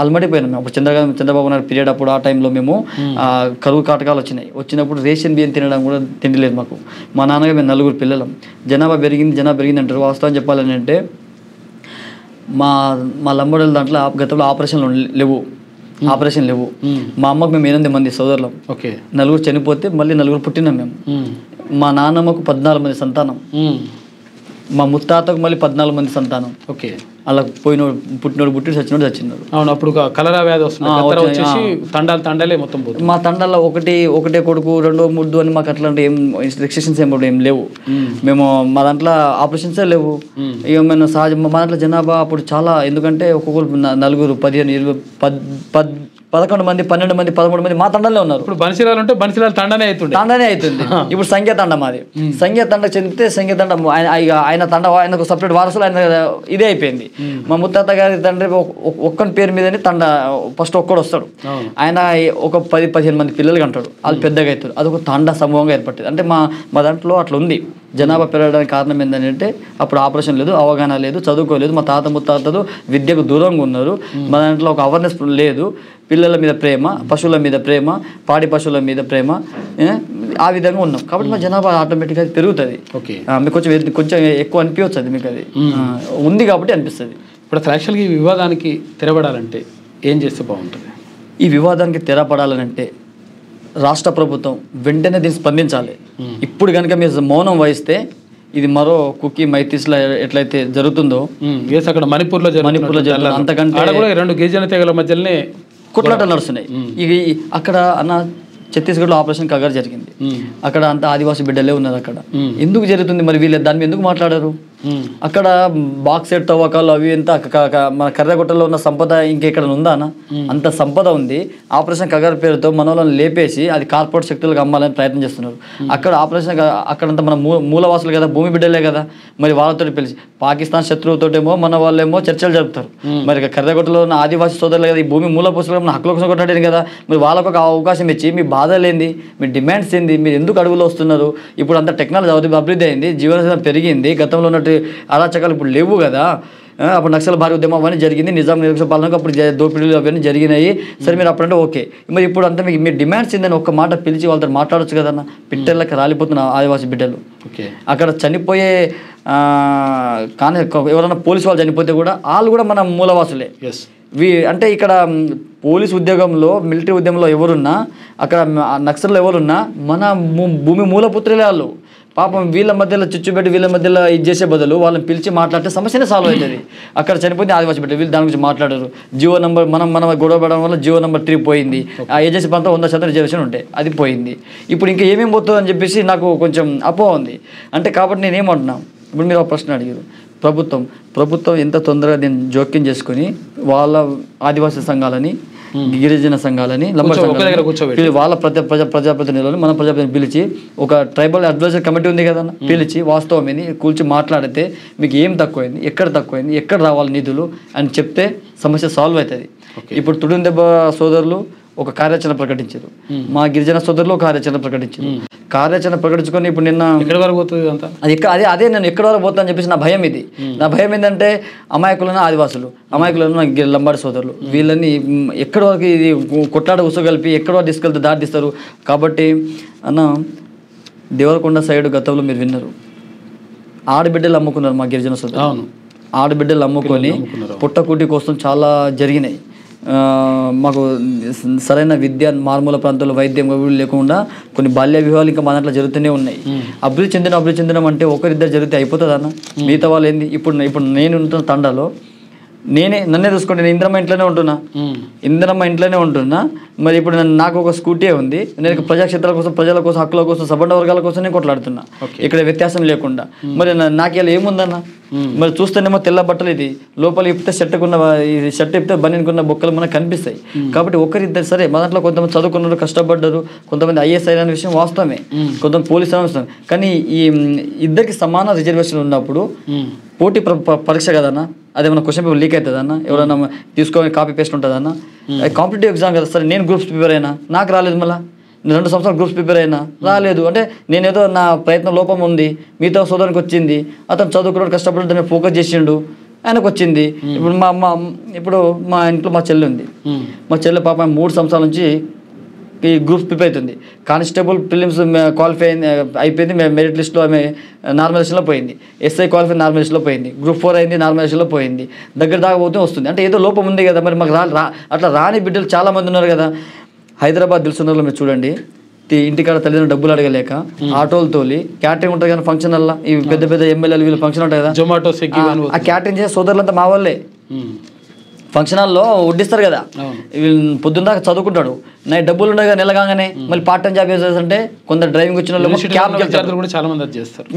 అలమడిపోయినాం. అప్పుడు చంద్రబాబు నాయుడు పీరియడ్ అప్పుడు ఆ టైంలో మేము కరువు కాటకాలు వచ్చినప్పుడు రేషన్ బియ్యం తినడం కూడా తిండిలేదు మాకు. మా నాన్నగా మేము 4 పిల్లలం. జనాభా పెరిగింది అంటారు. వాస్తవం చెప్పాలని అంటే మా లంబడల దాంట్లో గతంలో ఆపరేషన్ లేవు. మా అమ్మకు మేము 8 మంది సోదరులం. 4 చనిపోతే మళ్ళీ 4 పుట్టినాం మేము. మా నాన్నమ్మకు 14 మంది సంతానం, మా ముత్తాతకు మళ్ళీ 14 మంది సంతానం. అలా పుట్టినోడు చచ్చినాడు. అవును, అప్పుడు కలరా వ్యాధి వస్తుంది, తండాలే మొత్తం పోతుంది. మా తండాల్లో ఒకటే కొడుకు, 2, 3 అని మాకు అట్లాంటి ఏం రిస్ట్రిక్షన్స్ ఏం లేవు. మేము మా దాంట్లో ఆపరేషన్సే లేవు. ఇక మేము మా దాంట్లో జనాభా అప్పుడు చాలా, ఎందుకంటే ఒక్కొక్కరు 4, 15, 20, 11 మంది, 12 మంది, 13 మంది మా తండాలే ఉన్నారు. ఇప్పుడు బన్సీలాలు ఉంటే బన్సీలాలు తండనే అవుతుంది. ఇప్పుడు సంఖ్య తండ మాది. సంఖ్య తండ చెందితే సంఖ్య తండ ఆయన తండ, ఆయనకు సపరేట్ వారసులు, ఆయన ఇదే అయిపోయింది. మా ముత్తాత గారి తండ్రి ఒక్కని పేరు మీదనే తండ ఫస్ట్ ఒక్కడు వస్తాడు. ఆయన ఒక 10-15 మంది పిల్లలకి అంటాడు. వాళ్ళు పెద్దగా అవుతారు. అదొక తండ సమూహంగా ఏర్పడుతుంది. అంటే మా దాంట్లో అట్లా ఉంది. జనాభా పెరగడానికి కారణం ఏంటంటే అప్పుడు ఆపరేషన్ లేదు, అవగాహన లేదు, చదువుకోలేదు. మా తాత ముత్తాతలు విద్యకు దూరంగా ఉన్నారు. మా దాంట్లో ఒక అవేర్నెస్ లేదు. పిల్లల మీద ప్రేమ, పశువుల మీద ప్రేమ, పాడి పశువుల మీద ప్రేమ, ఆ విధంగా ఉన్నాం. కాబట్టి మా జనాభా ఆటోమేటిక్గా పెరుగుతుంది. మీకు కొంచెం ఎక్కువ అనిపించచ్చు. అది మీకు అది ఉంది కాబట్టి అనిపిస్తుంది. ఇప్పుడు యాక్చువల్గా ఈ వివాదానికి తెరపడాలంటే ఏం చేస్తే బాగుంటుంది? ఈ వివాదానికి తెరపడాలనంటే రాష్ట్ర ప్రభుత్వం వెంటనే దీన్ని స్పందించాలి. ఇప్పుడు కనుక మీరు మౌనం వహిస్తే ఇది మరో కుకీ మైతీస్లో ఎట్లయితే జరుగుతుందో, అక్కడ మణిపూర్లో జరుగుతుంది. అంతకంటే 2 గిరిజన తెగల మధ్యలోనే కొట్లాటలు నడుస్తున్నాయి. ఇవి అక్కడ ఛత్తీస్గఢ్లో ఆపరేషన్ కగర్ జరిగింది. అక్కడ అంతా ఆదివాసీ బిడ్డలే ఉన్నారు. అక్కడ ఎందుకు జరుగుతుంది మరి? వీళ్ళు దాని మీద ఎందుకు మాట్లాడారు? అక్కడ బాక్సైట్ తవ్వకాలు అవి ఎంత మన కర్రగొట్టలో ఉన్న సంపద ఇంకెక్కడ ఉందా అన్న? అంత సంపద ఉంది. ఆపరేషన్ కగర్ పేరుతో మన వాళ్ళని లేపేసి అది కార్పొరేట్ శక్తులకు అమ్మాలని ప్రయత్నం చేస్తున్నారు. అక్కడ ఆపరేషన్ అక్కడంతా మన మూలవాసులు కదా, భూమి బిడ్డలే కదా. మరి వాళ్ళతో పిలిచి పాకిస్తాన్ శత్రువుతోటేమో మన వాళ్ళేమో చర్చలు జరుపుతారు. మరి కర్రగొట్టలో ఉన్న ఆదివాసీ సోదరులు కదా, ఈ భూమి మూలపోసులు మన హక్కుల కోసం కొట్టాడేది కదా. మరి వాళ్ళకు ఒక అవకాశం ఇచ్చి మీ బాధలు ఏంది, మీ డిమాండ్స్ ఏంది, మీరు ఎందుకు అడుగులో వస్తున్నారు? ఇప్పుడు అంత టెక్నాలజీ అభివృద్ధి అయింది, జీవన పెరిగింది. గతంలో ఉన్నట్టు అరాచకాలు ఇప్పుడు లేవు కదా. అప్పుడు నక్సల్ భారీ ఉద్యమం అవన్నీ జరిగింది, నిజాం నిరక్ష పాలనకు అప్పుడు దోపిడీలు అవన్నీ జరిగినాయి. సరే, మీరు అప్పుడంటే ఓకే. మరి ఇప్పుడు అంతా మీకు మీ డిమాండ్స్ ఏందని ఒక్క మాట పిలిచి వాళ్ళతో మాట్లాడచ్చు కదన్న. పిట్టర్లకి రాలిపోతున్న ఆదివాసీ బిడ్డలు అక్కడ చనిపోయే కానీ ఎవరైనా పోలీసు వాళ్ళు చనిపోతే కూడా వాళ్ళు కూడా మన మూలవాసులే. అంటే ఇక్కడ పోలీస్ ఉద్యోగంలో, మిలిటరీ ఉద్యమంలో ఎవరున్నా, అక్కడ నక్సల్లో ఎవరున్నా మన భూమి మూలపుత్రులే వాళ్ళు. పాపం వీళ్ళ మధ్యలో చిచ్చుబెట్టి వీళ్ళ మధ్యలో ఇది చేసే బదులు వాళ్ళని పిలిచి మాట్లాడితే సమస్యనే సాల్వ్ అవుతుంది. అక్కడ చనిపోతే ఆదివాసీ బిడ్డ, వీళ్ళు దాని గురించి మాట్లాడారు. జియో నెంబర్ మనం గొడవ పడడం వల్ల జియో నెంబర్ 3 పోయింది. ఆ ఏజెన్సీ ప్రాంతం 100% రిజర్వేషన్ ఉంటే అది పోయింది. ఇప్పుడు ఇంకా ఏమేమి పోతుంది అని చెప్పేసి నాకు కొంచెం అపోహ ఉంది. అంటే కాబట్టి నేనేమంటున్నాను, ఇప్పుడు మీరు ఒక ప్రశ్న అడిగారు. ప్రభుత్వం ఎంత తొందరగా దీన్ని జోక్యం చేసుకుని వాళ్ళ ఆదివాసీ సంఘాలని, గిరిజన సంఘాలని, వాళ్ళ ప్రజాప్రతినిధులను, మన ప్రజాప్రతినిధులు పిలిచి ఒక ట్రైబల్ అడ్వైజర్ కమిటీ ఉంది కదన్న, పిలిచి వాస్తవం ఏంది కూర్చి మాట్లాడితే మీకు ఏం తక్కువైంది, ఎక్కడ రావాలి నిధులు అని చెప్తే సమస్య సాల్వ్ అవుతుంది. ఇప్పుడు తుడుందెబ్బ సోదరులు ఒక కార్యాచరణ ప్రకటించారు, మా గిరిజన సోదరులు ఒక కార్యాచరణ ప్రకటించారు. కార్యాచరణ ప్రకటించుకొని ఇప్పుడు నిన్న ఎక్కడి వరకు పోతుంది అది అదే నేను ఎక్కడి వరకు పోతా అని చెప్పేసి నా భయం ఇది. నా భయం ఏంటంటే అమాయకులను ఆదివాసులు, అమాయకులను లంబాడి సోదరులు, వీళ్ళని ఎక్కడి వరకు ఇది కొట్లాడ ఉసగలిపి ఎక్కడి వరకు తీసుకెళ్తే దారి తీస్తారు. కాబట్టి అన్న దేవరకొండ సైడ్ గతంలో మీరు విన్నారు, ఆడబిడ్డలు అమ్ముకున్నారు మా గిరిజన సోదరులు. ఆడబిడ్డలు అమ్ముకొని పుట్టకూటి కోసం చాలా జరిగినాయి. మాకు సరైన విద్య, మారుమూల ప్రాంతాల్లో వైద్యం లేకుండా కొన్ని బాల్య వివాహాలు ఇంకా మా దాంట్లో జరుగుతూనే ఉన్నాయి. అభివృద్ధి చెందడం అంటే ఒకరిద్దరు జరిగితే అయిపోతుంది అన్న. మిగతా వాళ్ళు ఏంది? ఇప్పుడు నేను ఉంటున్న తండాలో నన్నే చూసుకోండి. నేను ఇంద్రమ్మ ఇంట్లోనే ఉంటున్నా. మరి ఇప్పుడు నాకు ఒక స్కూటీ ఉంది. నేను ప్రజాక్షేత్రాల కోసం, ప్రజల కోసం, హక్కుల కోసం, సబండ వర్గాల కోసం నేను కొట్లాడుతున్నా, ఇక్కడ వ్యత్యాసం లేకుండా. మరి నాకు ఇలా ఏముందన్న? మరి చూస్తేనేమో తెల్ల బట్టలు, ఇది లోపల ఇప్పితే షర్ట్ ఇప్పితే బనీనుకున్న బొక్కలు మనకు కనిపిస్తాయి. కాబట్టి ఒకరిద్దరు సరే, మా దాంట్లో కొంతమంది చదువుకున్నారు, కష్టపడ్డారు, కొంతమంది ఐఏఎస్ అయిన విషయం వాస్తవమే, కొంతమంది పోలీసు అవసరం. కానీ ఈ ఇద్దరికి సమాన రిజర్వేషన్ ఉన్నప్పుడు పోటీ పరీక్ష కదన్నా, అదేమన్నా క్వశ్చన్ పేపర్ లీక్ అవుతుందన్న, ఎవరైనా తీసుకొని కాపీ పేస్ట్ ఉంటుందన్న? కాంపిటేటివ్ ఎగ్జామ్ కదా సరే. నేను గ్రూప్స్ ప్రిపేర్ అయినా, నాకు రాలేదు. మళ్ళీ నేను 2 సంవత్సరాలు గ్రూప్స్ ప్రిపేర్ అయినా, రాలేదు. అంటే నేనేదో నా ప్రయత్నం లోపం ఉంది, మిగతా సోదరునికి వచ్చింది. అతను చదువుకున్నాడు, కష్టపడి దాన్ని ఫోకస్ చేసిండు, ఆయనకు వచ్చింది. ఇప్పుడు మా ఇంట్లో మా చెల్లి ఉంది. మా చెల్లి పాప 3 సంవత్సరాల నుంచి ఈ గ్రూప్స్ ప్రిపేర్ అవుతుంది. కానిస్టేబుల్ ప్రిలిమ్స్ క్వాలిఫై అయిపోయింది, మెరిట్ లిస్ట్లో ఆమె నార్మలైజేషన్లో పోయింది. ఎస్ఐ క్వాలిఫై నార్మలైజేషన్లో పోయింది. గ్రూప్ 4 అయింది, నార్మలైజేషన్లో పోయింది. దగ్గర దాకా పోతే వస్తుంది. అంటే ఏదో లోపం ఉంది కదా. మరి మాకు అట్లా రాని బిడ్డలు చాలామంది ఉన్నారు కదా. హైదరాబాద్ దిల్సుఖ్నగర్లో మీరు చూడండి, ఇంటికాడ తల్లిదండ్రులు డబ్బులు అడగలేక ఆటోలు తోలి క్యాటరింగ్ ఉంటుంది కానీ ఫంక్షన్ వల్ల ఈ పెద్ద ఎమ్మెల్యేలు వీళ్ళు ఫంక్షన్ ఉంటాయి కదా, జొమాటో, స్విగ్గీ, ఆ క్యాటరింగ్ చేసే సోదరులంతా మా వాళ్ళే. ఫంక్షన్ హాల్లో వడ్డిస్తారు కదా. పొద్దున్న దాకా చదువుకుంటాడు, నైట్ డబ్బులు ఉండగా నెలగానే మళ్ళీ పార్ట్ టైం జాబ్ చేసేదంటే కొందరు డ్రైవింగ్ వచ్చిన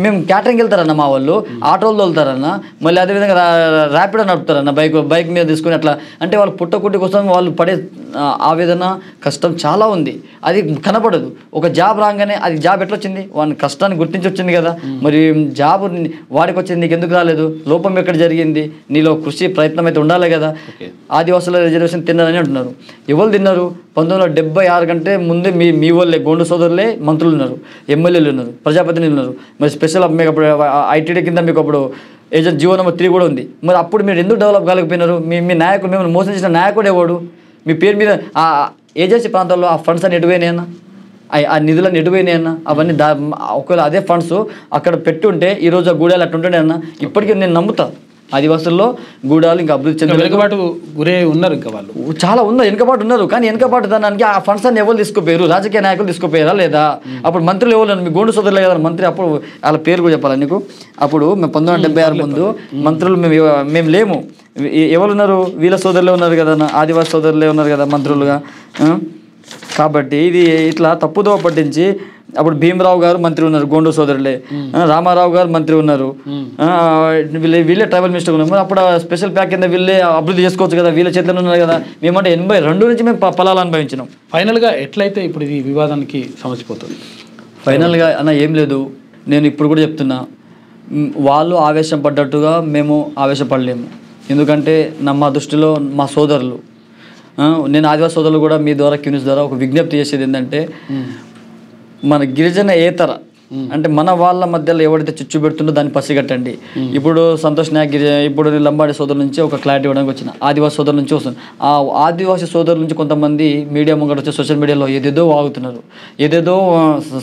మేము క్యాటరింగ్ వెళ్తారన్న మా వాళ్ళు, ఆటోలు తోలుతారన్న, మళ్ళీ అదేవిధంగా ర్యాపిడో నడుపుతారన్న, బైక్ మీద తీసుకుని అట్లా. అంటే వాళ్ళు పుట్టకుట్టి కోసం వాళ్ళు పడే ఆవేదన, కష్టం చాలా ఉంది. అది కనపడదు. ఒక జాబ్ రాగానే అది జాబ్ ఎట్లా వచ్చింది? వాడిని కష్టాన్ని గుర్తించి వచ్చింది కదా. మరి జాబ్ వాడికి వచ్చింది, నీకు ఎందుకు రాలేదు? లోపం ఎక్కడ జరిగింది? నీలో కృషి ప్రయత్నం అయితే ఉండాలి కదా. ఆదివాసుల రిజర్వేషన్ తిన్నారని అంటున్నారు. ఎవరు తిన్నారు? 1976 కంటే ముందే మీ వాళ్ళే, గోండు సోదరులే మంత్రులు ఉన్నారు, ఎమ్మెల్యేలు ఉన్నారు, ప్రజాప్రతినిధులు ఉన్నారు. మరి స్పెషల్ మీకు అప్పుడు ఐటీడీ కింద మీకు అప్పుడు ఏజెంట్ జీవో నెంబర్ 3 కూడా ఉంది. మరి అప్పుడు మీరు ఎందుకు డెవలప్ కాలేకపోయినారు? మీ నాయకుడు, మిమ్మల్ని మోసం చేసిన నాయకుడు ఎవడు? మీ పేరు మీద ఆ ఏజెన్సీ ప్రాంతాల్లో ఆ ఫండ్స్ అని ఎటువైనాయన్నా, ఆ నిధులను ఎటువైనాయన్నా? అవన్నీ ఒకవేళ అదే ఫండ్స్ అక్కడ పెట్టుంటే ఈరోజు ఆ గూడాలు అట్లా ఉంటుండే అన్న. ఇప్పటికీ నేను నమ్ముతాను ఆదివాసుల్లో గూడాలు ఇంకా అభివృద్ధి చెందిన వెనుకబాటు గురే ఉన్నారు, ఇంకా వాళ్ళు చాలా ఉన్నారు, వెనుకబాటు ఉన్నారు. కానీ వెనుకబాటు దానికి ఆ ఫండ్స్ అన్ని ఎవరు తీసుకుపోయారు? రాజకీయ నాయకులు తీసుకుపోయారా లేదా? అప్పుడు మంత్రులు ఎవరు? మీ గోండు సోదరులే కదా మంత్రి. అప్పుడు వాళ్ళ పేరు కూడా చెప్పాలి నీకు. అప్పుడు మేము 1976 ముందు మంత్రులు మేము లేము. ఎవరున్నారు? వీళ్ళ సోదరులే ఉన్నారు కదా, ఆదివాసి సోదరులే ఉన్నారు కదా మంత్రులుగా. కాబట్టి ఇది ఇట్లా తప్పుదోవ పట్టించి అప్పుడు భీమరావు గారు మంత్రి ఉన్నారు, గోండు సోదరులే. రామారావు గారు మంత్రి ఉన్నారు, వీళ్ళే ట్రైబల్ మినిస్టర్ ఉన్నారు. మరి అప్పుడు స్పెషల్ ప్యాక్ కింద వీళ్ళే అభివృద్ధి చేసుకోవచ్చు కదా, వీళ్ళ చేతిలో ఉన్నారు కదా. మేమంటే 82 నుంచి మేము ఫలాలు అనుభవించినాం. ఫైనల్గా ఎట్లయితే ఇప్పుడు ఈ వివాదానికి సమసిపోతుంది? ఫైనల్గా అన్న ఏం లేదు, నేను ఇప్పుడు కూడా చెప్తున్నా, వాళ్ళు ఆవేశం పడ్డట్టుగా మేము ఆవేశపడలేము. ఎందుకంటే మా దృష్టిలో మా సోదరులు, నేను ఆదివాసి సోదరులు కూడా మీ ద్వారా క్యూనిస్ ద్వారా ఒక విజ్ఞప్తి చేసేది ఏంటంటే, మన గిరిజన ఏతర అంటే మన వాళ్ళ మధ్యలో ఎవరైతే చిచ్చు పెడుతుందో దాన్ని పసిగట్టండి. ఇప్పుడు సంతోష్ నాయక్ ఇప్పుడు లంబాడి సోదరుల నుంచి ఒక క్లారిటీ ఇవ్వడానికి వచ్చిన, ఆదివాసి సోదరుల నుంచి వస్తుంది. ఆ ఆదివాసి సోదరుల నుంచి కొంతమంది మీడియా ముంగట వచ్చి సోషల్ మీడియాలో ఏదేదో వాగుతున్నారు, ఏదేదో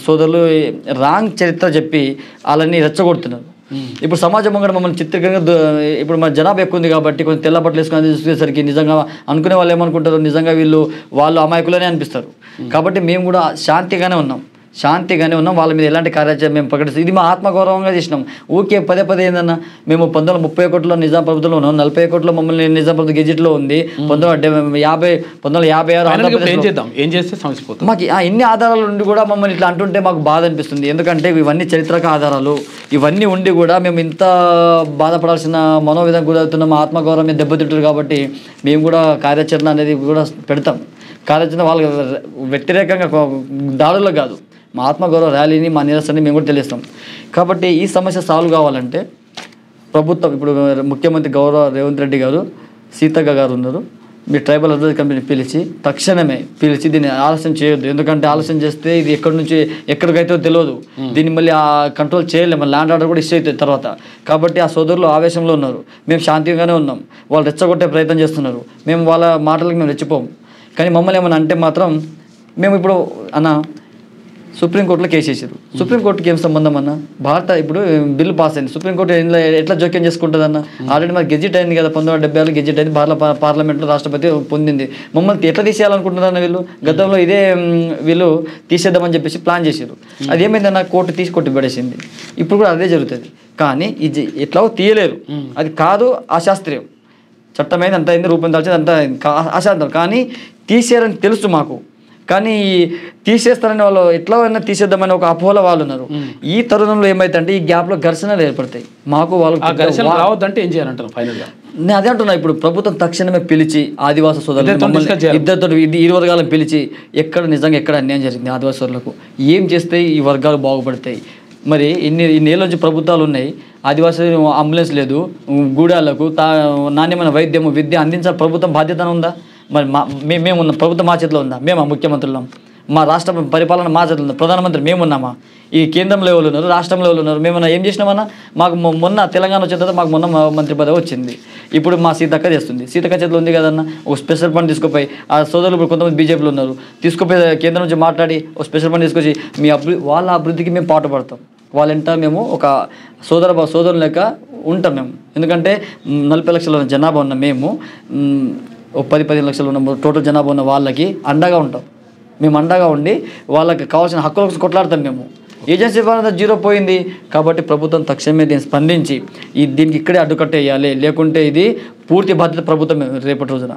సోదరులు రాంగ్ చరిత్ర చెప్పి వాళ్ళని రెచ్చగొడుతున్నారు. ఇప్పుడు సమాజం ముంగట మమ్మల్ని చిత్రీకరంగా ఇప్పుడు మన జనాభా ఎక్కువ ఉంది కాబట్టి కొంచెం తెల్ల బట్టలు వేసుకుని చూసేసరికి నిజంగా అనుకునే వాళ్ళు ఏమనుకుంటారు, నిజంగా వాళ్ళు అమాయకులనే అనిపిస్తారు. కాబట్టి మేము కూడా శాంతిగానే ఉన్నాం, వాళ్ళ మీద ఎలాంటి కార్యాచరణ మేము ప్రకటిస్తాం. ఇది మా ఆత్మగౌరవంగా చేసినాం. ఊకే పదే ఏందన్నా, మేము 1931 నిజాం ప్రభుత్వంలో ఉన్నాం, 41 మమ్మల్ని నిజాం ప్రభుత్వం గెజిట్లో ఉంది, 1956 మాకు ఇన్ని ఆధారాలు ఉండి కూడా మమ్మల్ని ఇట్లా అంటుంటే మాకు బాధ అనిపిస్తుంది. ఎందుకంటే ఇవన్నీ చరిత్రక ఆధారాలు, ఇవన్నీ ఉండి కూడా మేము ఇంత బాధపడాల్సిన మనోవిధంగా గురవుతున్నాం, ఆత్మగౌరవం మీద దెబ్బతింటారు. కాబట్టి మేము కూడా కార్యాచరణ అనేది కూడా పెడతాం. కార్యాచరణ వాళ్ళకి వ్యతిరేకంగా దాడులకు కాదు, మా ఆత్మగౌరవ ర్యాలీని, మా నిరసనని మేము కూడా తెలియస్తాం. కాబట్టి ఈ సమస్య సాల్వ్ కావాలంటే ప్రభుత్వం, ఇప్పుడు ముఖ్యమంత్రి గౌరవ రేవంత్ రెడ్డి గారు, సీతక్క గారు ఉన్నారు, మీ ట్రైబల్ అడ్వైజరీ కమిటీని తక్షణమే పిలిచి దీన్ని ఆలస్యం చేయొద్దు. ఎందుకంటే ఆలస్యం చేస్తే ఇది ఎక్కడి నుంచి ఎక్కడికైతే తెలియదు, దీన్ని మళ్ళీ కంట్రోల్ చేయలేము, ల్యాండ్ ఆర్డర్ కూడా ఇష్యూ అవుతుంది తర్వాత. కాబట్టి ఆ సోదరులు ఆవేశంలో ఉన్నారు, మేము శాంతిగానే ఉన్నాం, వాళ్ళు రెచ్చగొట్టే ప్రయత్నం చేస్తున్నారు. మేము వాళ్ళ మాటలకు మేము రెచ్చిపోము. కానీ మమ్మల్ని ఏమన్నా అంటే మాత్రం మేము ఇప్పుడు సుప్రీంకోర్టులో కేసు వేసారు. సుప్రీంకోర్టుకి ఏం సంబంధం అన్న? భారత ఇప్పుడు బిల్లు పాస్ అయింది, సుప్రీంకోర్టు ఎట్లా జోక్యం చేసుకుంటుంది అన్న? ఆల్రెడీ మాకు గెజిట్ అయింది కదా, 1976 గెజిట్ అయింది, పార్లమెంట్లో రాష్ట్రపతి పొందింది. మమ్మల్ని ఎట్లా తీసేయాలనుకుంటున్నారన్న వీళ్ళు? గతంలో ఇదే వీళ్ళు తీసేద్దామని చెప్పేసి ప్లాన్ చేశారు. అది ఏమైందన్న? కోర్టు తీసి కొట్టి పడేసింది. ఇప్పుడు కూడా అదే జరుగుతుంది. కానీ ఇది ఎట్లా తీయలేరు, అది కాదు అశాస్త్రీయం. చట్టమైంది అంత అయింది, రూపం దాల్చింది అంత అశాస్త్రం, కానీ తీసేయాలని తెలుసు మాకు. కానీ తీసేస్తారని వాళ్ళు ఎట్లా అయినా తీసేద్దామని ఒక అపోహలో వాళ్ళు ఉన్నారు. ఈ తరుణంలో ఏమైతే ఈ గ్యాప్లో ఘర్షణలు ఏర్పడతాయి. మాకు వాళ్ళు రావద్దంటే ఏం చేయాలంటారు ఫైనల్గా? నేను అదే అంటున్నా. ఇప్పుడు ప్రభుత్వం తక్షణమే పిలిచి ఆదివాసీ సోదరులు ఇద్దరితో ఇరు వర్గాలను పిలిచి ఎక్కడ నిజంగా ఎక్కడ అన్యాయం జరిగింది ఆదివాసీ సోదరులకు, ఏం చేస్తే ఈ వర్గాలు బాగుపడతాయి. మరి ఇన్నేళ్ళ నుంచి ప్రభుత్వాలు ఉన్నాయి, ఆదివాసీ అంబులెన్స్ లేదు, గూడాలకు నాణ్యమైన వైద్యము విద్య అందించాలి, ప్రభుత్వం బాధ్యత ఉందా? మరి మేము ఉన్న ప్రభుత్వం మా చేతిలో ఉందా? మేము ముఖ్యమంత్రులం, మా రాష్ట్ర పరిపాలన మా చేతిలో ఉందా? ప్రధానమంత్రి మేమున్నామా? ఈ కేంద్రంలో ఎవరు ఉన్నారు, రాష్ట్రంలో ఎవరు ఉన్నారు? మేమన్నా ఏం చేసినామన్నా? మాకు మొన్న తెలంగాణ వచ్చిన తర్వాత మాకు మొన్న మంత్రి పదవి వచ్చింది. ఇప్పుడు మా సీతక్క చేస్తుంది. సీతక్క చేతిలో ఉంది కదన్న. ఒక స్పెషల్ ఫండ్ తీసుకుపోయి ఆ సోదరులు ఇప్పుడు కొంతమంది బీజేపీలో ఉన్నారు, తీసుకుపోయి కేంద్రం నుంచి మాట్లాడి ఒక స్పెషల్ ఫండ్ తీసుకొచ్చి వాళ్ళ అభివృద్ధికి మేము పాటుపడతాం. వాళ్ళంట మేము ఒక సోదరుల లెక్క ఉంటాం మేము. ఎందుకంటే 40 లక్షల జనాభా ఉన్న మేము 10-15 లక్షలు ఉన్న టోటల్ జనాభా ఉన్న వాళ్ళకి అండగా ఉంటాం. మేము అండగా ఉండి వాళ్ళకి కావాల్సిన హక్కుల కోసం కొట్లాడతాం. మేము ఏజెన్సీ పరంగా 0 పోయింది కాబట్టి ప్రభుత్వం తక్షణమే దీన్ని స్పందించి దీనికి ఇక్కడే అడ్డుకట్టేయాలి. లేకుంటే ఇది పూర్తి బాధ్యత ప్రభుత్వం. రేపటి రోజున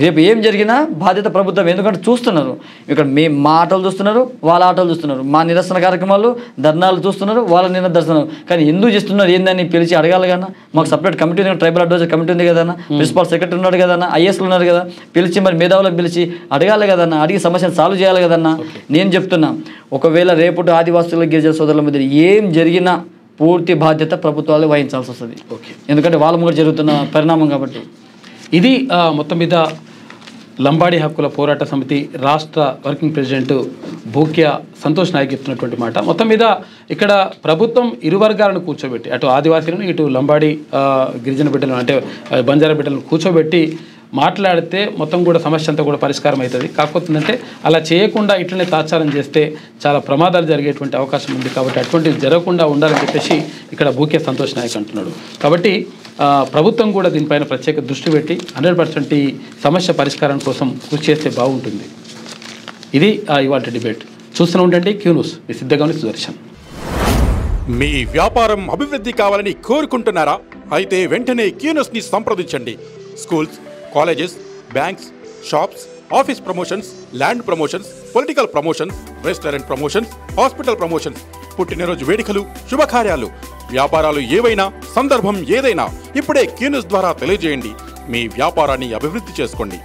రేపు ఏం జరిగినా బాధ్యత ప్రభుత్వం. ఎందుకంటే చూస్తున్నారు ఇక్కడ మా ఆటలు చూస్తున్నారు, వాళ్ళ ఆటలు చూస్తున్నారు, మా నిరసన కార్యక్రమాలు ధర్నాలు చూస్తున్నారు, వాళ్ళ నిరసన. కానీ ఎందుకు చేస్తున్నారు ఏందని పిలిచి అడగాలి కన్నా. మాకు సపరేట్ కమిటీ ఉంది, ట్రైబల్ అడ్వైజర్ కమిటీ ఉంది కదన్నా, ప్రిన్సిపల్ సెక్రటరీ ఉన్నాడు కదన్నా, ఐఎస్లు ఉన్నారు కదా, పిలిచి మరి మేధావులను పిలిచి అడగాలి కదన్నా, అడిగి సమస్యను సాల్వ్ చేయాలి కదన్నా. నేను చెప్తున్నా, ఒకవేళ రేపటి ఆదివాసుల గిరిజన సోదరుల మధ్య ఏం జరిగినా పూర్తి బాధ్యత ప్రభుత్వాలు వహించాల్సి వస్తుంది. ఎందుకంటే వాళ్ళ ముందు జరుగుతున్న పరిణామం కాబట్టి. ఇది మొత్తం మీద లంబాడి హక్కుల పోరాట సమితి రాష్ట్ర వర్కింగ్ ప్రెసిడెంట్ భూక్యా సంతోష్ నాయక్ చెప్తున్నటువంటి మాట. మొత్తం మీద ఇక్కడ ప్రభుత్వం ఇరు వర్గాలను కూర్చోబెట్టి, అటు ఆదివాసీలను ఇటు లంబాడి గిరిజన బిడ్డలను అంటే బంజారా బిడ్డలను కూర్చోబెట్టి మాట్లాడితే మొత్తం కూడా సమస్య అంతా కూడా పరిష్కారం అవుతుంది. కాకపోతే ఏంటంటే అలా చేయకుండా ఇట్లనే తాత్సారం చేస్తే చాలా ప్రమాదాలు జరిగేటువంటి అవకాశం ఉంది. కాబట్టి అటువంటివి జరగకుండా ఉండాలని చెప్పేసి ఇక్కడ భూక్యా సంతోష్ నాయక్ అంటున్నాడు. కాబట్టి ప్రభుత్వం కూడా దీనిపైన ప్రత్యేక దృష్టి పెట్టి 100% ఈ సమస్య పరిష్కారం కోసం కృషి చేస్తే బాగుంటుంది. ఇది ఇవాళ డిబేట్. చూస్తూనే ఉండండి క్యూ న్యూస్. మీ సిద్ధంగా సుదర్శన్. మీ వ్యాపారం అభివృద్ధి కావాలని కోరుకుంటున్నారా? అయితే వెంటనే క్యూ న్యూస్ని సంప్రదించండి. Schools, colleges, banks, shops, office promotions, land promotions, political promotions, restaurant promotions, hospital promotions, పుట్టినరోజు వేడుకలు, శుభకార్యాలు, వ్యాపారాలు ఏవైనా, సందర్భం ఏదైనా ఇప్పుడే క్యూ న్యూస్ ద్వారా తెలియజేయండి. మీ వ్యాపారాన్ని అభివృద్ధి చేసుకోండి.